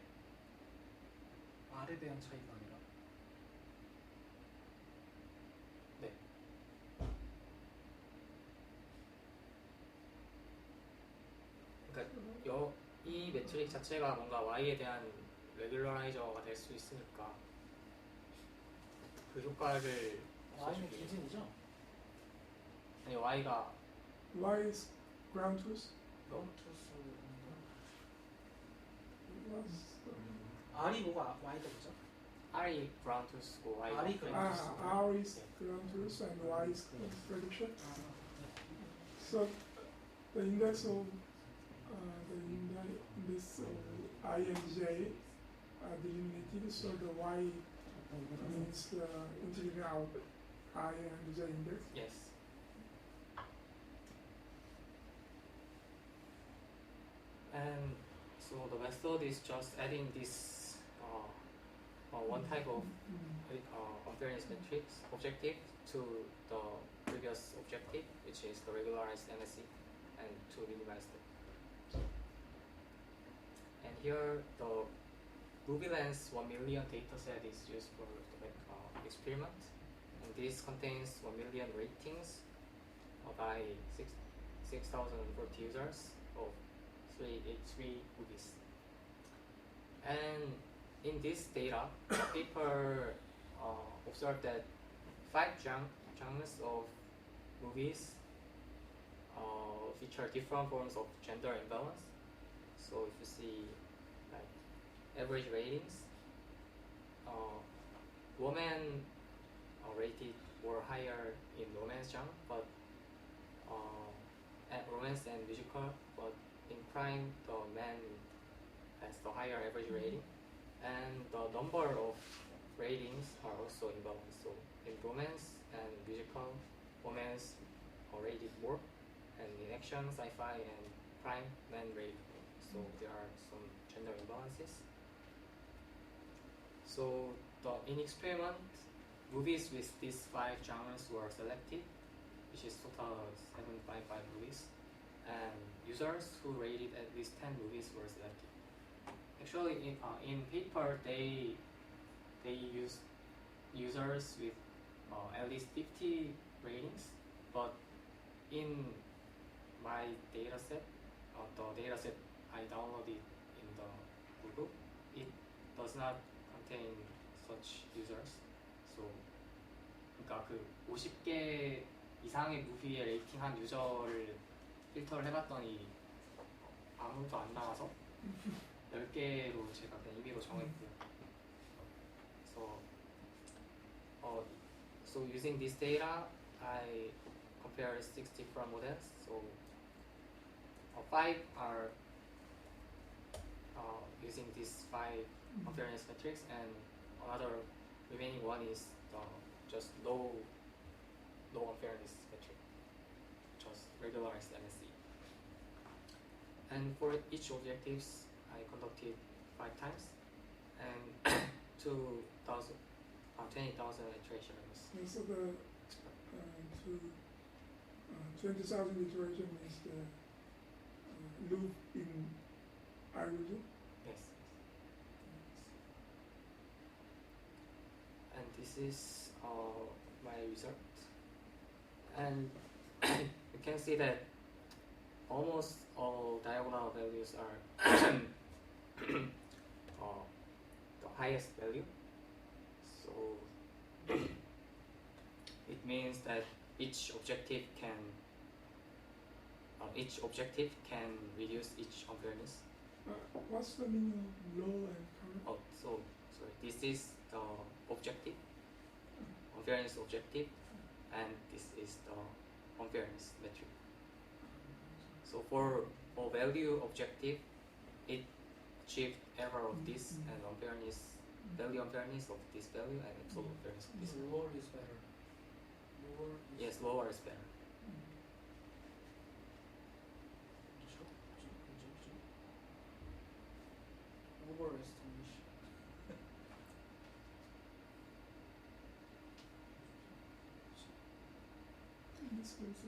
R에 대한 차이가 아니라. 네. 그러니까 이 매트릭 자체가 뭔가 Y에 대한 레귤러라이저가 될 수 있으니까 그 효과를 Y는 기준이죠? 아니 Y가 Y is ground truth. R이 뭐가 Y가 뭐죠? R이 ground truth고 Y가 R이 ground truth. R is ground truth and Y is prediction. So the index of I and J are delimited, so the Y means the integral out I and J index. Yes. And so the method is just adding this one type of unfairness matrix objective to the previous objective, which is the regularized MSE, and to minimize them. And here the movie lens 1 million dataset is used for the experiment, and this contains 1 million ratings by 6,040 users of 3 movies. And in this data, the paper observed that 5 genres of movies feature different forms of gender imbalance. So if you see like average ratings, women rated were higher in romance genre, but romance and musical, but in crime the man has the higher average rating, and the number of ratings are also imbalanced. So in romance and musical, romance are rated more, and in action, sci-fi, and crime, men rated more. So there are some gender imbalances. So in experiment, movies with these 5 genres were selected, which is total 755 movies, and users who rated at least 10 movies were selected. Actually, in paper they used users with at least 50 ratings, but in my dataset, the dataset I downloaded in the Google, it does not contain such users. So, 그러니까 그 50개 이상의 무비에 레이팅한 유저를 필터를 해봤더니 아무도 안 나와서 10개로 제가 그냥 임의로 정했고요. 그래서 So using this data, I compared 60 different models. So 5 are using these 5 unfairness metrics, and another remaining one is just low unfairness metric, just regularized MSE. And for each objectives, I conducted 5 times, and 20,000 iterations. And so the 20,000 iteration is the loop in algorithm. Yes. And this is my result. And you can see that almost all diagonal values are the highest value. So it means that each objective can reduce each unfairness. What's the meaning of low and current? Oh, so sorry. This is the objective, unfairness objective, and this is the unfairness metric. So for value objective, it achieved error of this and unfairness, value unfairness of this value and absolute unfairness of this. Lower is better. Lower is Yes, lower is better. Overestimation. In this case,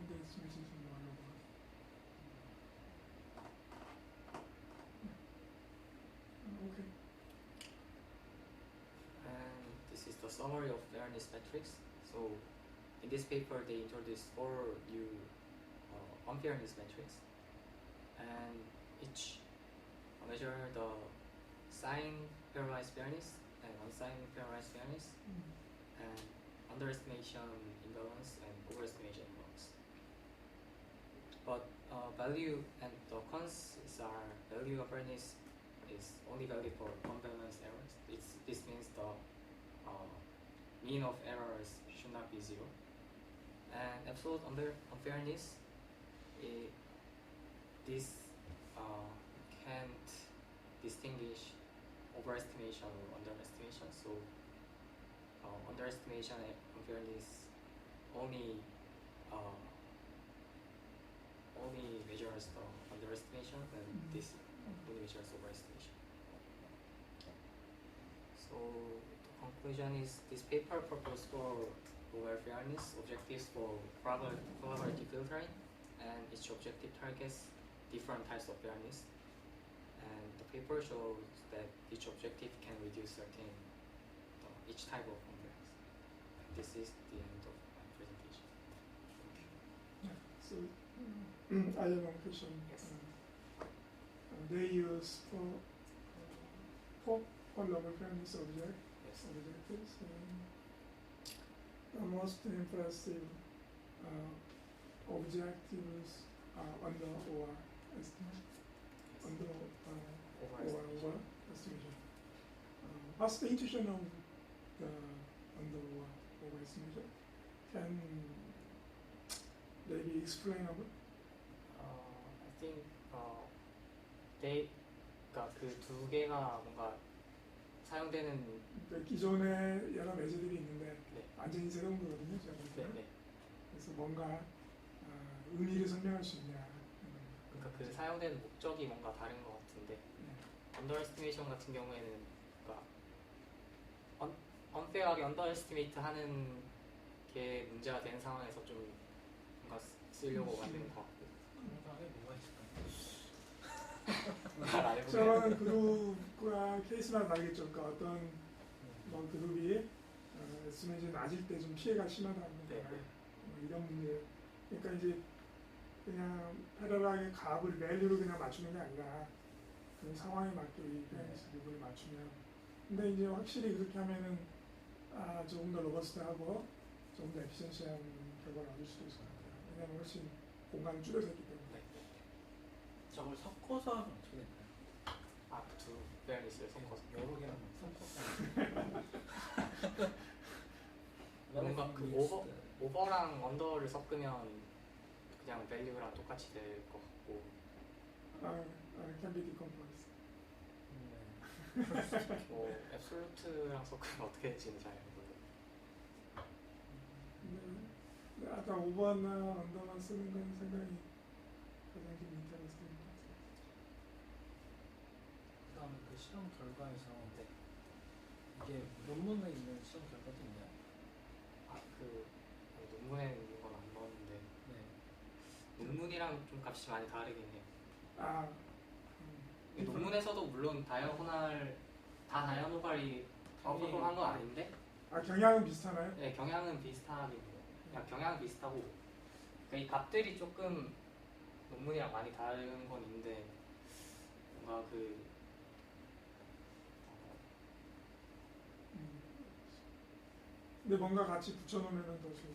underestimation is one of us. Okay. And this is the summary of fairness metrics. So in this paper, they introduced 4 new unfairness metrics, and each measure the sign pairwise fairness and unsigned pairwise fairness, and underestimation imbalance and overestimation imbalance. But value and the cons are value unfairness is only valid for unbalanced errors. This means the mean of errors should not be 0. And absolute unfairness, this can't distinguish overestimation or underestimation. So underestimation and unfairness only measures the underestimation, and this only measures overestimation. So the conclusion is this paper proposed for over fairness objectives for probability filtering, and each objective targets different types of fairness. And the paper shows that each objective can reduce certain each type of unfairness. This is the end of my presentation. Yeah. So I have one question. Yes. They use for level fairness objectives. The most impressive objectives are under or estimate. Under over estimation. What's the intuition of the under or over estimation? Can maybe explain a bit? I think 그러니까 그 두 개가 뭔가 사용되는 그 기존에 여러 매체들이 있는데 네. 완전히 새로운 거거든요, 제가 볼 네, 때는. 네. 그래서 뭔가 의미를 설명할 수 있냐. 그러니까 그 사용되는 목적이 뭔가 다른 것 같은데 언더에스티메이션 같은 경우에는 그러니까 unfair하게 언더에스티메이트 하는 게 문제가 되는 상황에서 좀 뭔가 쓰려고 만든 것 같고. 안에 뭐가 있을까요? 저는 그룹과 케이스마다 다르겠죠. 그러니까 어떤 뭐 그룹이 에스티메이션이 낮을 때 좀 피해가 심하다는 네. 뭐 이런 문제. 그러니까 이제 그냥 패러하게 값을 밸류로 그냥 맞추는 게 아니라 그 상황에 맞게 이 페어니스 부분을 맞추면. 근데 이제 확실히 그렇게 하면은 조금 더 로버스트하고 조금 더 에피션시한 결과를 얻을 수도 있을 것 같아요. 왜냐하면 훨씬 공간을 줄여서 했기 때문에. 저걸 섞어서 하면 어떻게 될까요? 두 페어니스를 섞어서 여러 개랑 섞어서 뭔가 그 오버랑 언더를 섞으면 그냥 밸류랑 똑같이 될 것 같고 can be decomposed. 뭐 앱솔루트랑 섞으면 어떻게 될지는 잘 모르겠어요. 네, 아까 오버나 언더만 쓰는 건 상당히 가장 좀 인터레스팅인 것 같아요. 그다음에 그 실험 결과에서 이게 논문에 있는 실험 결과도 있나요? 논문에 있는 건 안 넣었는데 네. 논문이랑 좀 값이 많이 다르긴 해요. 음. 논문에서도 물론 다이아노발이 아웃퍼폼한 건 아닌데 경향은 비슷하나요? 네, 경향은 비슷하긴 해요. 그냥 경향은 비슷하고 그러니까 이 값들이 조금 논문이랑 많이 다른 건 있는데 뭔가 근데 뭔가 같이 붙여놓으면 더 좋을 것 같아요.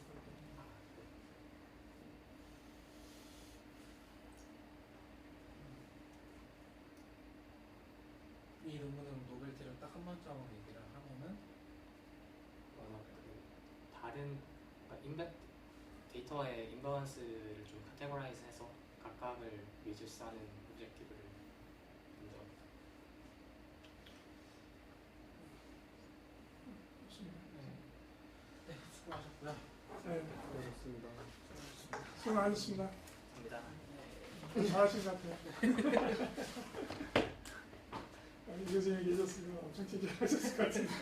이 논문은 노벨티를 딱 한 문장으로 얘기를 하면은 다른 그러니까 데이터의 임바런스를 좀 카테고라이즈해서 각각을 리듀스하는 오브젝티브를 먼저 좋습니다. 네, 수고하셨고요. 네, 고맙습니다. 수고 많으셨습니다. 합니다. 잘하신 것 같아요. 아니, 교수님이 계셨으면 엄청 얘기하셨을 것 같은데.